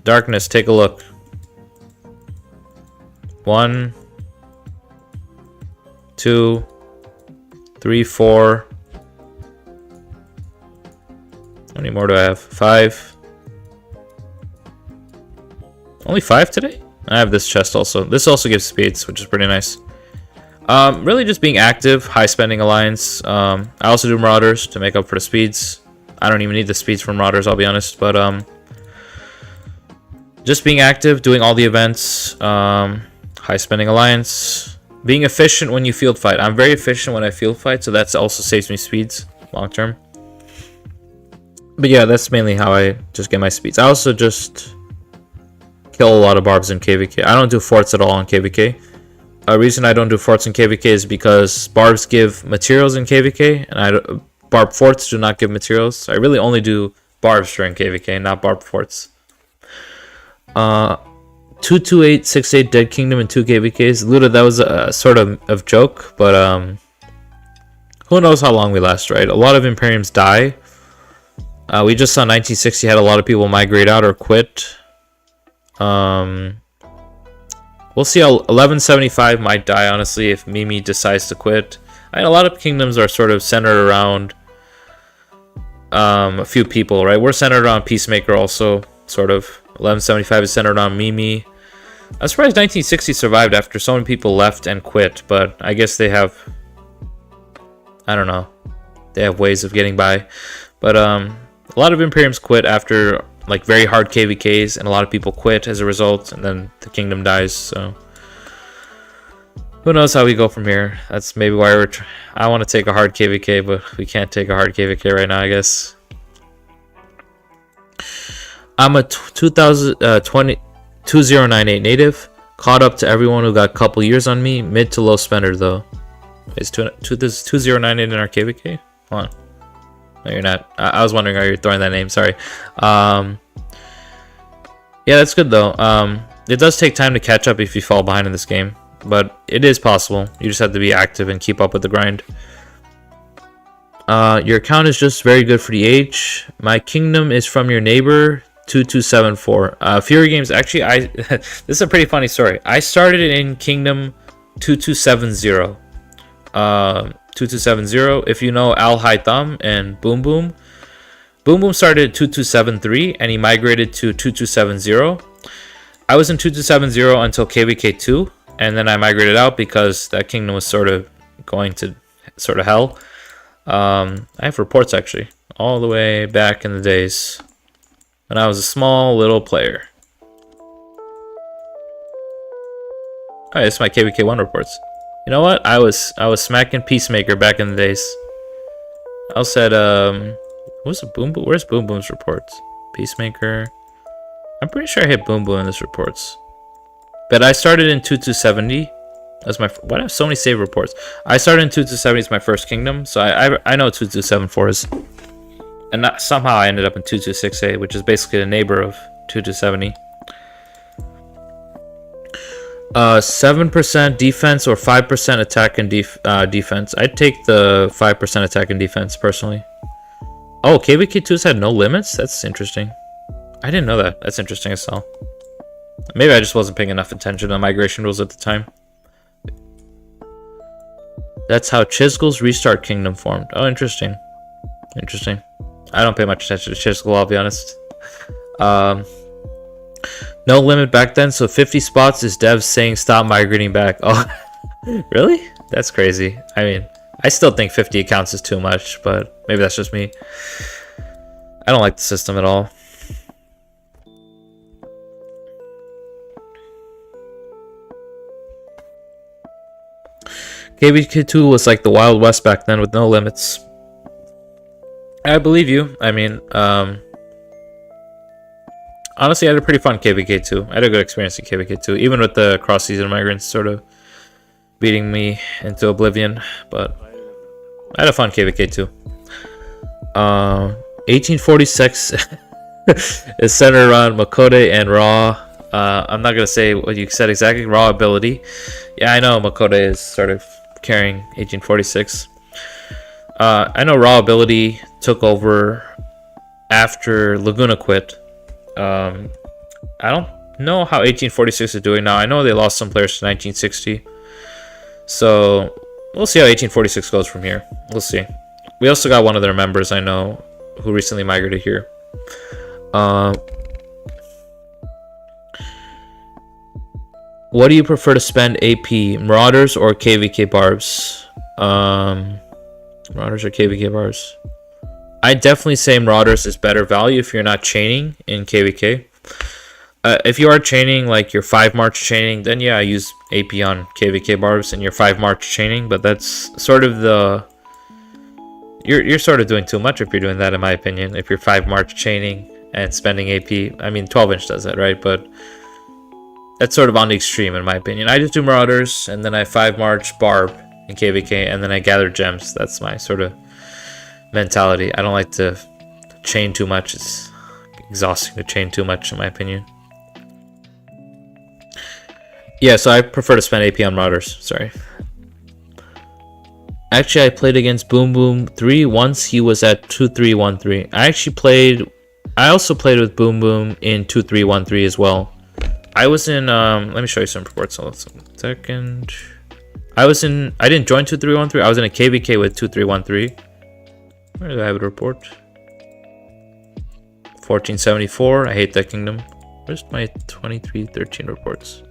Darkness, take a look. 1, 2, 3, 4. How many more do I have? 5. Only 5 today? I have this chest also. This also gives speeds, which is pretty nice. Really just being active, high spending alliance. I also do marauders to make up for the speeds. I don't even need the speeds from marauders, I'll be honest. But just being active, doing all the events, high spending alliance, being efficient when you field fight. I'm very efficient when I field fight, so that also saves me speeds long term. But yeah, that's mainly how I just get my speeds. I also just kill a lot of barbs in KVK. I don't do forts at all in KVK. A reason I don't do forts in KVK is because barbs give materials in KVK, and barb forts do not give materials. So I really only do barbs during KVK, not barb forts. 22868 Dead Kingdom and 2 KVKs. Luda, that was a sort of joke, but who knows how long we last, right? A lot of Imperiums die. We just saw 1960 had a lot of people migrate out or quit. We'll see how 1175 might die, honestly, if Mimi decides to quit. a lot of kingdoms are sort of centered around a few people, right? We're centered around Peacemaker also, sort of. 1175 is centered on Mimi. I'm surprised 1960 survived after so many people left and quit, but I guess they have, I don't know, they have ways of getting by. But a lot of Imperiums quit after like very hard KVKs, and a lot of people quit as a result, and then the kingdom dies. So who knows how we go from here? That's maybe why I want to take a hard KVK, but we can't take a hard KVK right now, I guess. I'm a 2098 native, caught up to everyone who got a couple years on me. Mid to low spender though. Is 2098 in our KVK? Hold on. No, you're not. I was wondering how you're throwing that name. Sorry. Yeah, that's good though. It does take time to catch up if you fall behind in this game, but it is possible. You just have to be active and keep up with the grind. Your account is just very good for the age. My kingdom is from your neighbor 2274. Fury Games. Actually, this is a pretty funny story. I started in Kingdom 2270. 2270. If you know Al Haytham and Boom Boom. Boom Boom started at 2273 and he migrated to 2270. I was in 2270 until KVK 2, and then I migrated out because that kingdom was sort of going to sort of hell. I have reports actually all the way back in the days when I was a small little player. Alright, this is my KVK 1 reports. You know what? I was smacking Peacemaker back in the days. I said, what's a Boom Boom? Where's Boom Boom's reports? Peacemaker. I'm pretty sure I hit Boom Boom in this reports. But I started in 2270. That's my. Why do I have so many save reports? I started in 2270. It's my first kingdom, so I know what 2274 is. And somehow I ended up in 2268, which is basically the neighbor of 2270. 7% defense or 5% attack and defense. I'd take the 5% attack and defense personally. Oh, KVK2's had no limits? That's interesting. I didn't know that. That's interesting as hell. Maybe I just wasn't paying enough attention to migration rules at the time. That's how Chisgul's restart kingdom formed. Oh, interesting. Interesting. I don't pay much attention to Chisgul, I'll be honest. No limit back then, so 50 spots is devs saying stop migrating back. Oh, really? That's crazy. I mean, I still think 50 accounts is too much, but maybe that's just me. I don't like the system at all. KVK2 was like the Wild West back then with no limits. I believe you. I mean, honestly, I had a pretty fun KVK2. I had a good experience in KVK2, even with the cross-season migrants sort of beating me into oblivion. But I had a fun KVK2. 1846 is centered around Makote and Raw. I'm not going to say what you said exactly. Raw ability. Yeah, I know Makote is sort of carrying 1846. I know Raw ability took over after Laguna quit. I don't know how 1846 is doing now. I know they lost some players to 1960. So we'll see how 1846 goes from here. We'll see. We also got one of their members I know who recently migrated here. What do you prefer to spend AP? Marauders or KVK Barbs? Marauders or KVK Barbs? I definitely say Marauders is better value if you're not chaining in KVK. If you are chaining, like your 5 March chaining, then yeah, I use AP on KVK Barbs and your 5 March chaining, but that's sort of the... You're sort of doing too much if you're doing that, in my opinion. If you're 5 March chaining and spending AP, I mean 12-inch does that, right? But that's sort of on the extreme, in my opinion. I just do Marauders, and then I 5 March Barb in KVK, and then I gather gems. That's my sort of mentality. I don't like to chain too much. It's exhausting to chain too much, in my opinion. Yeah, so I prefer to spend AP on Marauders. Sorry. Actually, I played against Boom Boom 3 once. He was at 2313. I also played with Boom Boom in 2313 as well. I was in, let me show you some reports. Hold on a second. I didn't join 2313. I was in a KVK with 2313. Where do I have a report? 1474. I hate that kingdom. Where's my 2313 reports?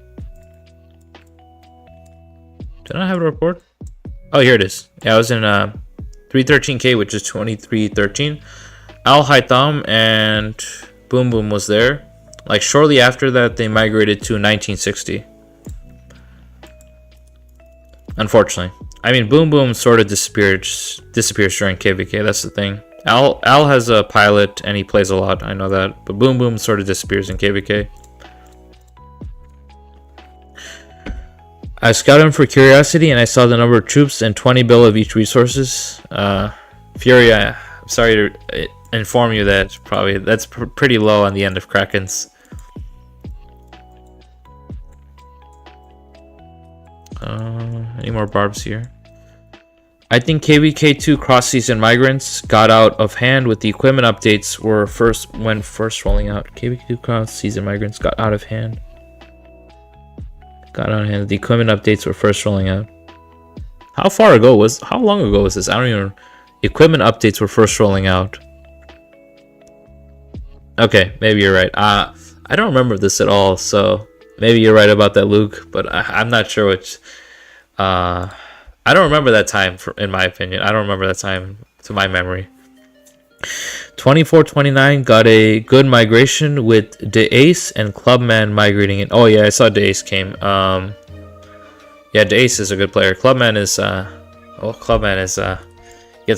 Did I have a report? Oh, here it is. Yeah, I was in 313K, which is 2313. Al Haytham and Boom Boom was there. Like shortly after that, they migrated to 1960. Unfortunately. I mean, Boom Boom sort of disappears during KVK. That's the thing. Al has a pilot and he plays a lot. I know that. But Boom Boom sort of disappears in KVK. I scouted him for curiosity and I saw the number of troops and 20 bill of each resources. Fury, I'm sorry to inform you that that's pretty low on the end of Krakens. Any more barbs here? I think KVK2 cross-season migrants got out of hand with the equipment updates were first rolling out. KVK2 cross-season migrants got out of hand. The equipment updates were first rolling out. How long ago was this? I don't even know. Equipment updates were first rolling out. Okay, maybe you're right. I don't remember this at all, so maybe you're right about that, Luke, but I'm not sure which. I don't remember that time, in my opinion. I don't remember that time to my memory. 2429 got a good migration with DeAce and Clubman migrating in. Oh yeah, I saw DeAce came. Yeah, DeAce is a good player. Clubman is gets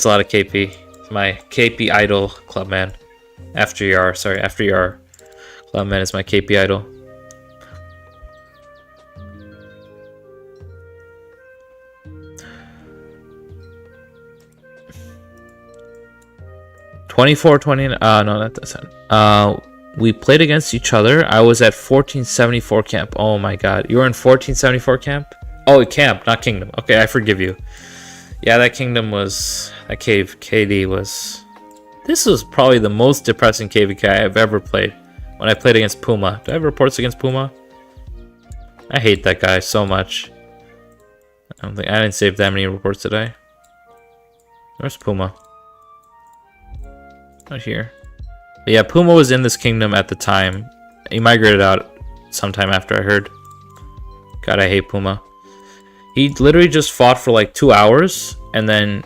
a lot of KP. It's my KP idol, Clubman. After Yar. Clubman is my KP idol. No, that doesn't. We played against each other. I was at 1474 camp. Oh my god. You were in 1474 camp? Oh, camp, not kingdom. Okay, I forgive you. Yeah, that kingdom was... That KD was... This was probably the most depressing KVK I've ever played. When I played against Puma. Do I have reports against Puma? I hate that guy so much. I didn't save that many reports today. Where's Puma? Not here. But yeah, Puma was in this kingdom at the time. He migrated out sometime after, I heard. God, I hate Puma. He literally just fought for like 2 hours, and then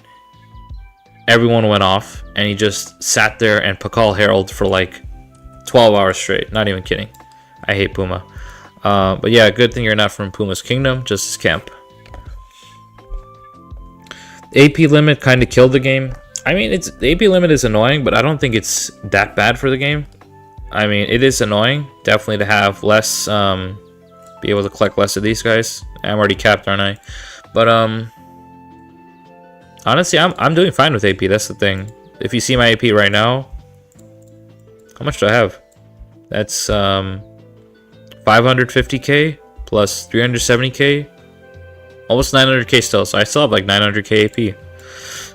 everyone went off, and he just sat there and Pakal Herald for like 12 hours straight. Not even kidding. I hate Puma. But yeah, good thing you're not from Puma's kingdom, just his camp. The AP limit kind of killed the game. I mean, the AP limit is annoying, but I don't think it's that bad for the game. I mean, it is annoying, definitely, to have less, be able to collect less of these guys. I'm already capped, aren't I? But, honestly, I'm doing fine with AP, that's the thing. If you see my AP right now, how much do I have? That's, 550k plus 370k, almost 900k still, so I still have like 900k AP.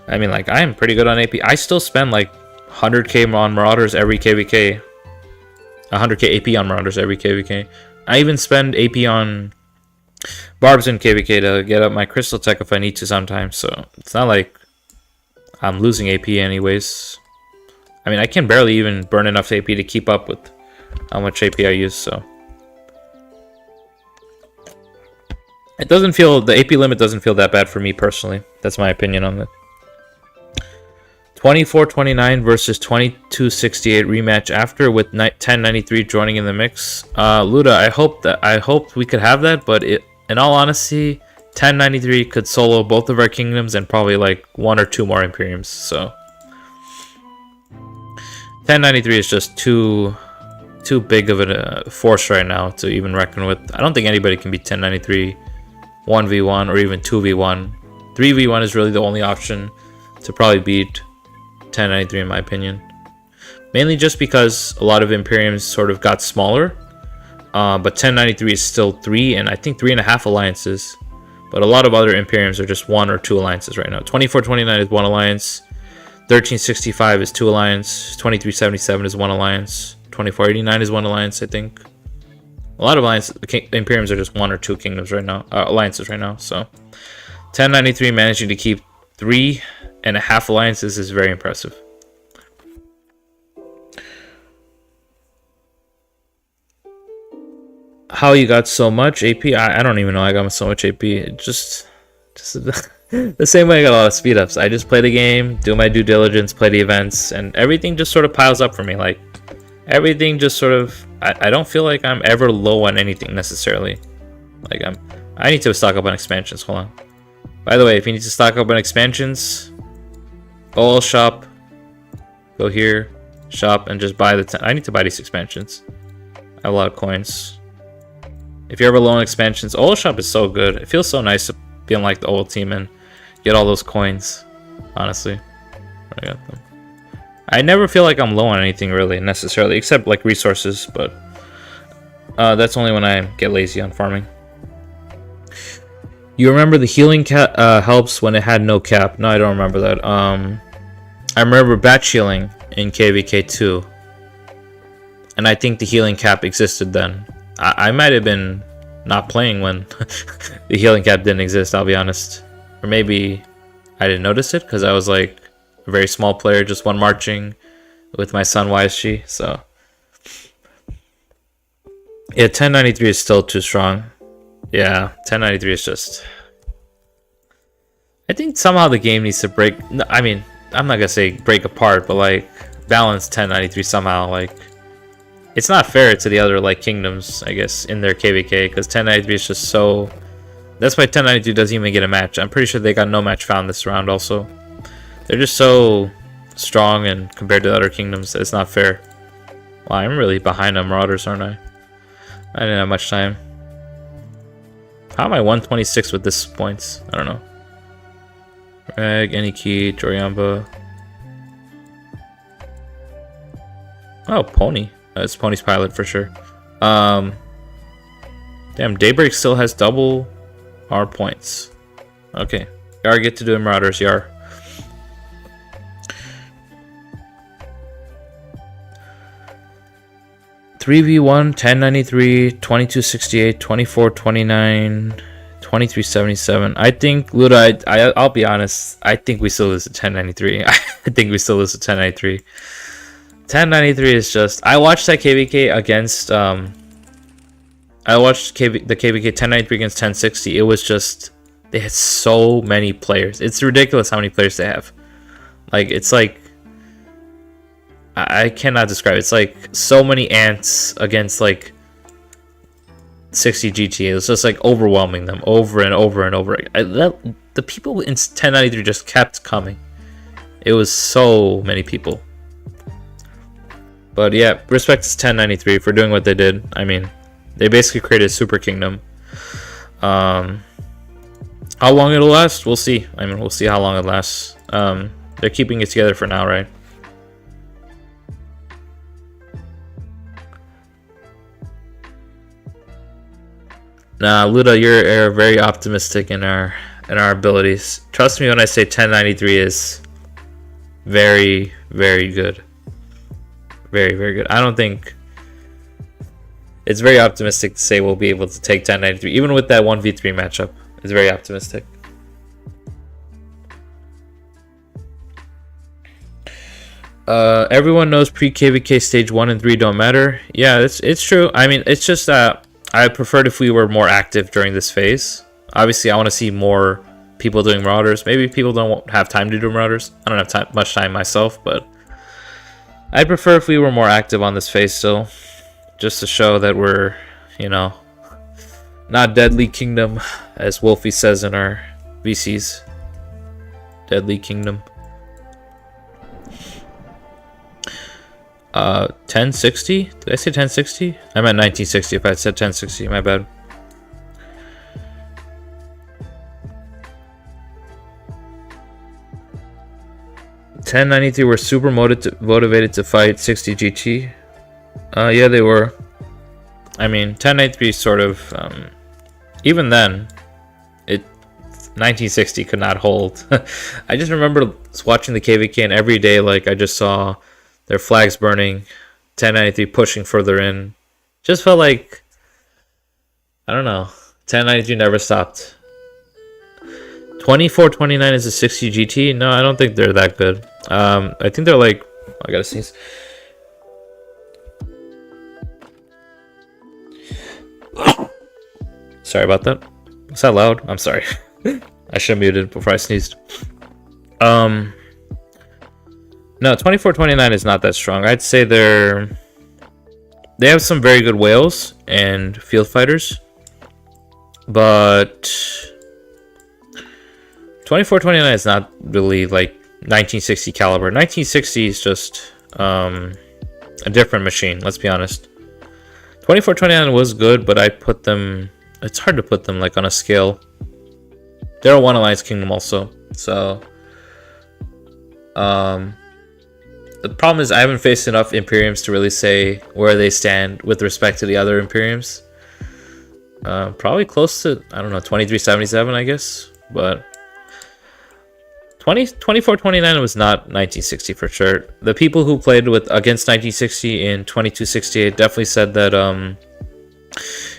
I mean, like, I am pretty good on AP. I still spend like 100k on Marauders every KVK. 100k AP on Marauders every KVK. I even spend AP on Barbs in KVK to get up my Crystal Tech if I need to sometimes. So it's not like I'm losing AP anyways. I mean, I can barely even burn enough AP to keep up with how much AP I use, so. It doesn't feel, the AP limit doesn't feel that bad for me personally. That's my opinion on it. 2429 versus 2268 rematch after with 1093 joining in the mix. Luda, I hope we could have that, but in all honesty, 1093 could solo both of our kingdoms and probably like 1 or 2 more Imperiums. So 1093 is just too big of a force right now to even reckon with. I don't think anybody can beat 1093 1v1 or even 2v1. 3v1 is really the only option to probably beat 1093 in my opinion. Mainly just because a lot of Imperiums sort of got smaller. But 1093 is still 3 and I think 3.5 alliances. But a lot of other Imperiums are just 1 or 2 alliances right now. 2429 is 1 alliance. 1365 is 2 alliance. 2377 is 1 alliance. 2489 is 1 alliance, I think. A lot of Imperiums are just 1 or 2 kingdoms right now, alliances right now. So 1093 managing to keep 3.5 alliances is very impressive. How you got so much AP? I don't even know. I got so much AP. Just the same way I got a lot of speed ups. I just play the game, do my due diligence, play the events, and everything just sort of piles up for me. Like everything just sort of. I don't feel like I'm ever low on anything necessarily. Like I need to stock up on expansions. Hold on. By the way, if you need to stock up on expansions, all shop. Go here, shop, and just buy the. I need to buy these expansions. I have a lot of coins. If you're ever low on expansions, oil shop is so good. It feels so nice to be on like the old team and get all those coins. Honestly, I got them. I never feel like I'm low on anything really necessarily, except like resources. But that's only when I get lazy on farming. You remember the healing cap helps when it had no cap? No, I don't remember that. I remember batch healing in KVK 2, and I think the healing cap existed then. I might have been not playing when the healing cap didn't exist, I'll be honest. Or maybe I didn't notice it because I was like a very small player, just one marching with my son YSG. So yeah, 1093 is still too strong. Yeah, 1093 is just... I think somehow the game needs to break... I mean, I'm not gonna say break apart, but like balance 1093 somehow. Like, it's not fair to the other like kingdoms, I guess, in their KVK, because 1093 is just so... That's why 1093 doesn't even get a match. I'm pretty sure they got no match found this round also. They're just so strong, and compared to the other kingdoms, it's not fair. Wow, I'm really behind on Marauders, aren't I? I didn't have much time. How am I 126 with this points? I don't know. Rag, Eniki, Joriyamba. Oh, Pony. It's Pony's pilot for sure. Damn, Daybreak still has double our points. Okay. Yar get to do Marauders, Yar. $3v1, 1093, 2268, 2429, 2377. I think, Luda, I'll be honest, I think we still lose to 1093. I think we still lose to 1093. 1093 is just... I watched that KVK against... I watched the KVK 1093 against 1060. It was just... They had so many players. It's ridiculous how many players they have. Like, it's like... I cannot describe it. It's like so many ants against like 60 GT. It was just like overwhelming them over and over and over. The people in 1093 just kept coming. It was so many people. But yeah, respect to 1093 for doing what they did. I mean, they basically created a super kingdom. How long it'll last, we'll see. I mean, we'll see how long it lasts. They're keeping it together for now, right? Nah, Luda, you're very optimistic in our abilities. Trust me when I say 1093 is very, very good. Very, very good. I don't think it's very optimistic to say we'll be able to take 1093, even with that 1v3 matchup. It's very optimistic. Everyone knows pre-KVK stage 1 and 3 don't matter. Yeah, it's true. I mean, it's just that I preferred if we were more active during this phase. Obviously, I want to see more people doing Marauders. Maybe people don't have time to do Marauders. I don't have much time myself, but I'd prefer if we were more active on this phase still. Just to show that we're, you know, not Deadly Kingdom, as Wolfie says in our VCs. Deadly Kingdom. 1060? Did I say 1060? I meant 1960 if I said 1060, my bad. $10.93 were super motivated to fight 60 GT. Yeah, they were. I mean, 10.93 sort of, even then, 1960 could not hold. I just remember watching the KVK and every day, like, I just saw their flags burning, 10.93 pushing further in. Just felt like I don't know. 1093 never stopped. 2429 is a 60 GT. No, I don't think they're that good. I think they're like, I gotta sneeze. Sorry about that. Was that loud? I'm sorry. I should have muted before I sneezed. No, 2429 is not that strong. I'd say they have some very good whales and field fighters, but 2429 is not really like 1960 caliber. 1960 is just a different machine, let's be honest. 2429 was good, but I put them, it's hard to put them like on a scale. They're a One Alliance Kingdom also, so the problem is I haven't faced enough Imperiums to really say where they stand with respect to the other Imperiums. Probably close to, I don't know, 2377, I guess, but 2429 was not 1960 for sure. The people who played against 1960 in 2268 definitely said that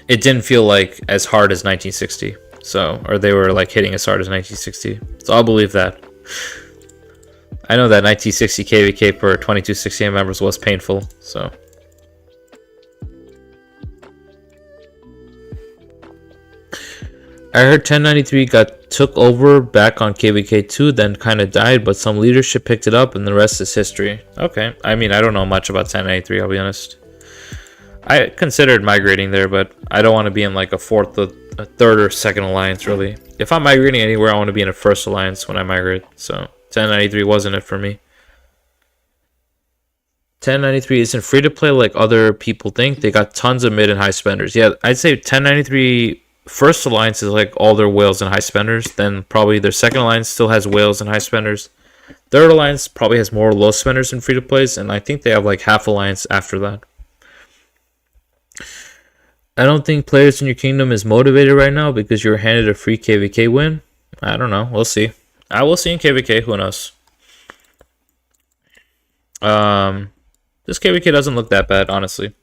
it didn't feel like as hard as 1960. So, or they were like hitting as hard as 1960. So I'll believe that. I know that 1960 KVK per 2268 members was painful, so. I heard 1093 took over back on KVK2, then kind of died, but some leadership picked it up, and the rest is history. Okay, I mean, I don't know much about 1093, I'll be honest. I considered migrating there, but I don't want to be in like a third or second alliance, really. If I'm migrating anywhere, I want to be in a first alliance when I migrate, so 1093 wasn't it for me. 1093 isn't free to play like other people think. They got tons of mid and high spenders. Yeah, I'd say 1093 first alliance is like all their whales and high spenders. Then probably their second alliance still has whales and high spenders. Third alliance probably has more low spenders and free to plays, and I think they have like half alliance after that. I don't think players in your kingdom is motivated right now because you were handed a free KVK win. I don't know. We'll see. I will see in KVK. Who knows? This KVK doesn't look that bad, honestly.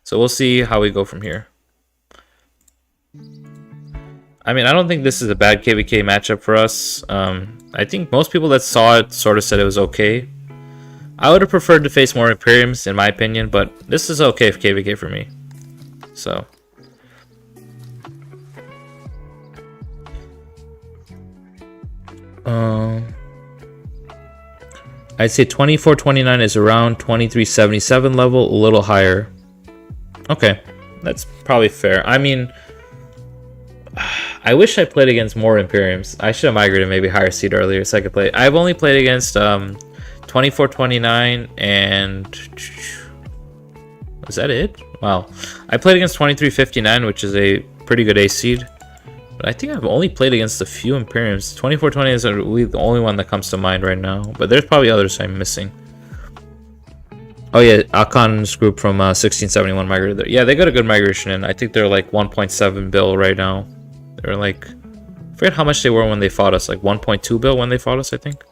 So we'll see how we go from here. I mean, I don't think this is a bad KVK matchup for us. I think most people that saw it sort of said it was okay. I would have preferred to face more Imperiums, in my opinion, but this is okay for KVK for me. So. I'd say 2429 is around 2377 level, a little higher. Okay, that's probably fair. I mean, I wish I played against more Imperiums. I should have migrated maybe higher seed earlier so I could play. I've only played against 2429 and... Was that it? Wow. I played against 2359, which is a pretty good ace seed. But I think I've only played against a few Imperiums. 2420 is really the only one that comes to mind right now. But there's probably others I'm missing. Oh yeah, Akon's group from 1671 migrated there. Yeah, they got a good migration in. I think they're like 1.7 bill right now. They're like... I forget how much they were when they fought us. Like 1.2 bill when they fought us, I think.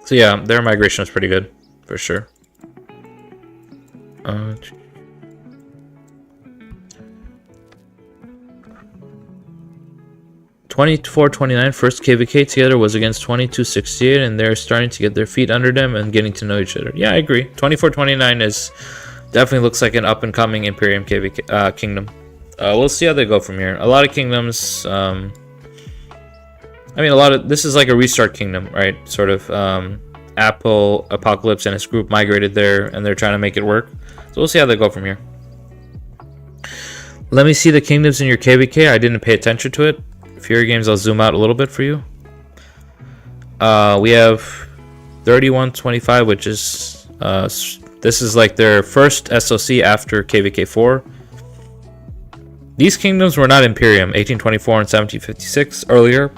So yeah, their migration was pretty good. For sure. 2429 first KVK together was against 2268, and they're starting to get their feet under them and getting to know each other. Yeah, I agree. 2429 is definitely looks like an up and coming Imperium KVK kingdom. We'll see how they go from here. A lot of kingdoms. I mean, this is like a restart kingdom, right? Sort of. Apple, Apocalypse, and his group migrated there, and they're trying to make it work. So we'll see how they go from here. Let me see the kingdoms in your KVK. I didn't pay attention to it. Fury Games, I'll zoom out a little bit for you. We have 3125, which is this is like their first SOC after KVK4. These kingdoms were not Imperium. 1824 and 1756 earlier,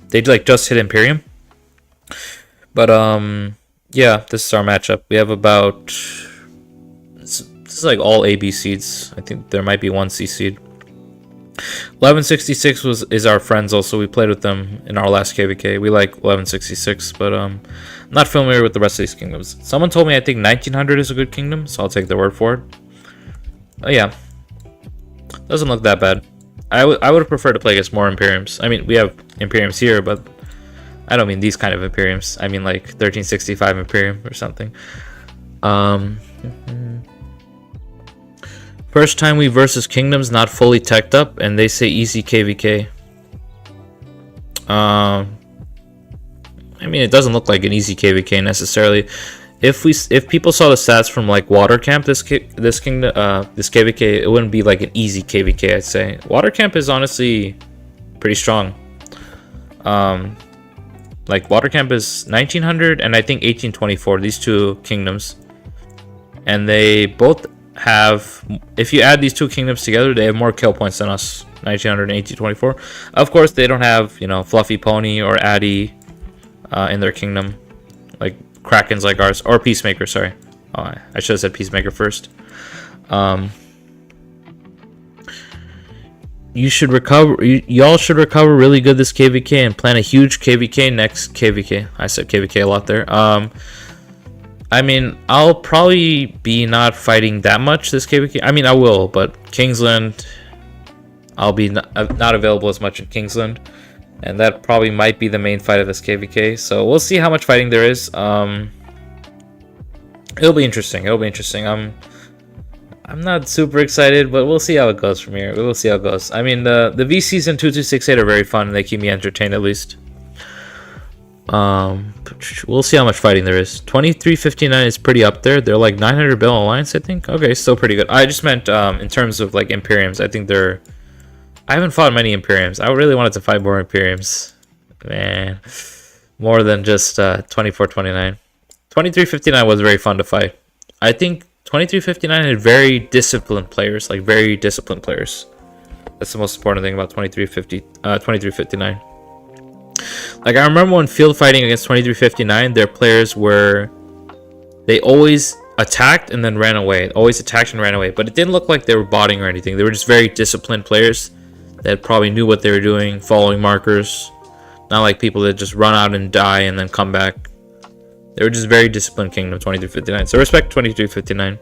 they like just hit Imperium. But yeah, this is our matchup. We have about this is like all AB seeds. I think there might be one C seed. 1166 is our friends also. We played with them in our last KVK. We like 1166, but I'm not familiar with the rest of these kingdoms. Someone told me I think 1900 is a good kingdom, so I'll take their word for it. Oh yeah. Doesn't look that bad. I would prefer to play against more Imperiums. I mean, we have Imperiums here, but I don't mean these kind of Imperiums. I mean like 1365 Imperium or something. First time we versus Kingdoms not fully teched up, and they say easy KVK. I mean, it doesn't look like an easy KVK necessarily. If people saw the stats from like Water Camp this KVK, it wouldn't be like an easy KVK. I'd say Water Camp is honestly pretty strong. Like Water Camp is 1900 and I think 1824. These two kingdoms, and they both have. If you add these two kingdoms together, they have more kill points than us. 1900 and 1824. Of course, they don't have Fluffy Pony or Addy in their kingdom, like Krakens like ours, or Peacemaker. Sorry, I should have said Peacemaker first. You should recover. Y'all should recover really good this KVK and plan a huge KVK next KVK. I said KVK a lot there. I mean, I'll probably be not fighting that much this KVK. I mean, I will, but Kingsland, I'll be not available as much in Kingsland, and that probably might be the main fight of this KVK. So we'll see how much fighting there is. It'll be interesting. I'm not super excited, but we'll see how it goes from here. We'll see how it goes. I mean, the VCs in 2268 are very fun, and they keep me entertained at least. We'll see how much fighting there is. 2359 is pretty up there. They're like 900 bill alliance, I think. Okay, still pretty good. I just meant in terms of like Imperiums. I think they're. I haven't fought many Imperiums. I really wanted to fight more Imperiums, man. More than just 2429. 2359 was very fun to fight. I think 2359 had very disciplined players, like very disciplined players. That's the most important thing about 2359. Like, I remember when field fighting against 2359, their players were, they always attacked and then ran away. Always attacked and ran away. But it didn't look like they were botting or anything. They were just very disciplined players that probably knew what they were doing, following markers. Not like people that just run out and die and then come back. They were just very disciplined Kingdom 2359. So respect 2359.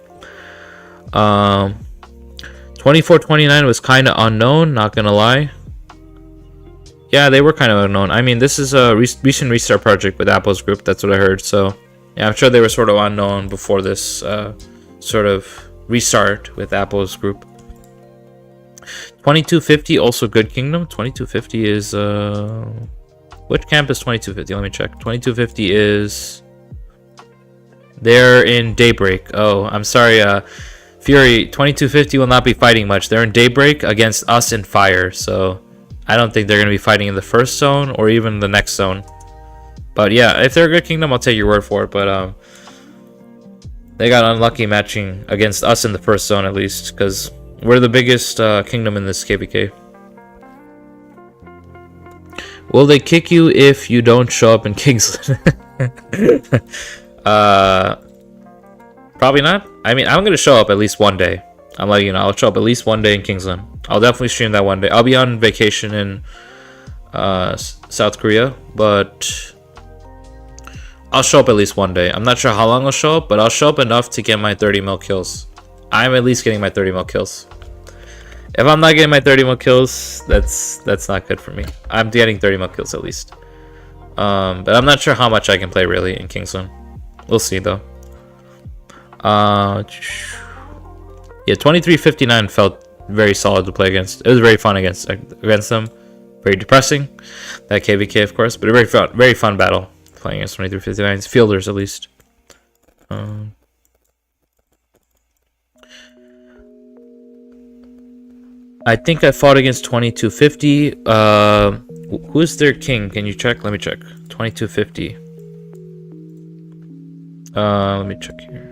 2429 was kind of unknown, not gonna lie. Yeah, they were kind of unknown. I mean, this is a recent restart project with Apple's group. That's what I heard. So yeah, I'm sure they were sort of unknown before this sort of restart with Apple's group. 2250, also good Kingdom. 2250 is which camp is 2250? Let me check. 2250 is, they're in Daybreak. Oh, I'm sorry, Fury. 2250 will not be fighting much. They're in Daybreak against us in Fire, so I don't think they're going to be fighting in the first zone or even the next zone. But yeah, if they're a good Kingdom, I'll take your word for it. But they got unlucky matching against us in the first zone, at least, because we're the biggest Kingdom in this KVK. Will they kick you if you don't show up in Kingsland? Probably not. I mean, I'm gonna show up at least one day. I'm letting you know, I'll show up at least one day in Kingsland. I'll definitely stream that one day. I'll be on vacation in South Korea, but I'll show up at least one day. I'm not sure how long I'll show up, but I'll show up enough to get my 30 mil kills. I'm at least getting my 30 mil kills. If I'm not getting my 30 mil kills, that's not good for me. I'm getting 30 mil kills at least. But I'm not sure how much I can play really in Kingsland. We'll see though. Yeah, 2359 felt very solid to play against. It was very fun against them. Very depressing, that KVK of course, but a very fun battle playing against 2359's fielders at least. I think I fought against 2250. Who's their king? Can you check? Let me check. 2250. Let me check here.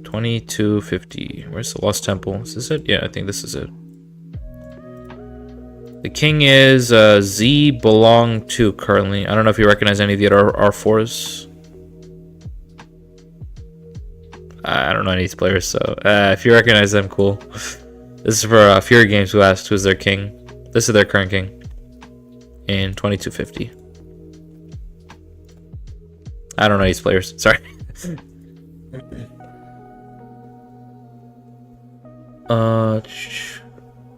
$22.50. Where's the Lost Temple? Is this it? Yeah, I think this is it. The king is Z belong to currently. I don't know if you recognize any of the other R4s. I don't know any of these players, so if you recognize them, cool. This is for Fury Games, who asked who's their king. This is their current king in 2250. I don't know these players. Sorry.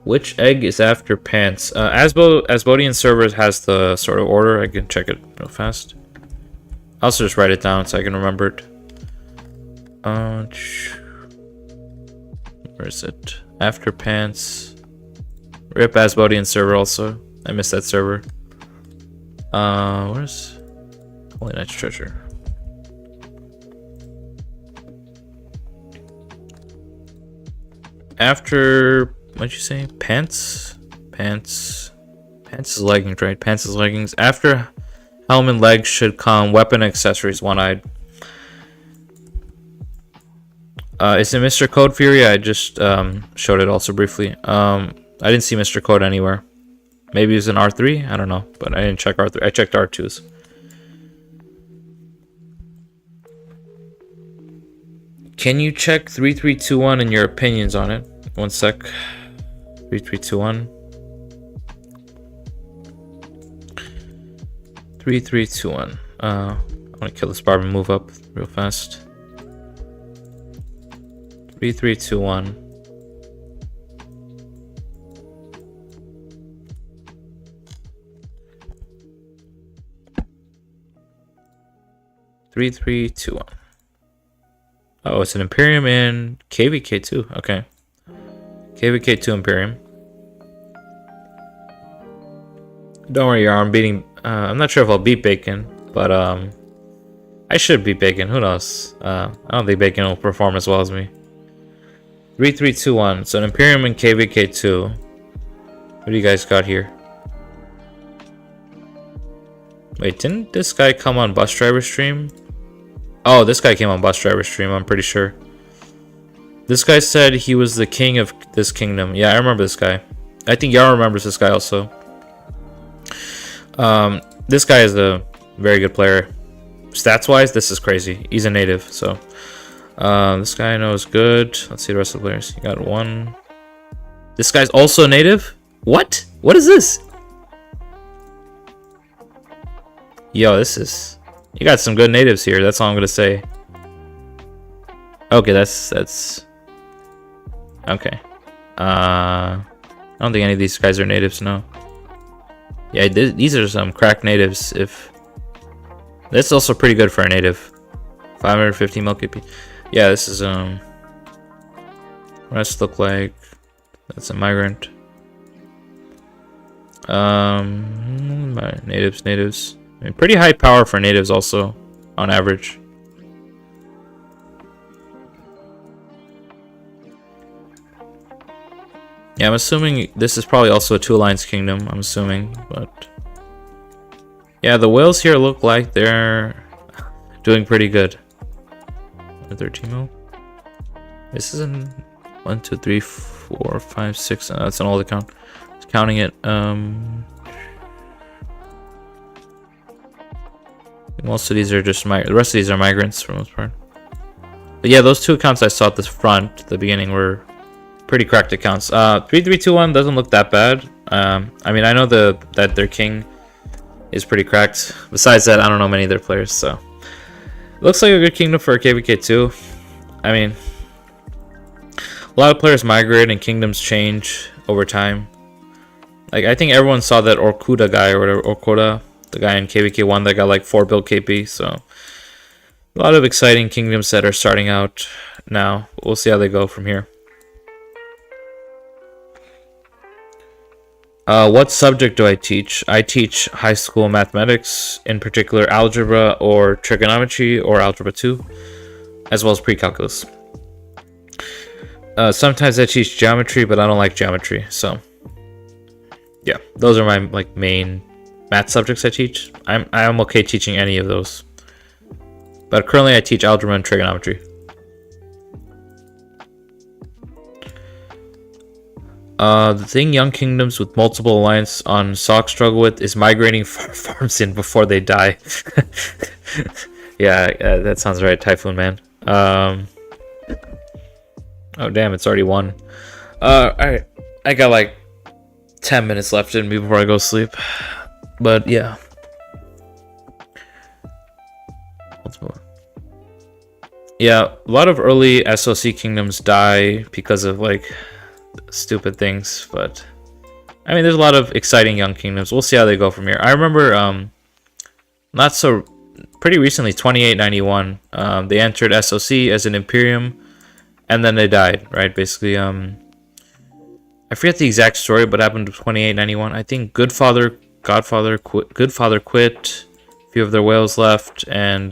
Which egg is after pants? Asbodian servers has the sort of order. I can check it real fast. I'll also just write it down so I can remember it. Where is it? After pants. Rip Asbodian server also. I missed that server. Where's Holy Knight's treasure? After, what'd you say? Pants? Pants is leggings, right? Pants is leggings. After helm and legs should come weapon accessories, one-eyed. Is it Mr. Code Fury? I just showed it also briefly. I didn't see Mr. Code anywhere. Maybe it was in R3? I don't know, but I didn't check R3. I checked R2s. Can you check 3321 and your opinions on it? One sec. 3321. 3321. I want to kill this barb and move up real fast. 3321. Oh, it's an Imperium in KVK 2. Okay. KVK 2 Imperium. Don't worry, I'm beating. I'm not sure if I'll beat Bacon, but I should beat Bacon. Who knows? I don't think Bacon will perform as well as me. 3321. So an Imperium in KVK 2. What do you guys got here? Wait, didn't this guy come on Bus Driver stream? Oh, this guy came on Bus Driver stream, I'm pretty sure. This guy said he was the king of this kingdom. Yeah, I remember this guy. I think y'all remembers this guy also. This guy is a very good player. Stats-wise, this is crazy. He's a native, so... this guy I know is good. Let's see the rest of the players. You got one. This guy's also a native? What? What is this? Yo, this is... You got some good natives here. That's all I'm gonna say. Okay, that's... Okay. I don't think any of these guys are natives, no. Yeah, these are some crack natives. If that's also pretty good for a native. 550 milk KP. Yeah, this is rest look like that's a migrant. Natives. I mean, pretty high power for natives also, on average. Yeah, I'm assuming this is probably also a Two Alliance Kingdom, I'm assuming, but... Yeah, the whales here look like they're doing pretty good. 13 mil. This is an 1, 2, 3, 4, 5, 6. That's an old account. Just counting it. Most of these are just the rest of these are migrants for the most part. But yeah, those two accounts I saw at the front at the beginning were pretty cracked accounts. 3321 doesn't look that bad. I mean, I know that their king is pretty cracked. Besides that, I don't know many of their players, so it looks like a good kingdom for a KVK 2. I mean, a lot of players migrate and kingdoms change over time. Like, I think everyone saw that Orkuda guy or whatever, Orkuda, the guy in KVK 1 that got like 4 build KP, so a lot of exciting kingdoms that are starting out now. We'll see how they go from here. What subject do I teach? I teach high school mathematics, in particular algebra or trigonometry or algebra 2, as well as pre-calculus. Sometimes I teach geometry, but I don't like geometry, so yeah, those are my like main math subjects I teach. I'm okay teaching any of those, but currently I teach algebra and trigonometry. The thing young kingdoms with multiple alliance on SOC struggle with is migrating farms in before they die. Yeah, that sounds right, Typhoon Man. Oh damn, it's already 1. Alright, I got like 10 minutes left in me before I go sleep. But yeah, Yeah, a lot of early SOC kingdoms die because of like stupid things, but I mean, there's a lot of exciting young kingdoms. We'll see how they go from here. I remember, not so pretty recently, 2891, they entered SOC as an Imperium, and then they died. Right, basically, I forget the exact story, but happened to 2891. I think Godfather quit. A few of their whales left, and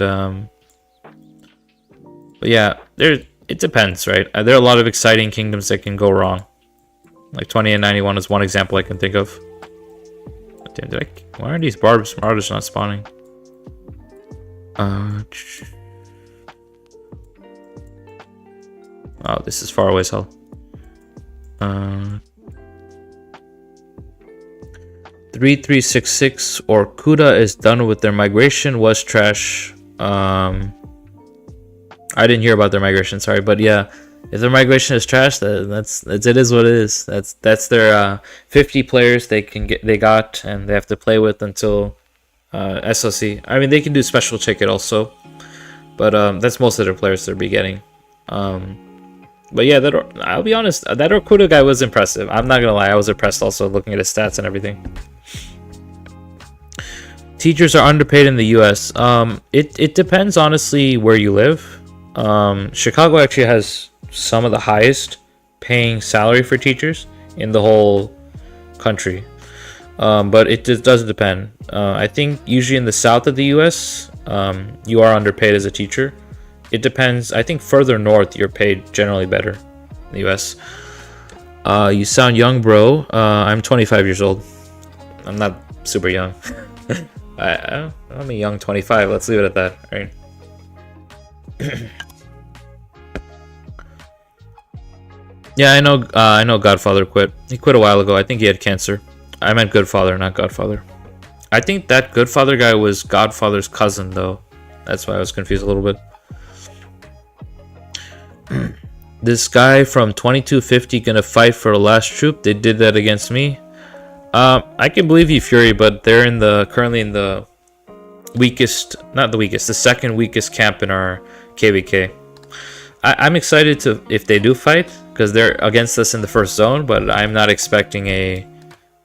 but yeah, it depends, right? There are a lot of exciting kingdoms that can go wrong. Like 2891 is one example I can think of. Damn, why are these barbs marauders not spawning? Oh, this is far away as hell. 3366 or Kuda is done with their migration. Was trash. I didn't hear about their migration, sorry, but yeah, if their migration is trash, that's it is what it is. That's their 50 players they got and they have to play with until SOC. I mean, they can do special ticket also, but that's most of their players they'll be getting. But yeah, I'll be honest, that Okuda guy was impressive. I'm not gonna lie, I was impressed also looking at his stats and everything. Teachers are underpaid in the US. It depends honestly where you live. Chicago actually has some of the highest paying salary for teachers in the whole country, but it just does depend. I think usually in the south of the US, you are underpaid as a teacher. It depends. I think further north you're paid generally better in the US. You sound young, bro. I'm 25 years old. I'm not super young. I'm a young 25. Let's leave it at that, right? Yeah, I know Godfather quit. He quit a while ago. I think he had cancer. I meant Goodfather, not Godfather. I think that Goodfather guy was Godfather's cousin, though. That's why I was confused a little bit. This guy from 2250 gonna fight for the last troop. They did that against me. I can believe you, Fury, but they're currently in the weakest, not the weakest, the second weakest camp in our KVK. I'm excited if they do fight, because they're against us in the first zone, but I'm not expecting a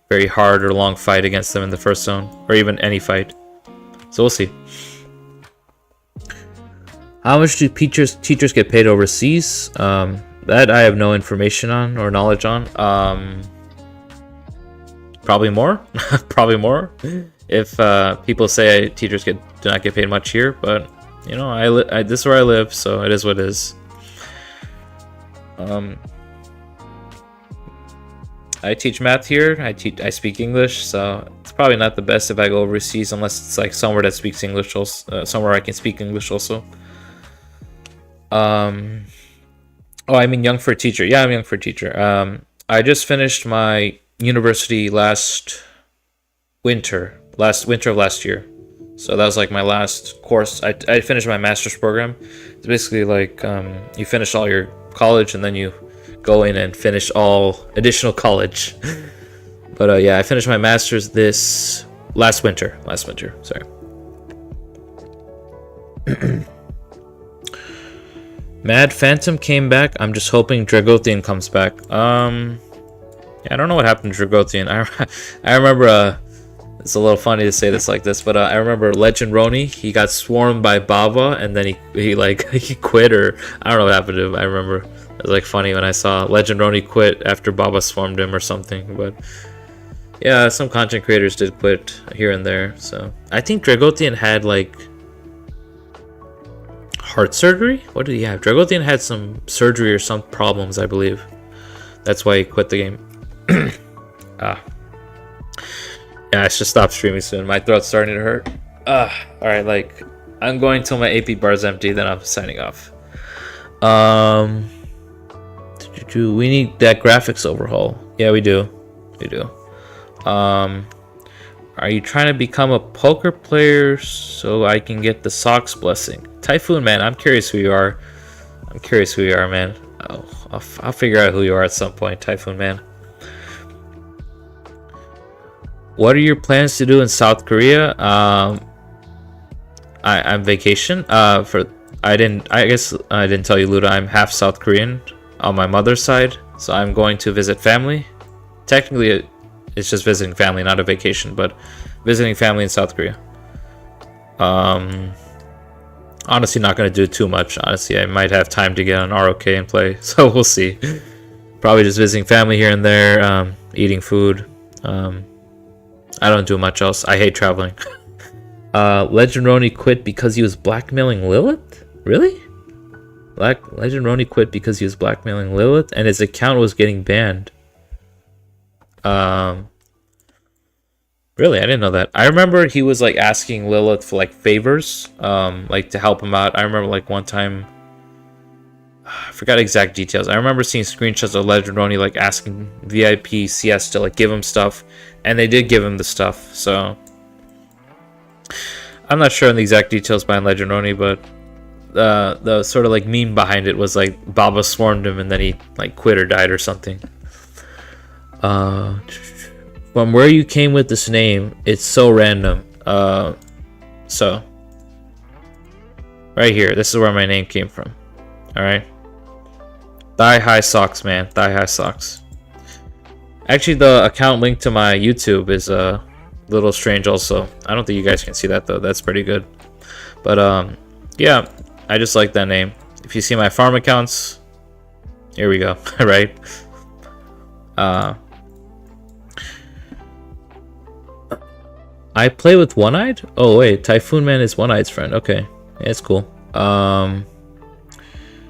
very hard or long fight against them in the first zone, or even any fight. So we'll see. How much do teachers get paid overseas? That I have no information on or knowledge on. Probably more. Probably more. If people say teachers do not get paid much here, but you know, this is where I live, so it is what it is. I teach math here. I speak English, so it's probably not the best if I go overseas, unless it's like somewhere that speaks English, also, somewhere I can speak English also. Oh, I mean young for a teacher. Yeah, I'm young for a teacher. I just finished my university last winter of last year. So that was like my last course. I finished my master's program. It's basically like you finish all your college and then you go in and finish all additional college. But yeah, I finished my master's this last winter. Sorry. Mad Phantom came back. I'm just hoping Dragothian comes back. Yeah, I don't know what happened to Dragothian. I remember it's a little funny to say this like this, but I remember Legend Roni. He got swarmed by Baba, and then he quit, or I don't know what happened to him. I remember it was like funny when I saw Legend Roni quit after Baba swarmed him or something. But yeah, some content creators did quit here and there. So I think Dragothian had like heart surgery. What did he have? Dragothian had some surgery or some problems, I believe. That's why he quit the game. Yeah, I should stop streaming soon. My throat's starting to hurt. Alright, like, I'm going till my AP bar is empty, then I'm signing off. We need that graphics overhaul. Yeah, we do. Are you trying to become a poker player so I can get the socks blessing? Typhoon, man, I'm curious who you are. Man. I'll figure out who you are at some point, Typhoon, man. What are your plans to do in South Korea? I'm vacation. I guess I didn't tell you, Luda. I'm half South Korean on my mother's side, so I'm going to visit family. Technically, it's just visiting family, not a vacation, but visiting family in South Korea. Honestly, not gonna do too much. Honestly, I might have time to get on ROK and play, so we'll see. Probably just visiting family here and there, eating food. I don't do much else. I hate traveling. Legend Roni quit because he was blackmailing Lilith? Really? Legend Roni quit because he was blackmailing Lilith and his account was getting banned. Really, I didn't know that. I remember he was like asking Lilith for like favors, like to help him out. I remember like one time, I forgot exact details. I remember seeing screenshots of Legend Roni like asking VIP CS to like give him stuff, and they did give him the stuff. So I'm not sure on the exact details behind Legend Roni, but the sort of like meme behind it was like Baba swarmed him and then he like quit or died or something. From where you came with this name, it's so random. So right here, this is where my name came from. All right. Thigh high socks, man. Thigh high socks. Actually, the account link to my YouTube is a little strange also. I don't think you guys can see that though. That's pretty good. But yeah, I just like that name. If you see my farm accounts, here we go. Right. I play with One-Eyed? Oh wait, Typhoon Man is One-Eye's friend. Okay. Yeah, it's cool.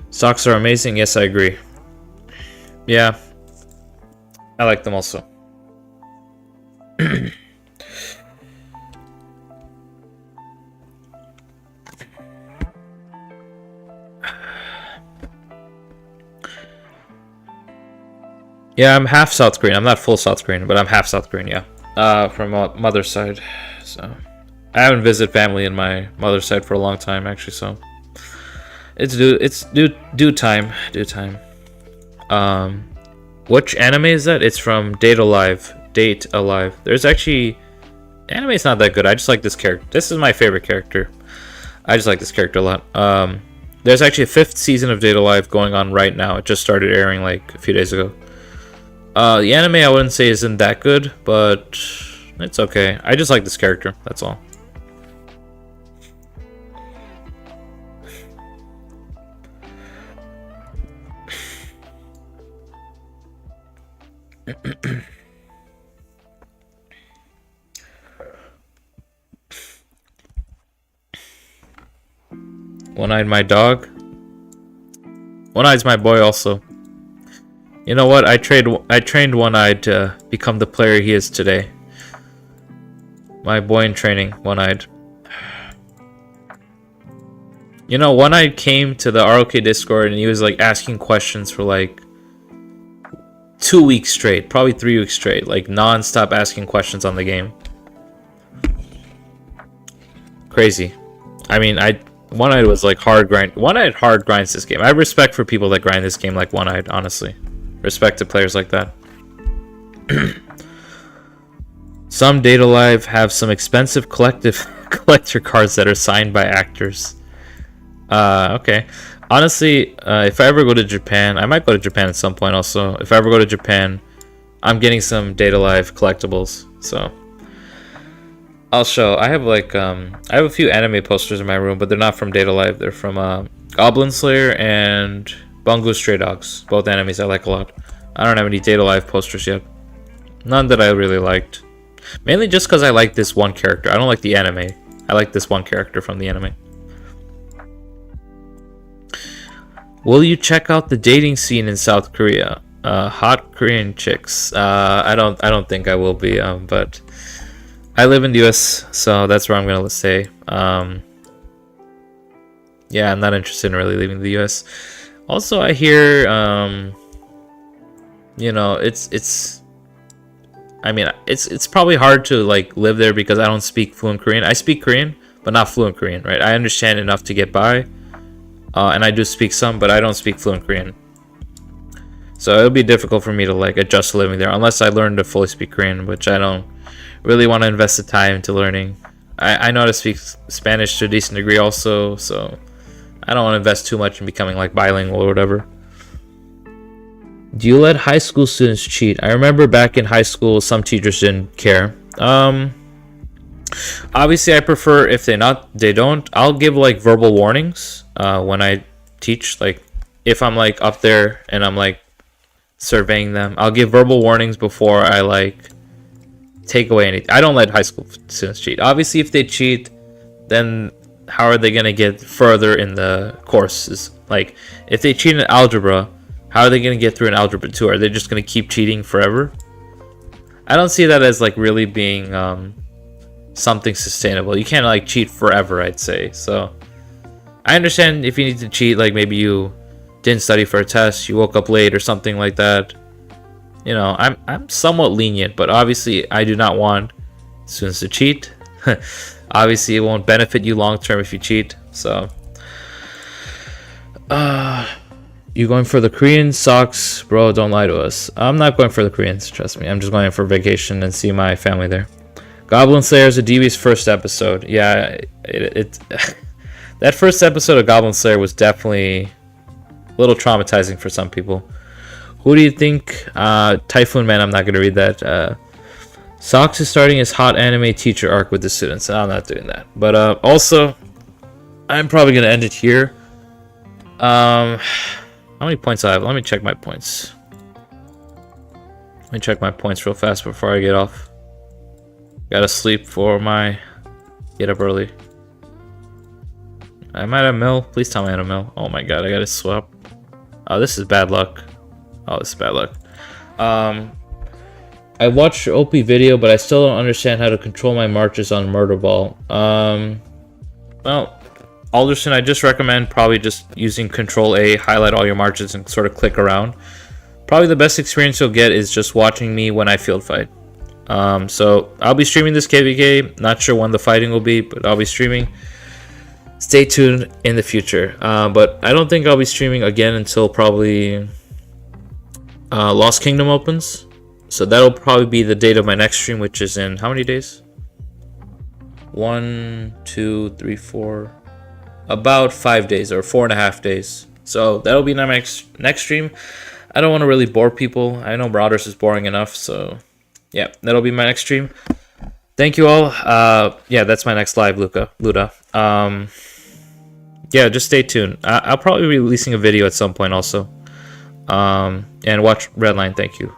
Socks are amazing. Yes, I agree. Yeah. I like them also. Yeah, I'm half South Korean. I'm not full South Korean, but I'm half South Korean, yeah. From mother's side. So I haven't visited family in my mother's side for a long time actually, so it's due time. Which anime is that? It's from Date Alive. There's actually anime's not that good. I just like this character. This is my favorite character. I just like this character a lot. There's actually a 5th season of Date Alive going on right now. It just started airing like a few days ago. The anime I wouldn't say isn't that good, but it's okay. I just like this character, that's all. One-Eyed my dog. One-Eye's my boy also. You know what? I trained One-Eyed to become the player he is today. My boy in training, One-Eyed. You know, One-Eyed came to the ROK Discord and he was like asking questions for like 2 weeks straight, probably 3 weeks straight, like non-stop asking questions on the game. Crazy. I mean, One-Eyed was like hard grind. One-Eyed hard grinds this game. I have respect for people that grind this game like One-Eyed, honestly. Respect to players like that. Some Date Alive have some expensive collector cards that are signed by actors. Okay. Honestly, if I ever go to Japan, I might go to Japan at some point also. If I ever go to Japan, I'm getting some Date Alive collectibles. So I'll show. I have like I have a few anime posters in my room, but they're not from Date Alive. They're from Goblin Slayer and Bungo Stray Dogs, both animes I like a lot. I don't have any Date Alive posters yet. None that I really liked. Mainly just because I like this one character. I don't like the anime. I like this one character from the anime. Will you check out the dating scene in South Korea? Hot Korean chicks. I don't think I will be, but I live in the US, so that's where I'm gonna stay. Yeah, I'm not interested in really leaving the US. Also, I hear, you know, it's probably hard to like live there because I don't speak fluent Korean. I speak Korean, but not fluent Korean, right? I understand enough to get by, and I do speak some, but I don't speak fluent Korean. So it'll be difficult for me to like adjust to living there unless I learn to fully speak Korean, which I don't really want to invest the time into learning. I know how to speak Spanish to a decent degree also, so I don't want to invest too much in becoming like bilingual or whatever. Do you let high school students cheat? I remember back in high school, some teachers didn't care. Obviously, I prefer if they don't. I'll give like verbal warnings when I teach. Like if I'm like up there and I'm like surveying them, I'll give verbal warnings before I like take away anything. I don't let high school students cheat. Obviously, if they cheat, then how are they gonna get further in the courses? Like if they cheat in algebra, how are they gonna get through an algebra 2? Are they just gonna keep cheating forever? I don't see that as like really being something sustainable. You can't like cheat forever, I'd say. So I understand if you need to cheat, like maybe you didn't study for a test, you woke up late or something like that. You know, I'm somewhat lenient, but obviously I do not want students to cheat. Obviously it won't benefit you long term if you cheat. So you going for the Korean socks, bro? Don't lie to us. I'm not going for the Koreans, trust me. I'm just going for vacation and see my family there. Goblin Slayer is a DB's first episode. Yeah, it that first episode of Goblin Slayer was definitely a little traumatizing for some people. Who do you think? Typhoon Man, I'm not going to read that. Socks is starting his hot anime teacher arc with the students. I'm not doing that. But also, I'm probably going to end it here. How many points I have? Let me check my points. Let me check my points real fast before I get off. Gotta sleep for my get up early. I'm at a mill. Please tell me I'm at a mill. Oh my god, I gotta swap. Oh, this is bad luck. Oh, this is bad luck. I watched your OP video, but I still don't understand how to control my marches on Murder Ball. Well, Alderson, I just recommend probably just using Control A, highlight all your marches, and sort of click around. Probably the best experience you'll get is just watching me when I field fight. So I'll be streaming this KVK. Not sure when the fighting will be, but I'll be streaming. Stay tuned in the future. But I don't think I'll be streaming again until probably Lost Kingdom opens. So that'll probably be the date of my next stream, which is in how many days? 1, 2, 3, 4. About 5 days or 4.5 days. So that'll be my next stream. I don't want to really bore people. I know Marauders is boring enough, so yeah, that'll be my next stream. Thank you all. Yeah, that's my next live, Luda. Yeah, just stay tuned. I'll probably be releasing a video at some point also. And watch Redline. Thank you.